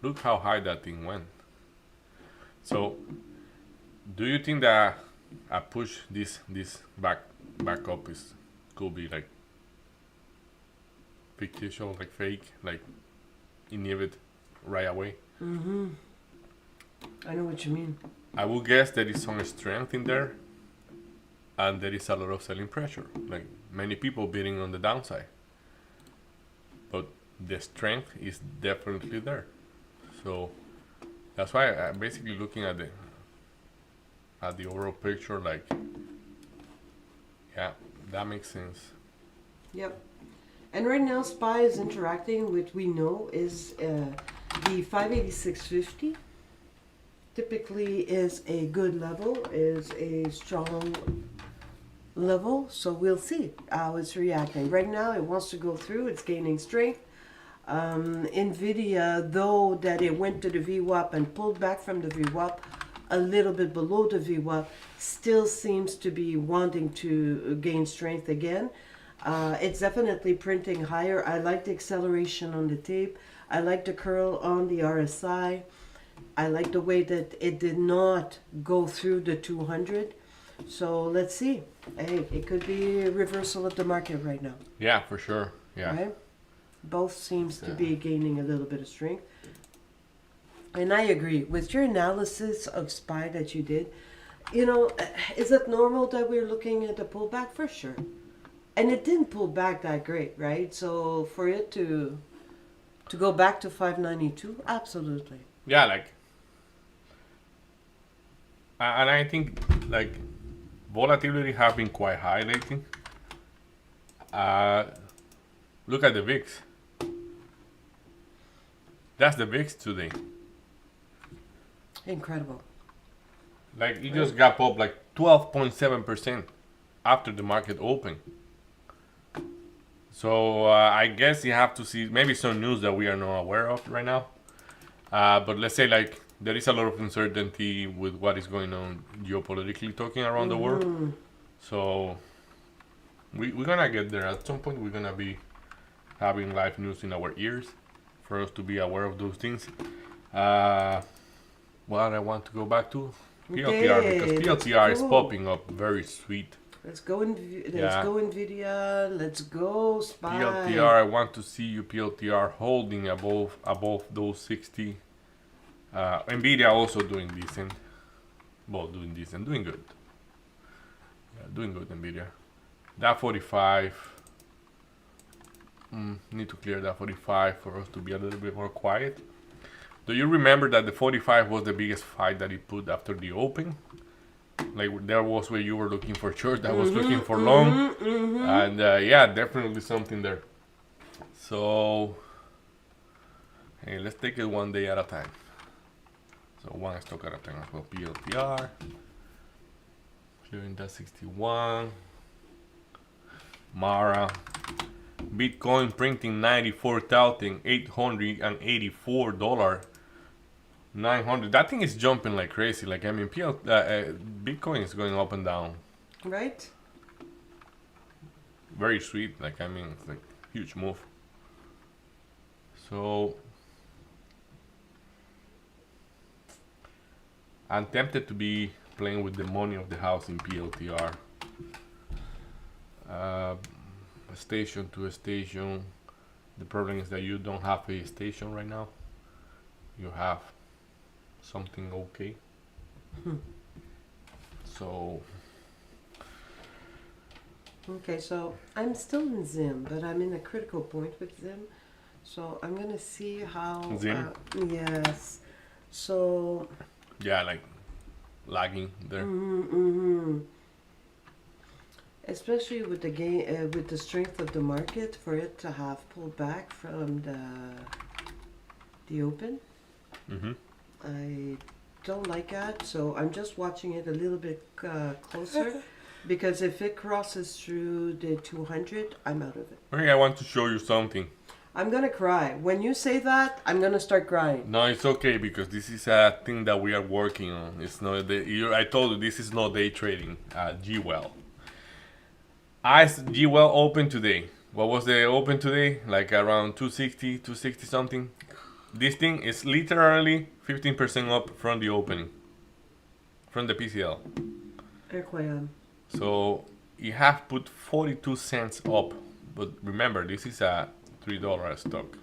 Look how high that thing went. So, do you think that a push this back up could be like fictitious, like fake, like inhibit right away? I know what you mean. I would guess there is some strength in there, and there is a lot of selling pressure. Like many people bidding on the downside, but the strength is definitely there. So that's why I'm basically looking at the overall picture. Like, yeah, that makes sense. Yep. And right now, SPY is interacting with we know is the 586.50. Typically, is a good level, is a strong level. So we'll see how it's reacting. Right now, it wants to go through. It's gaining strength. NVIDIA, though that it went to the VWAP and pulled back from the VWAP a little bit below the VWAP, still seems to be wanting to gain strength again. It's definitely printing higher. I like the acceleration on the tape. I like the curl on the RSI. I like the way that it did not go through the 200. So let's see. Hey, it could be a reversal of the market right now. Yeah, for sure. Yeah. Right? Both seems to be gaining a little bit of strength. And I agree with your analysis of SPY that you did. You know, is it normal that we're looking at a pullback? For sure. And it didn't pull back that great, right? So for it to go back to 592, absolutely. Yeah, like, and I think like volatility have been quite high lately. Look at the VIX. That's the VIX today. Incredible. Like it just got up like 12.7% after the market opened. So I guess you have to see maybe some news that we are not aware of right now. But let's say like there is a lot of uncertainty with what is going on geopolitically talking around the world. So we're gonna get there at some point. We're gonna be having live news in our ears for us to be aware of those things. What I want to go back to PLTR because PLTR is popping up very sweet. Let's go NVIDIA. Let's go SPY. PLTR, I want to see you PLTR holding above those 60. NVIDIA also doing decent. Well, doing decent, doing good. Yeah, doing good NVIDIA. that 45. Need to clear that 45 for us to be a little bit more quiet. Do you remember that the 45 was the biggest fight that he put after the open? Like there was where you were looking for short, I was looking for long, and yeah, definitely something there. So hey, let's take it one day at a time. So one stock at a time as well. PLTR, clearing that 61. Mara, Bitcoin printing $94,884. 900. That thing is jumping like crazy. Like I mean, Bitcoin is going up and down. Right? Very sweet. Like I mean, it's like huge move. So I'm tempted to be playing with the money of the house in PLTR. A station to a station. The problem is that you don't have a station right now. You have something okay. So Okay, so I'm still in Zim, but I'm in a critical point with Zim. So I'm gonna see how. Zim? Yes. So. yeah, like lagging there. Especially with the with the strength of the market, for it to have pulled back from the open, I don't like that. So I'm just watching it a little bit closer, because if it crosses through the 200, I'm out of it. Okay, I want to show you something. I'm gonna cry when you say that. I'm gonna start crying. No, it's okay because this is a thing that we are working on. It's not I told you this is not day trading. GWell. GWell open today. What was the open today? Like around 260, 260 something. This thing is literally 15% up from the opening, from the PCL. Incroyable. So you have put 42 cents up, but remember this is a $3 stock.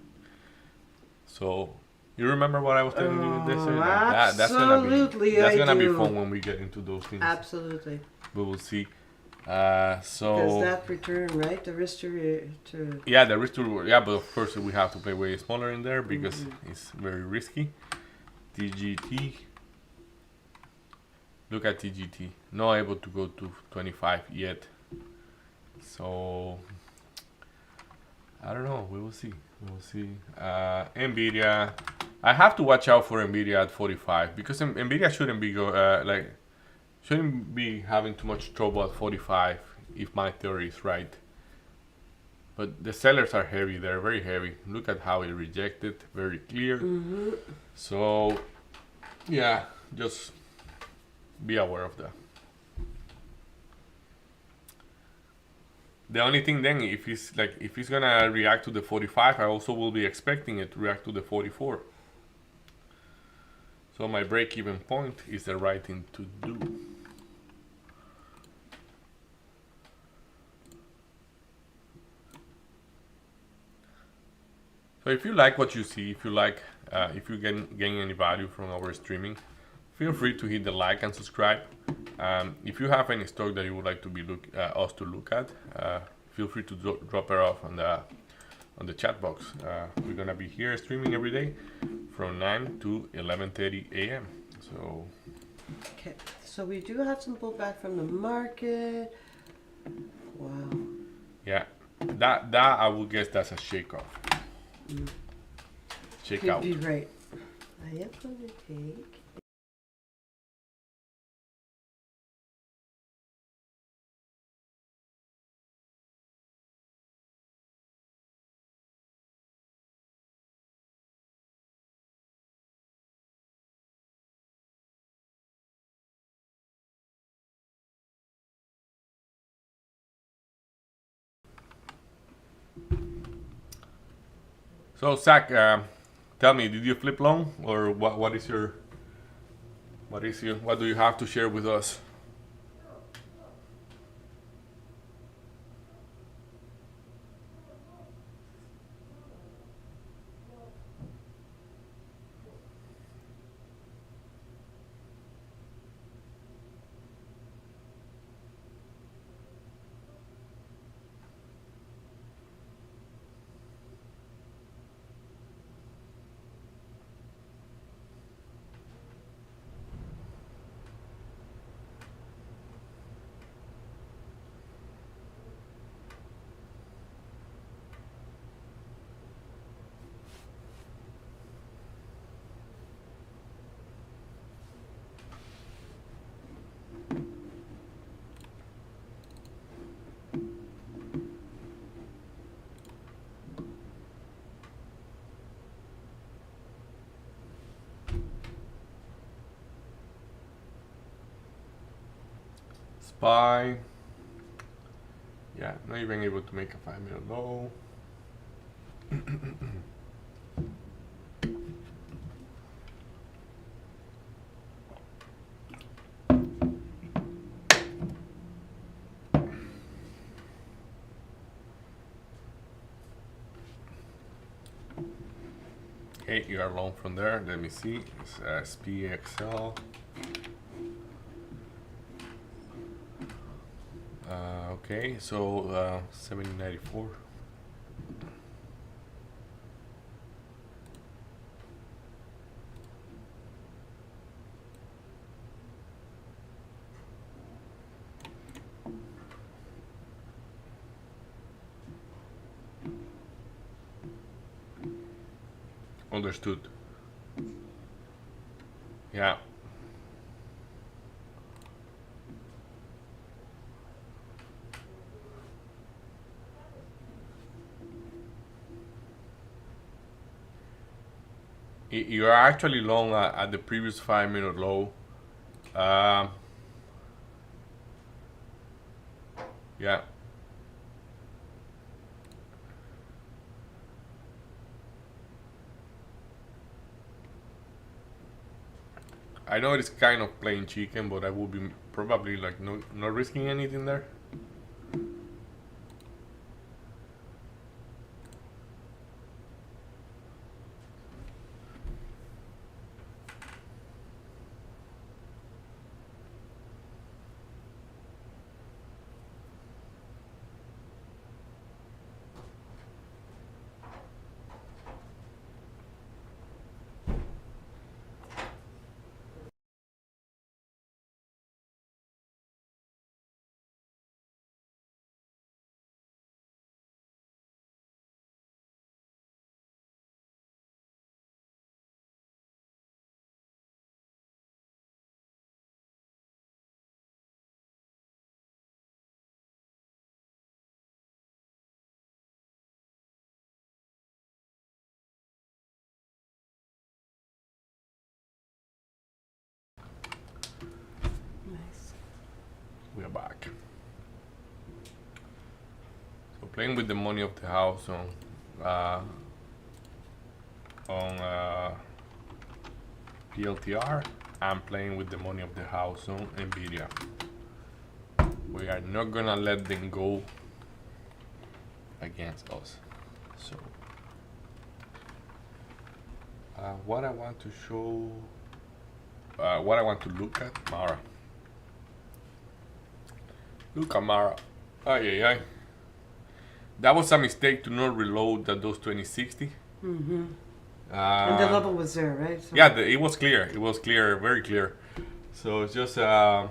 So you remember what I was telling you yesterday? That's gonna be fun when we get into those things. Absolutely. We will see. Because So that return, right? The risk to yeah, the risk to reward. Yeah, but of course we have to play way smaller in there because it's very risky. TGT. Look at TGT. Not able to go to 25 yet. So I don't know. We will see. We will see. NVDA. I have to watch out for NVIDIA at 45 because NVIDIA shouldn't be shouldn't be having too much trouble at 45 if my theory is right. But the sellers are heavy. They're very heavy. Look at how it rejected. Very clear. So yeah, just be aware of that. The only thing then, if he's gonna react to the 45, I also will be expecting it to react to the 44. So my break-even point is the right thing to do. So if you like what you see, if you gain any value from our streaming, feel free to hit the like and subscribe. If you have any stock that you would like to be us to look at, feel free to drop it off on the chat box. We're gonna be here streaming every day from 9 to 11:30 a.m. So Okay, so we do have some pullback from the market. Wow. yeah, that I would guess that's a shake off. Shake Could out. be right. I am going to take. So Zach, tell me, did you flip long or what do you have to share with us? SPY. Yeah, not even able to make a 5-minute low. Okay, you are long from there. Let me see. It's SPXL. Okay, so 7094. Understood. Yeah. You're actually long at the previous 5-minute low. Yeah. I know it's kind of plain chicken, but I would be probably like not risking anything there. Nice. We are back. So playing with the money of the house on PLTR. I'm playing with the money of the house on NVDA. We are not gonna let them go against us. So what I want to show, what I want to look at, Mara. Look at Mara. Ay, ay, ay. That was a mistake to not reload those 2060. Mm-hmm. And the level was there, right? So Yeah, it was clear. It was clear, very clear. So it's just, yeah.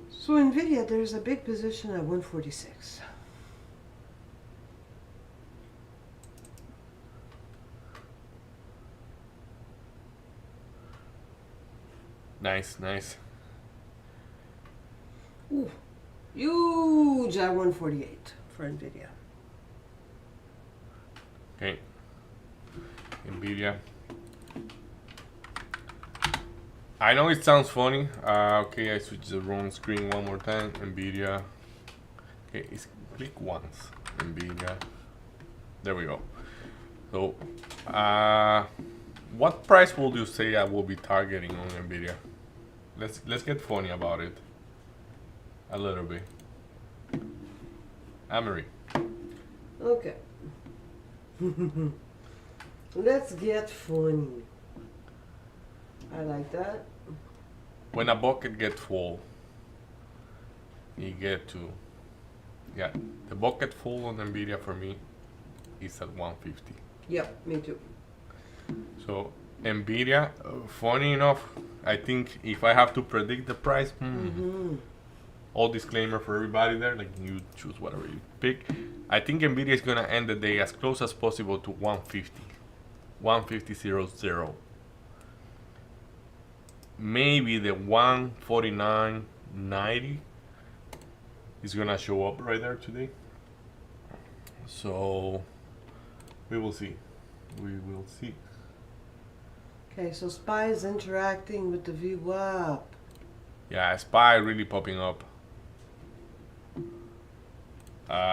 So NVIDIA, there's a big position at 146. Nice, nice. Ooh, huge at 148 for NVIDIA. Okay. NVIDIA. I know it sounds funny. Okay, I switched the wrong screen one more time. NVIDIA. Okay, it's click once. NVIDIA. There we go. So, what price would you say I will be targeting on NVIDIA? Let's get funny about it. A little bit. Amory. Okay. Let's get funny. I like that. When a bucket gets full, you get to, yeah, the bucket full on NVIDIA for me is at 150. Yep, me too. So NVIDIA, funny enough, I think if I have to predict the price, all disclaimer for everybody there, like you choose whatever you pick. I think NVIDIA is gonna end the day as close as possible to 150, 150.00. Maybe the 149.90 is gonna show up right there today. So we will see. We will see. Okay, so SPY is interacting with the VWAP. Yeah, SPY really popping up.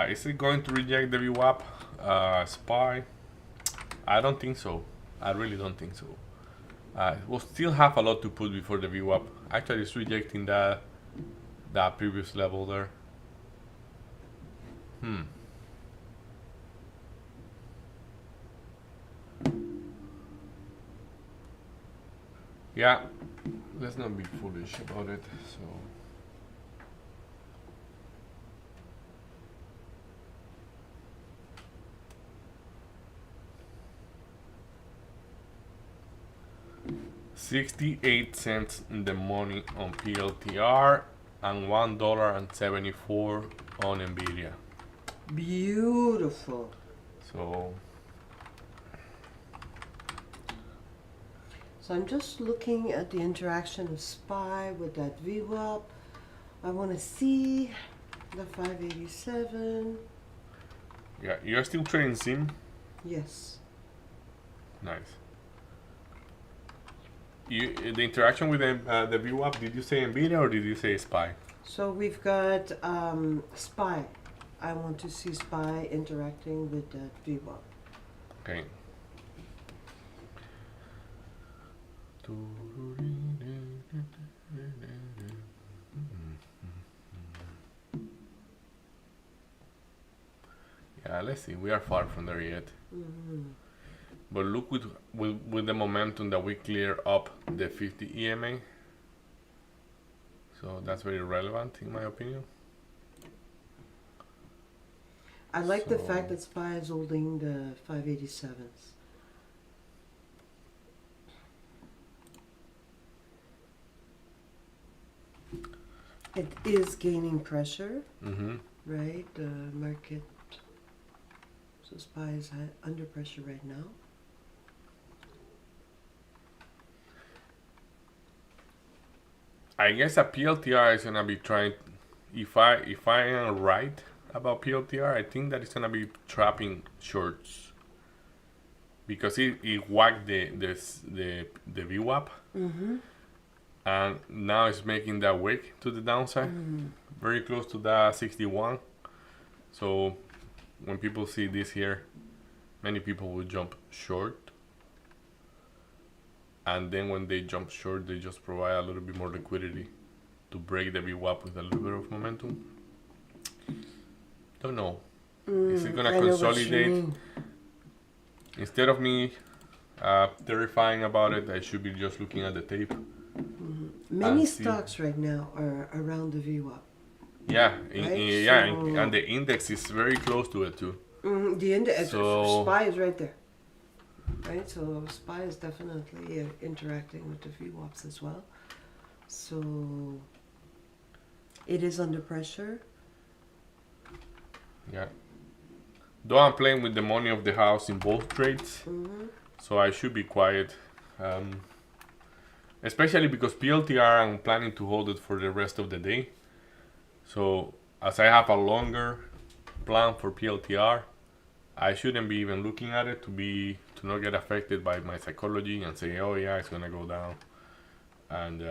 Is it going to reject the VWAP? SPY? I don't think so. I really don't think so. We'll still have a lot to put before the VWAP. Actually, it's rejecting that previous level there. Yeah, let's not be foolish about it. So. $0.68 in the money on PLTR and $1.74 on NVDA. Beautiful. So I'm just looking at the interaction of SPY with that VWAP. I want to see the 587. yeah, you're still trading SIM. Yes. Nice. The interaction with the VWAP. Did you say NVIDIA or did you say SPY? So we've got SPY. I want to see SPY interacting with that VWAP. Okay. Yeah, let's see. We are far from there yet. But look with the momentum that we clear up the 50 EMA. So that's very relevant in my opinion. I like the So- fact that SPY is holding the 587s. It is gaining pressure, Mm-hmm. right? The market. So SPY is under pressure right now. I guess a PLTR is gonna be trying. If I am right about PLTR, I think that it's gonna be trapping shorts because it whacked the VWAP, and now it's making that wick to the downside, very close to that 61. So when people see this here, many people will jump short. And then when they jump short, they just provide a little bit more liquidity to break the VWAP with a little bit of momentum. Don't know. Is it gonna I know what you consolidate? mean. Instead of me terrifying about it, I should be just looking at the tape. Many and see- stocks right now are around the VWAP. Yeah, Right, yeah, so- and the index is very close to it too. The index, So- SPY is right there. Right, so SPY is definitely interacting with the VWAPs as well. So it is under pressure. Yeah. Though I'm playing with the money of the house in both trades, so I should be quiet. Especially because PLTR, I'm planning to hold it for the rest of the day. So as I have a longer plan for PLTR, I shouldn't be even looking at it to not get affected by my psychology and say, oh yeah, it's gonna go down. And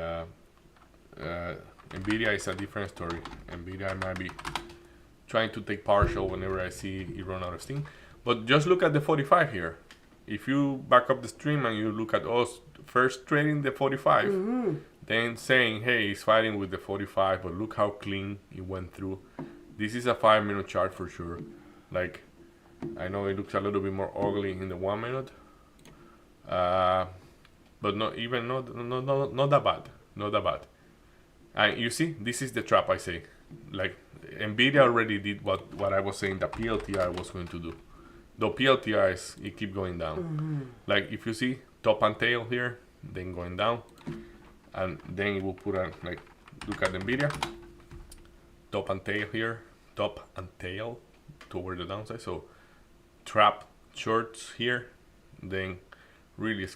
NVIDIA is a different story. NVIDIA might be trying to take partial whenever I see it run out of steam. But just look at the 45 here. If you back up the stream and you look at us first trading the 45, then saying, hey, it's fighting with the 45, but look how clean it went through. This is a 5-minute chart for sure. Like, I know it looks a little bit more ugly in the 1 minute, but not that bad. Not that bad. And you see, this is the trap I say. Like, NVIDIA already did what I was saying that PLTR was going to do. Though PLTR it keep going down. Like, if you see top and tail here, then going down, and then it will put a, like, look at NVIDIA, top and tail here, top and tail toward the downside. So trap shorts here, then really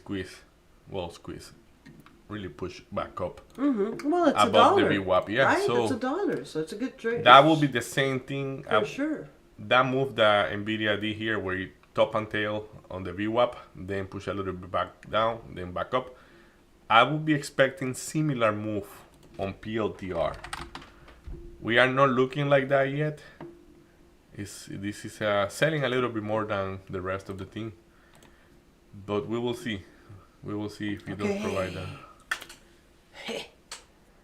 really push back up Well, it's above the $1. VWAP. Yeah, right? so It's $1, so it's a good trade. that will be the same thing. for sure. That move that NVIDIA did here, where it top and tail on the VWAP, then push a little bit back down, then back up. I would be expecting similar move on PLTR. We are not looking like that yet. This is selling a little bit more than the rest of the thing, but we will see. We will see if it does provide that.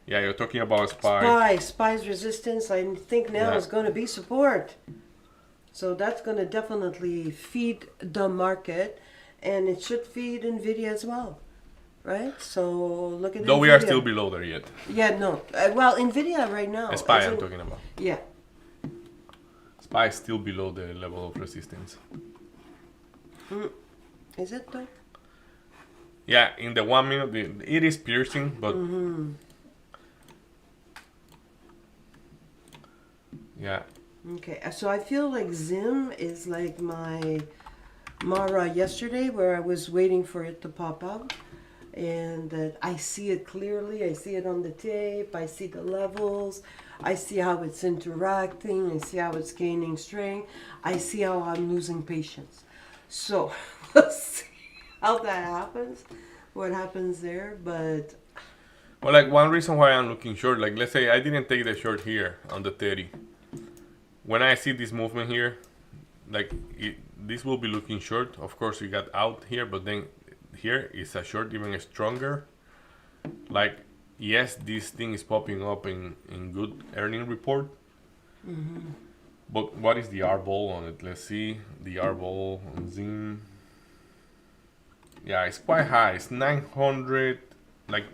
Yeah, you're talking about Spy's resistance, I think now is going to be support. So that's going to definitely feed the market, and it should feed NVIDIA as well, right? So look at Though NVIDIA. we are still below there yet. Yeah, no. Well, NVIDIA right now. SPY I'm talking about. Yeah. SPY is still below the level of resistance. Is it though? Yeah, in the 1 minute, it is piercing, but yeah. Okay, so I feel like Zim is like my Mara yesterday, where I was waiting for it to pop out, and that I see it clearly. I see it on the tape. I see the levels. I see how it's interacting. I see how it's gaining strength. I see how I'm losing patience. So we'll see how that happens, what happens there. But Well, like one reason why I'm looking short, like let's say I didn't take the short here on the 30. When I see this movement here, like this will be looking short. Of course, you got out here, but then here is a short even stronger. Like, yes, this thing is popping up in good earning report. But what is the R ball on it? Let's see the R ball on Zim. Yeah, it's quite high. It's 900. Like,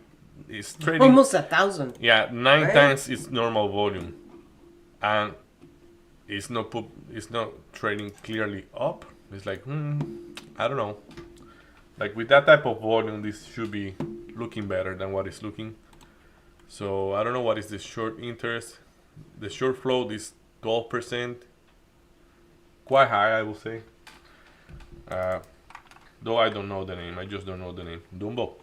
it's trading almost 1,000. Yeah, 9 right? times its normal volume, and it's not trading clearly up. It's like I don't know. Like with that type of volume, this should be looking better than what it's looking. So I don't know what is the short interest. The short float is 12%, quite high, I will say. Though I don't know the name. I just don't know the name. Dumbo.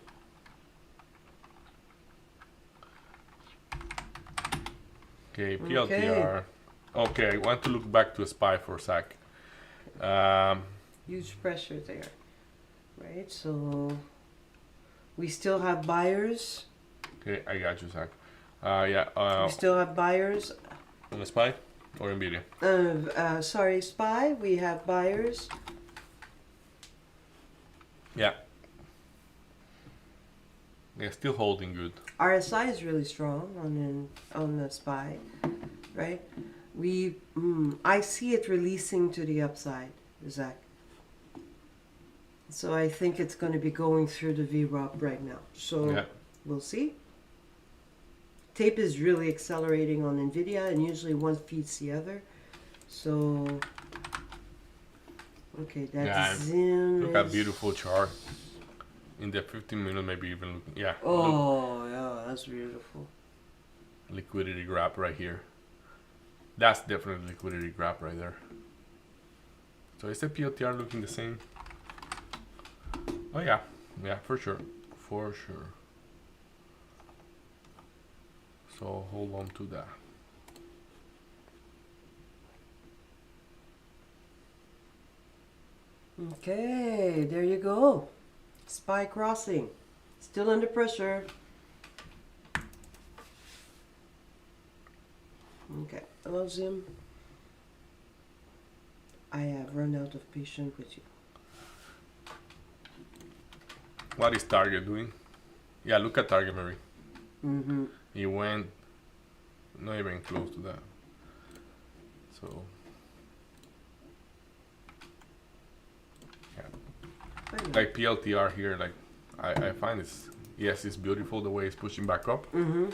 Okay, PLTR. Okay, I want to look back to SPY for a sec. Huge pressure there, right? So we still have buyers. Okay, I got you, Zach. Yeah. We still have buyers. On SPY or NVIDIA? Sorry, SPY. We have buyers. Yeah. Yeah, still holding good. RSI is really strong on the SPY, right? I see it releasing to the upside, Zach. So I think it's going to be going through the VWAP right now. So we'll see. Tape is really accelerating on NVIDIA, and usually one feeds the other. So, okay, that's Zim. Look at beautiful chart. In the 15 minute, maybe even looking. Yeah. Oh, yeah, that's beautiful. Liquidity grab right here. That's definitely liquidity grab right there. So is the PLTR looking the same? Oh yeah, yeah, for sure, for sure. So hold on to that. Okay, there you go. SPY crossing. Still under pressure. Okay, hello Zim. I have run out of patience with you. What is Target doing? Yeah, look at Target, Mary. Mm-hmm. He went not even close to that. So yeah, like PLTR here, like I find it's it's beautiful the way it's pushing back up. Mm-hmm.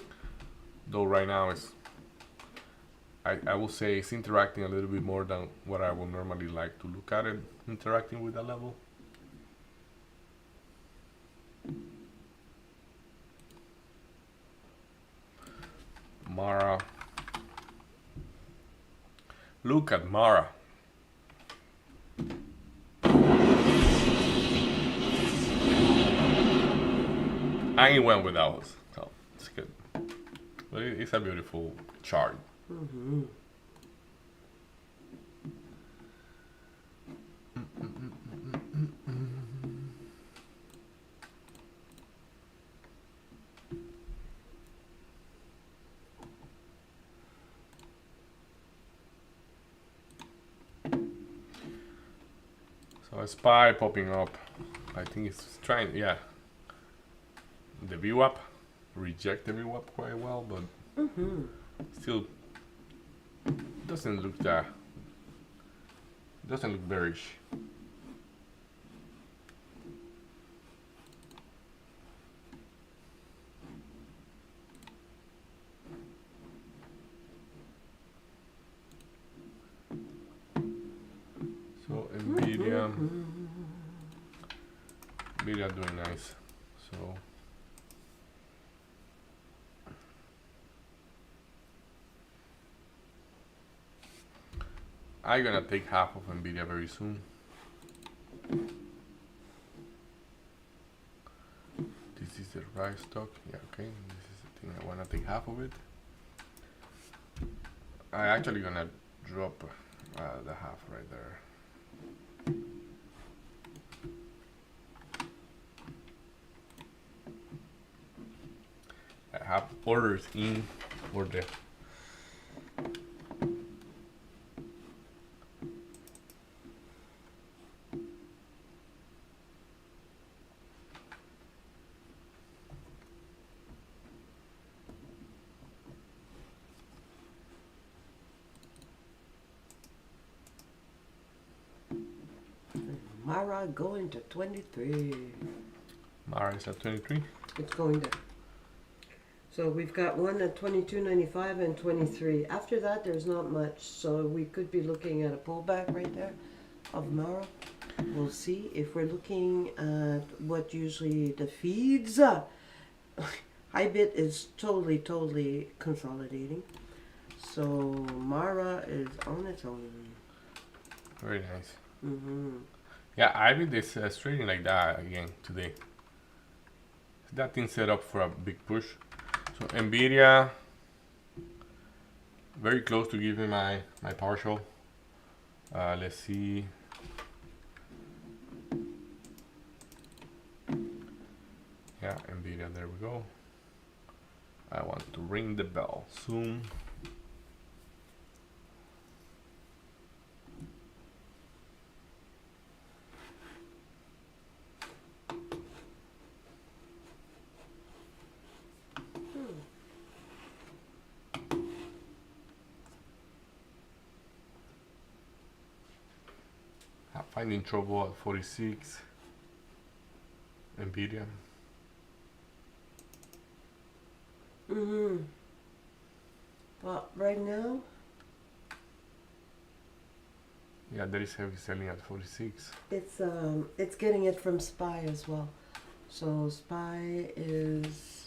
Though right now it's I will say it's interacting a little bit more than what I would normally like to look at it interacting with that level. Mara. Look at Mara. And it went without us, so it's good. But it's a beautiful chart. Mm-hmm. So a SPY popping up. I think it's trying, yeah. The VWAP, reject the VWAP quite well, but still doesn't look bearish. So NVDA doing nice. So I'm gonna take half of NVIDIA very soon. This is the right stock. Yeah, okay. This is the thing. I wanna take half of it. I actually gonna drop the half right there. I have orders in for the Mara going to 23. Mara is at 23. It's going there. So we've got one at 22.95 and 23. After that, there's not much. So we could be looking at a pullback right there of Mara. We'll see if we're looking at what usually the feeds. Ibit is totally consolidating. So Mara is on its own. Very nice. Mm-hmm. Yeah, Ibit is trading like that again today. That thing set up for a big push. So NVIDIA, very close to giving my partial. Let's see. Yeah, NVIDIA, there we go. I want to ring the bell soon. Finding trouble at 46. NVIDIA. But right now, Yeah, there is heavy selling at 46. it's getting it from SPY as well. So SPY is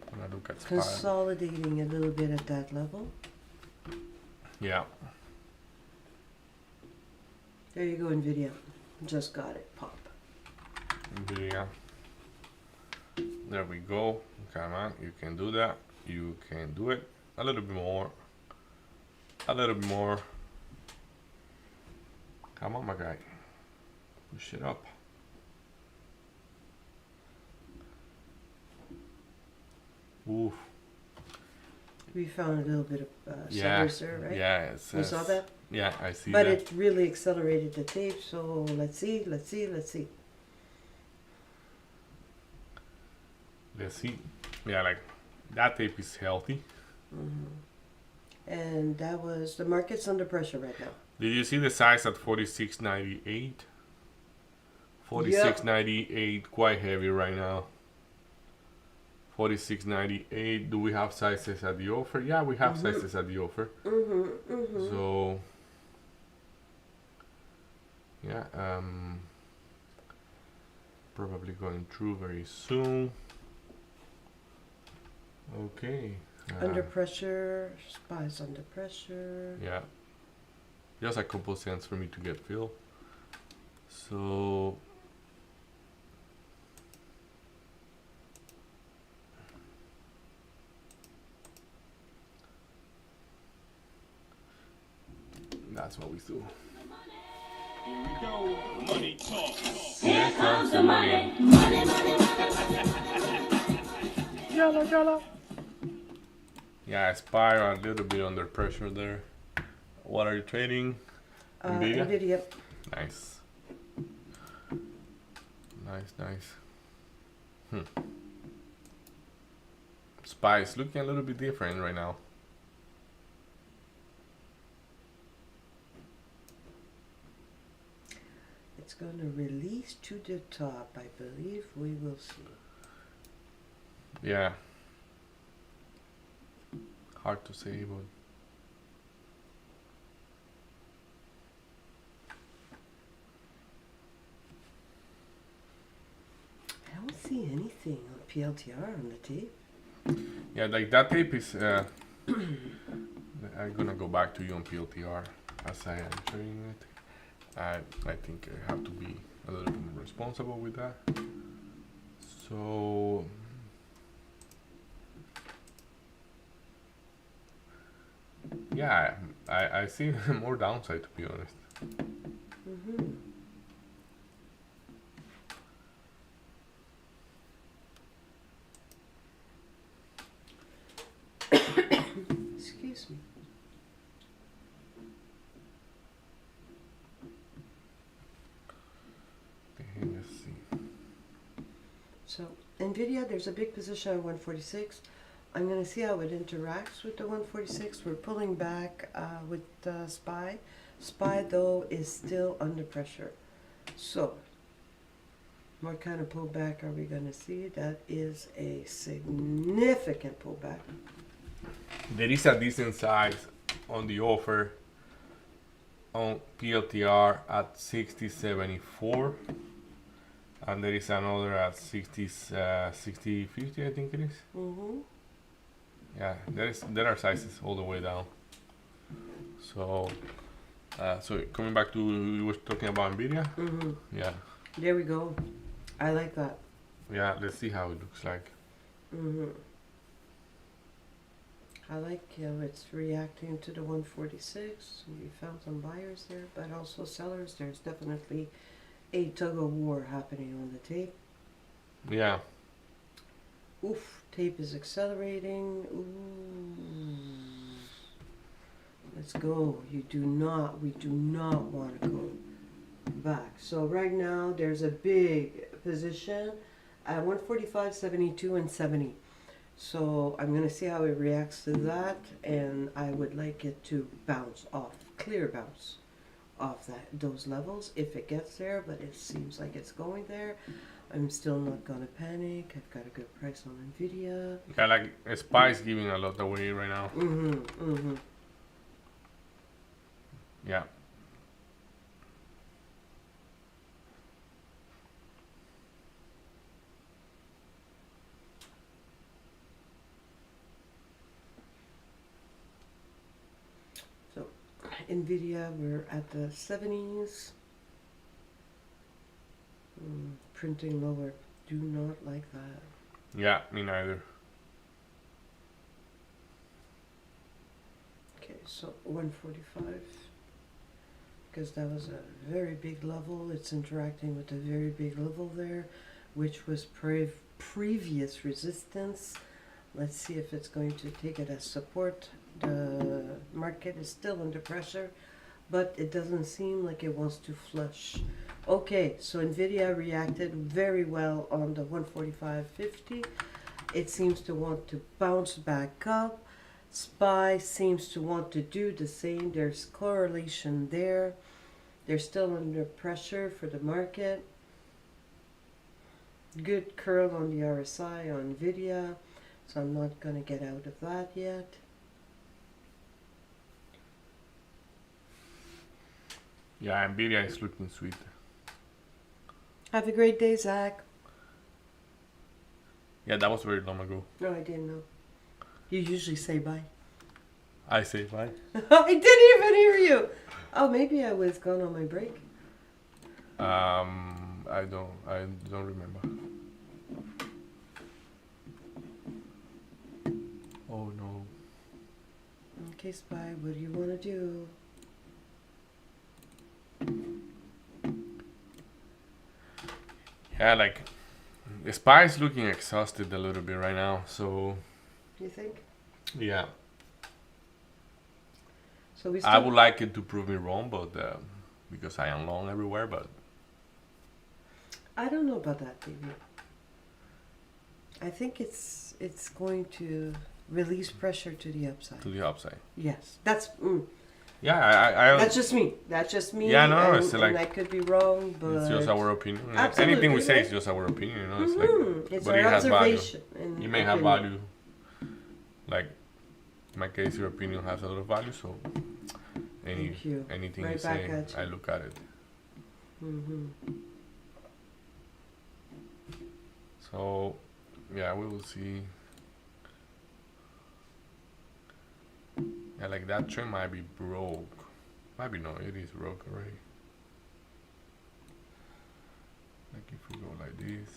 When I look at SPY. consolidating a little bit at that level. Yeah. There you go, NVIDIA. Just got it. Pop. NVIDIA. There we go. Come on, you can do that. You can do it. A little bit more. A little bit more. Come on, my guy. Push it up. Oof. We found a little bit of Yeah. sellers there, right? Yeah. You saw that? Yeah, I see But that. it really accelerated the tape, so let's see. Let's see. Yeah, like that tape is healthy. And that was, the market's under pressure right now. Did you see the size at 46.98? 46.98, quite heavy right now. 46.98. Do we have sizes at the offer? Yeah, we have sizes at the offer. So yeah, probably going through very soon. Okay. Under pressure, SPY's under pressure. Yeah. Just a couple cents for me to get filled. So that's what we do. Here we go. Money talk. Here comes the money. Money, money, money. Yellow. Yeah, SPY a little bit under pressure there. What are you trading? NVIDIA? NVIDIA. Nice. Nice, nice. SPY is looking a little bit different right now. It's going to release to the top, I believe. We will see. Yeah. Hard to say, but I don't see anything on PLTR on the tape. yeah, like that tape is. I'm gonna go back to you on PLTR as I am showing it. I think I have to be a little bit more responsible with that. So. Yeah, I see more downside, to be honest. Mm-hmm. Excuse me. Okay, let's see. So NVIDIA, there's a big position on 146. I'm going to see how it interacts with the 146. We're pulling back with SPY. SPY, though, is still under pressure. So, what kind of pullback are we going to see? That is a significant pullback. There is a decent size on the offer on PLTR at 60.74, and there is another at 60.50, I think it is. Mm-hmm. Yeah, there are sizes all the way down. So, so coming back to you were talking about NVIDIA. Mm-hmm. Yeah, There we go. I like that. yeah. Let's see how it looks like. Mm-hmm. I like how it's reacting to the 146. We found some buyers there, but also sellers. There's definitely a tug of war happening on the tape. Yeah, Oof, tape is accelerating. Ooh. Let's go. We do not want to go back. So right now there's a big position at 145, 72, and 70. So I'm going to see how it reacts to that, and I would like it to bounce off, clear bounce off those levels if it gets there, but it seems like it's going there. I'm still not going to panic. I've got a good price on NVIDIA. yeah. Like SPY is giving a lot away right now. Mm-hmm, mm-hmm. Yeah. So NVIDIA, we're at the 70s. Printing lower. Do not like that. Yeah, me neither. Okay, so 145. Because that was a very big level. It's interacting with a very big level there, which was previous resistance. Let's see if it's going to take it as support. The market is still under pressure, but it doesn't seem like it wants to flush. Okay, so NVIDIA reacted very well on the 145.50. It seems to want to bounce back up. SPY seems to want to do the same. There's correlation there. They're still under pressure for the market. Good curl on the RSI on NVIDIA, so I'm not going to get out of that yet. Yeah, NVIDIA is looking sweet. Have a great day, Zach. Yeah, that was very long ago. No, I didn't know. You usually say bye. I say bye. I didn't even hear you. Oh, maybe I was gone on my break. I don't remember. Oh no. Okay, Spy, what do you want to do? Yeah, like the SPY is looking exhausted a little bit right now. So You think? yeah, So we I would like it to prove me wrong, but because I am long everywhere. But I don't know about that, baby. I think it's going to release pressure to the upside. To the upside. Yes, that's Yeah, I that's just me. That's just me. Yeah, no, and, it's like- and I could be wrong, but it's just our opinion. Absolutely, Anything we say right? is just our opinion, you know. It's It's but our it has value. observation. And You may have opinion. value. Like in my case, your opinion has a lot of value. So Thank you. anything Right you back say, at you. I look at it. Mhm. So yeah, we will see. Yeah, like that trend might be broke. Might be no, it is broke already. Like if we go like this.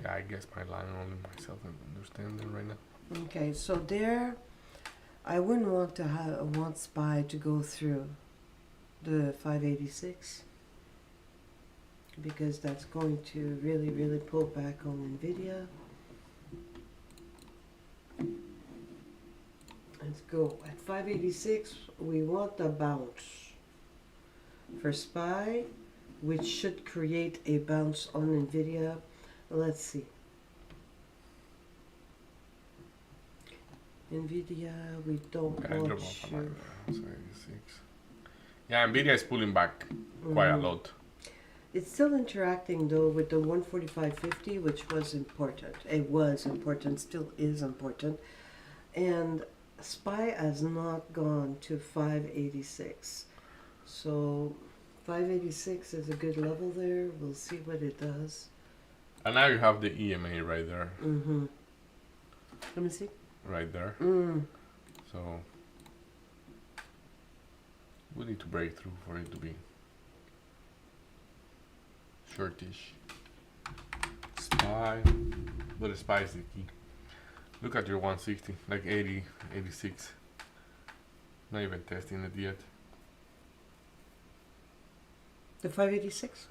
Yeah, I guess my line only myself understanding right now. Okay, so there, I wouldn't want to want SPY to go through the 586 because that's going to really pull back on NVIDIA. Let's go. At 586, we want the bounce for SPY, which should create a bounce on NVIDIA. Let's see. NVIDIA, we don't Yeah, I want drop off you. so 86. Yeah, Nvidia is pulling back quite a lot. It's still interacting though with the 145.50, which was important. It was important, still is important. And SPY has not gone to 586. So 586 is a good level there. We'll see what it does. And now you have the EMA right there. Mm-hmm. Let me see. Right there. So we need to break through for it to be shortish. SPY, but the SPY is the key. Look at your 160, like 80, 86. Not even testing it yet. The 586?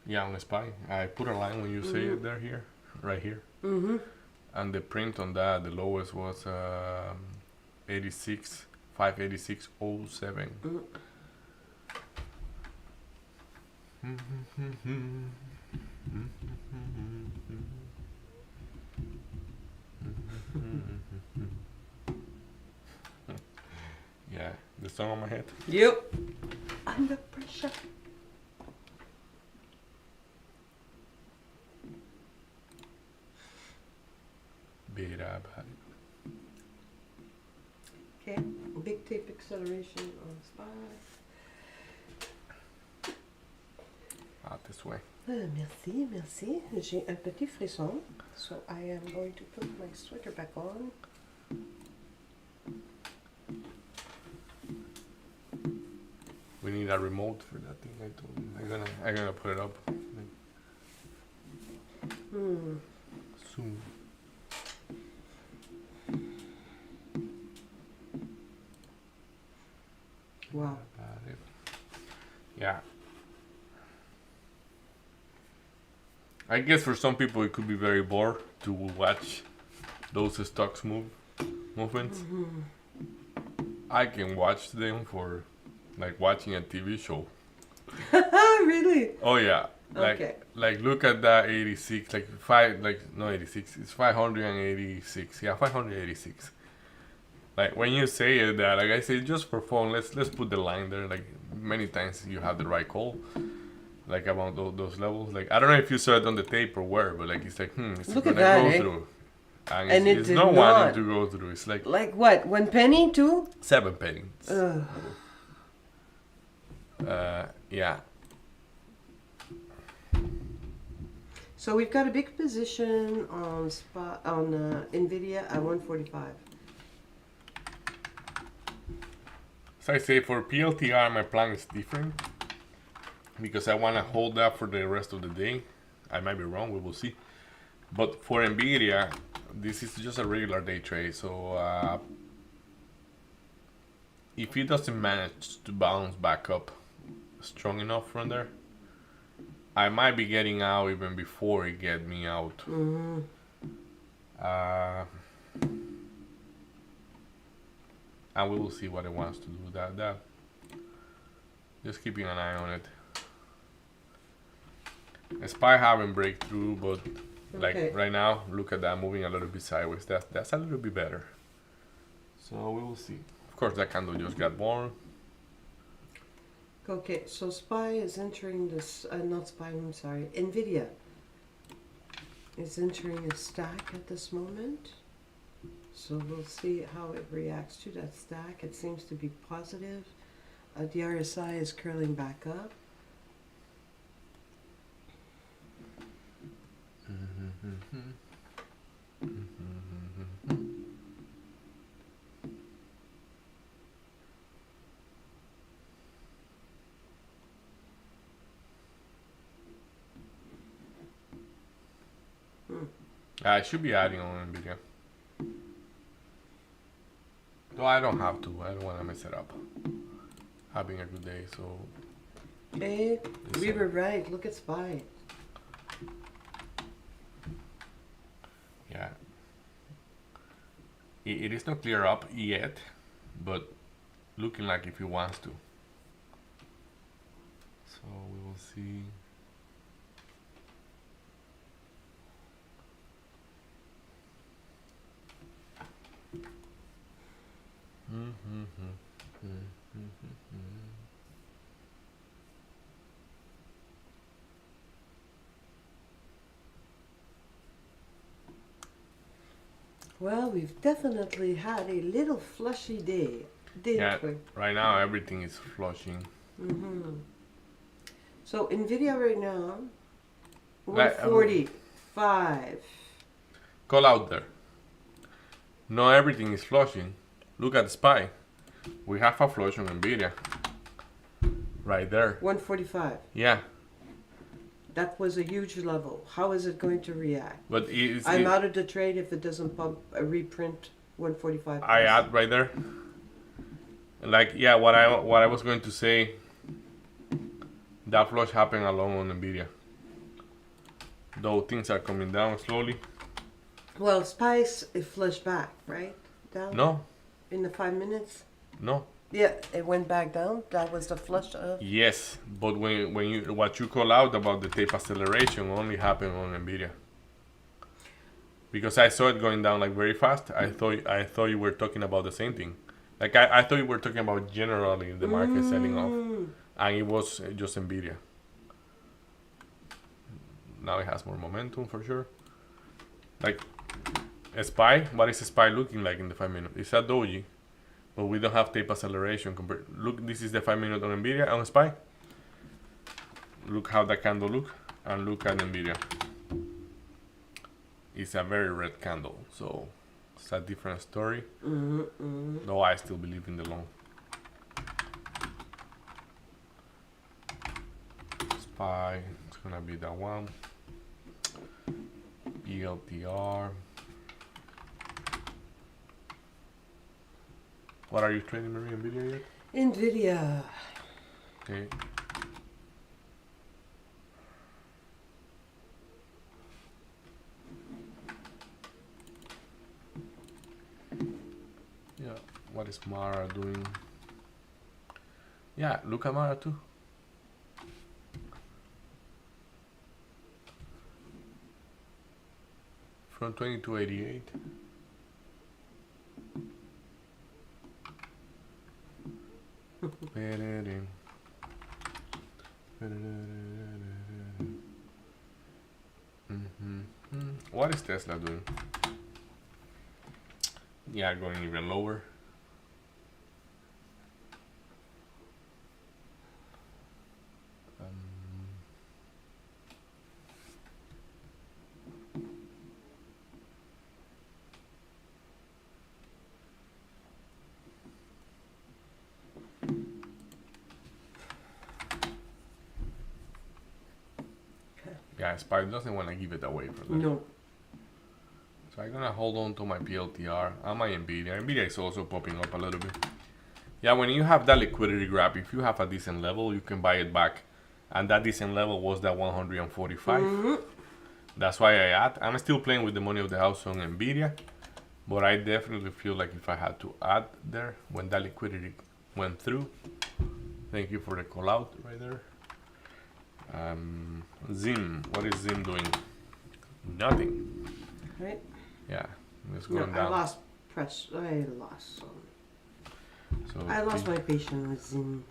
Yeah, on the SPY. I put a line when you say it there, here, right here. Mm-hmm. And the print on that, the lowest was 86, 586.07. Yeah, the song on my head. Yep. Under pressure. Beat up. Okay. Big tape acceleration on SPY. Out this way. Merci, merci. J'ai un petit frisson. So I am going to put my sweater back on. We need a remote for that thing. I told you. I'm gonna put it up soon. Wow. Yeah. I guess for some people it could be very bored to watch those stocks movements. I can watch them for like watching a TV show. Really? Oh yeah. Okay. Like look at that 86, no 86, it's 586. Yeah, 586. Like when you say it that, like I say, just for fun, let's put the line there. Like many times you have the right call, like about those levels. Like I don't know if you saw it on the tape or where, but like it's like it's Look gonna at that, go eh? through, and And it it's did not not. wanting to go through. It's like Like what? 1 penny too? 7 pennies. Ugh. Yeah. So we've got a big position on NVIDIA at 145. So I say for PLTR, my plan is different because I want to hold that for the rest of the day. I might be wrong, we will see. But for NVIDIA, this is just a regular day trade. So if it doesn't manage to bounce back up strong enough from there, I might be getting out even before it get me out. And we will see what it wants to do. That Just keeping an eye on it. SPY haven't breakthrough, but like Okay. right now, look at that moving a little bit sideways. That's a little bit better. So we will see. Of course, that candle just got born. Okay, so SPY is entering this, not SPY, I'm sorry, NVDA is entering a stack at this moment. So we'll see how it reacts to that stack. It seems to be positive. The RSI is curling back up. I should be adding on NVIDIA. Though I don't have to. I don't want to mess it up. Having a good day, so Hey, we were right. Look at SPY. yeah. It is not clear up yet, but looking like if it wants to. So we will see. Well, we've definitely had a little flushy day, didn't Yeah, we? right now everything is flushing. So NVIDIA right now, Like, 145. Call out there. Not everything is flushing. Look at SPY. We have a flush on NVIDIA. Right there. 145. Yeah. That was a huge level. How is it going to react? But it's, I'm out of the trade if it doesn't pump a reprint 145. I add right there. Like yeah, what I was going to say. That flush happened along on NVIDIA. Though things are coming down slowly. Well, Spice it flushed back, right? Down? No, In the 5 minutes? no. Yeah, it went back down. That was the flush of. Yes, but when you what you call out about the tape acceleration only happened on NVIDIA. Because I saw it going down like very fast. I thought you were talking about the same thing. Like I thought you were talking about generally the market selling off, and it was just NVIDIA. Now it has more momentum for sure. Like SPY, what is SPY looking like in the 5 minutes? It's a doji, but we don't have tape acceleration. Look, this is the 5 minute on NVIDIA on SPY. Look how that candle look, and look at NVIDIA. It's a very red candle, so it's a different story. Though I still believe in the long. SPY, it's gonna be that one. ELTR. What are you trading, Marie? NVIDIA yet? NVIDIA. Okay. Yeah, what is Mara doing? Yeah, look at Mara too. From 20 to 88. What is Tesla doing? Yeah, going even lower. Yeah, SPY doesn't want to give it away for that. No. So I'm gonna hold on to my PLTR and my NVIDIA. NVIDIA is also popping up a little bit. Yeah, when you have that liquidity grab, if you have a decent level, you can buy it back. And that decent level was that 145. That's why I add. I'm still playing with the money of the house on NVIDIA. But I definitely feel like if I had to add there, when that liquidity went through, Thank you for the call out right there. Zim, what is Zim doing? Nothing. Right? Yeah, it's No, going I down. lost press. I lost some. So I lost my patience with Zim.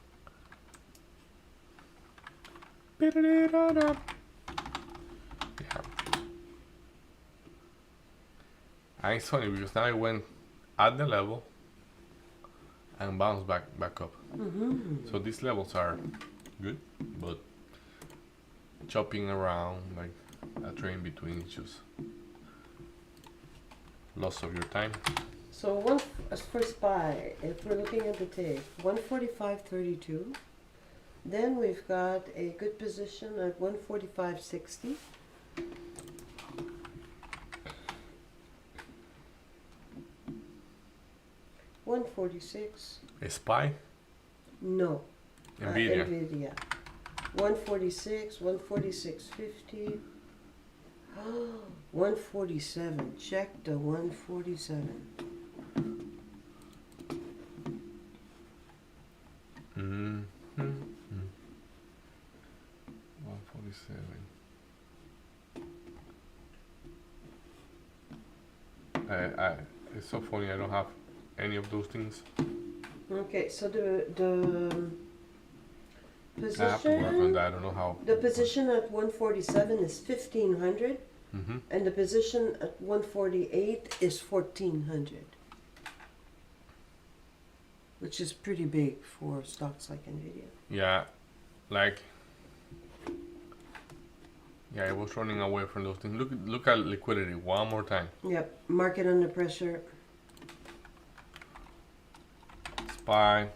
Yeah. And it's funny because now it went at the level and bounced back up. So these levels are good, but chopping around like a train between is just loss of your time. So as for SPY, if we're looking at the tape, 145.32. Then we've got a good position at 145.60. $146. A spy, No. NVDA. NVDA. 146, 146.50. 147. Check the 147. Mm-hmm. 147. It's so funny. I don't have any of those things. Okay, so the I have to work on position, that. I don't know how. the position at 147 is 1500, Mm-hmm. and the position at 148 is 1400, which is pretty big for stocks like NVIDIA. Yeah, like. Yeah, I was running away from those things. Look at liquidity one more time. Yep, market under pressure. SPY.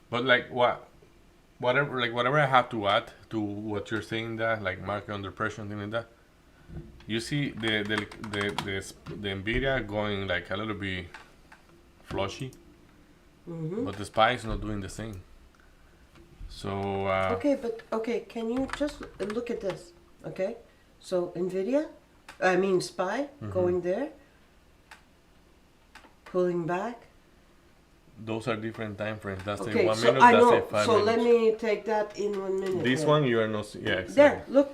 But like whatever I have to add to what you're saying, that like market under pressure and things like that. You see the NVIDIA going like a little bit flushy, but the SPY is not doing the same. So Okay, can you just look at this? Okay, so NVIDIA, I mean SPY, going there, pulling back. those are different time frames. That's a Okay, 1 so minute. I That's know. a 5 So minutes. let me take that in 1 minute. This then. one you are not. Yeah, exactly. There, look.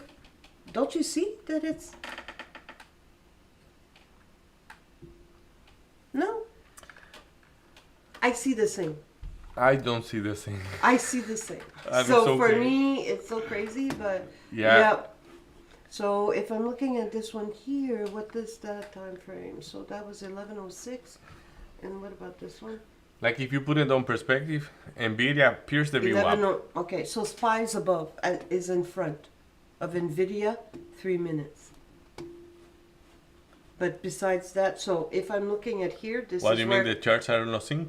Don't you see that it's... No. I see the same. I don't see the same. I see the same. And So it's for okay. me, it's so crazy, but Yeah. So if I'm looking at this one here, what is that time frame? So that was 11:06, and what about this one? Like if you put it on perspective, Nvidia appears the VWAP. 11. Okay, so SPY is above, is in front of NVIDIA, 3 minutes. But besides that, so if I'm looking at here, this What is do you where mean the charts are not sync?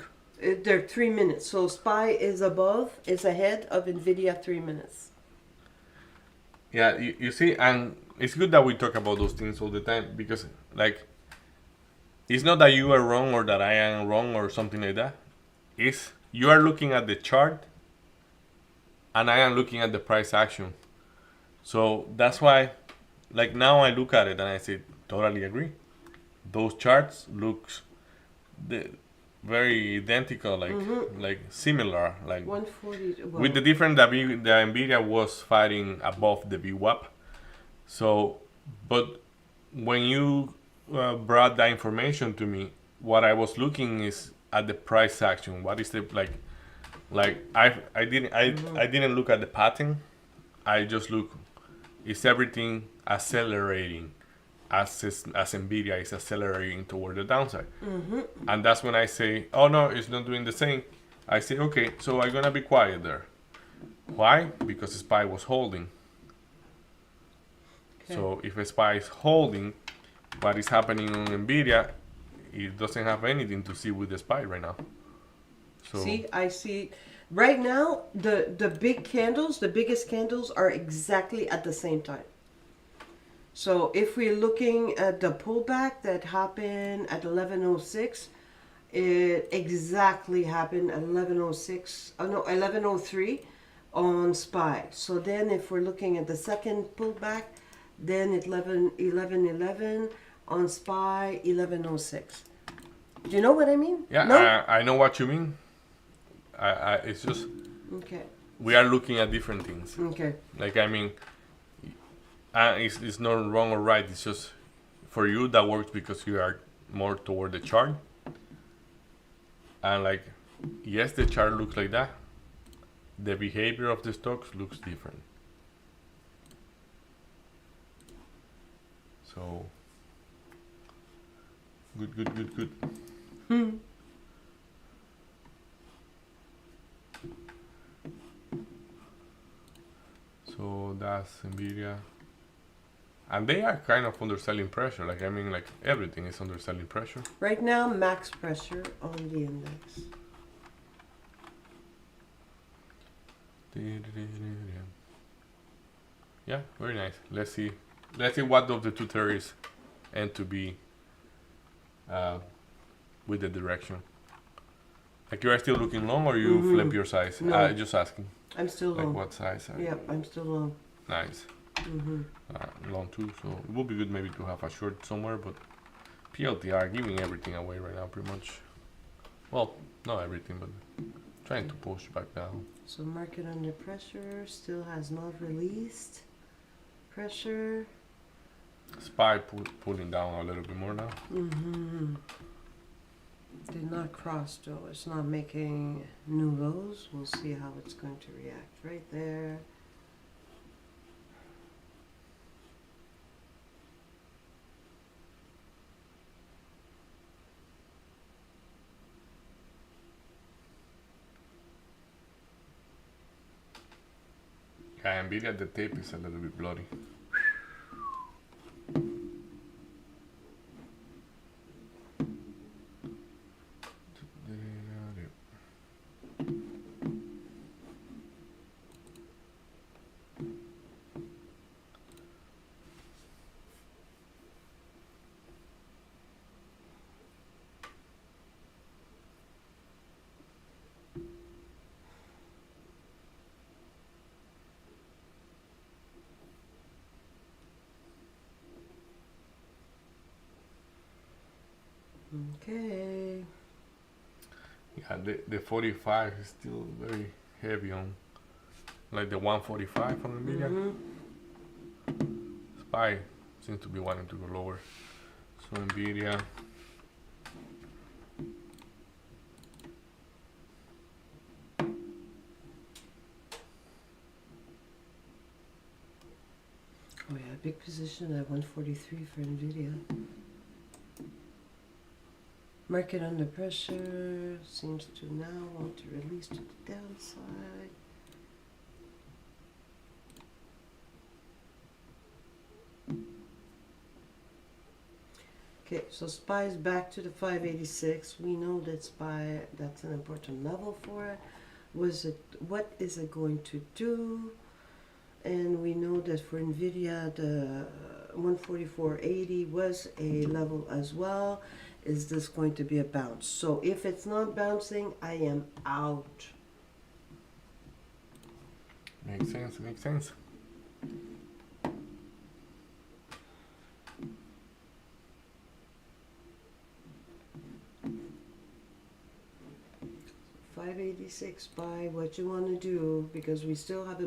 they're 3 minutes. So SPY is above, is ahead of NVIDIA 3 minutes. Yeah, you see, and it's good that we talk about those things all the time because, like, it's not that you are wrong or that I am wrong or something like that. It's you are looking at the chart and I am looking at the price action. So that's why, like, now I look at it and I say, totally agree. Those charts looks very identical, like similar, like 140. Well, with the difference that the Nvidia was fighting above the VWAP. So, but when you brought that information to me, what I was looking is at the price action. What is the I didn't look at the pattern. I just look, is everything accelerating as Nvidia is accelerating toward the downside? And that's when I say, oh no, it's not doing the same. I say, okay, so I'm gonna be quiet there. Why? Because SPY was holding. Okay. So if SPY is holding, what is happening on Nvidia, it doesn't have anything to see with the SPY right now. So see, I see. Right now, the big candles, the biggest candles are exactly at the same time. So if we're looking at the pullback that happened at 11:06, it exactly happened at 11:06. Oh no, 11:03 on SPY. So then, if we're looking at the second pullback, then at 11:11 on SPY 1106. Do you know what I mean? Yeah, No? I know what you mean. It's just Okay. we are looking at different things. Okay. Like I mean, it's not wrong or right. It's just for you that works because you are more toward the chart. And like, yes, the chart looks like that. The behavior of the stocks looks different. So good. So that's NVIDIA. And they are kind of under selling pressure. Like I mean, like everything is under selling pressure. Right now, max pressure on the index. Yeah, very nice. Let's see what of the two theories end to be with the direction. Like you are still looking long, or you flip your size? No. Just asking. I'm still Like long. what size? Are you? Yep, I'm still long. Nice. Long too. So it would be good maybe to have a short somewhere, but PLT are giving everything away right now, pretty much. Well, not everything, but trying to push back down. So market under pressure still has not released pressure. SPY pulling down a little bit more now. Did not cross though. It's not making new lows. We'll see how it's going to react. Right there. Yeah, NVIDIA, the tape is a little bit bloody. Okay. Yeah, the 45 is still very heavy on, like the 145 on NVIDIA. SPY seems to be wanting to go lower. So NVIDIA. Oh yeah, big position at 143 for NVIDIA. Market under pressure seems to now want to release to the downside. Okay, so SPY is back to the 586. We know that SPY, that's an important level for it. What is it going to do? And we know that for NVIDIA, the 144.80 was a level as well. Is this going to be a bounce? So if it's not bouncing, I am out. Makes sense, makes sense. $586 by what you want to do, because we still have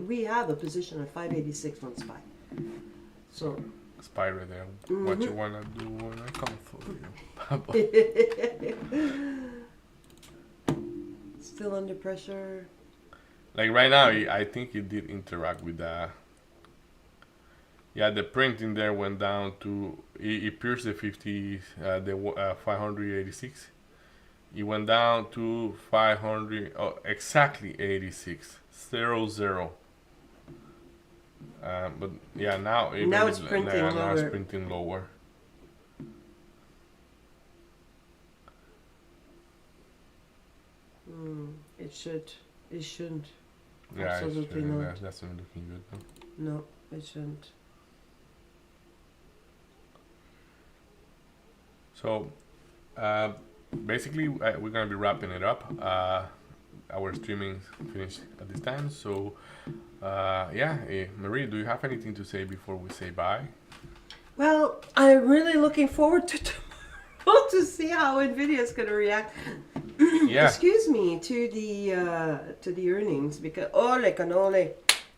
we have a position at 586 on SPY. So SPY right there. What you wanna do when I come for you? still under pressure. Like right now, I think it did interact with the. Yeah, the printing there went down to it pierced the 50, the 586. It went down to 500, exactly 86, 0. But yeah, now It's printing now lower. it's printing lower. It should. It shouldn't. Yeah, Absolutely not. that's not looking good. No? No, it shouldn't. So, basically, we're gonna be wrapping it up. Our streaming finished at this time. So, yeah, Marie, do you have anything to say before we say bye? Well, I'm really looking forward to tomorrow to see how NVIDIA is going to react. Yeah. Excuse me, to the earnings, because Ole Canole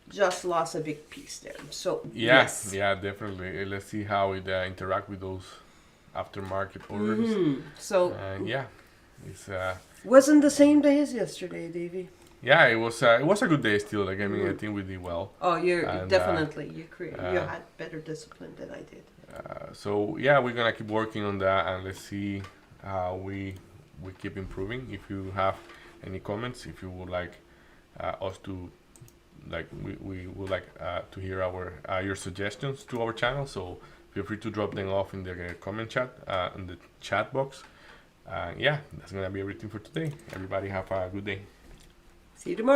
just lost a big piece there. So Yeah, yes. yeah, definitely. Let's see how it interact with those aftermarket orders. So And yeah, it's wasn't the same day as yesterday, Davey. yeah, it was a good day still. Like I mean, I think we did well. Oh, you're And, definitely you had better discipline than I did. So yeah, we're gonna keep working on that, and let's see how we keep improving. If you have any comments, if you would like us to we would like to hear our your suggestions to our channel. So feel free to drop them off in the comment chat in the chat box. Yeah, that's gonna be everything for today. Everybody have a good day. See you tomorrow.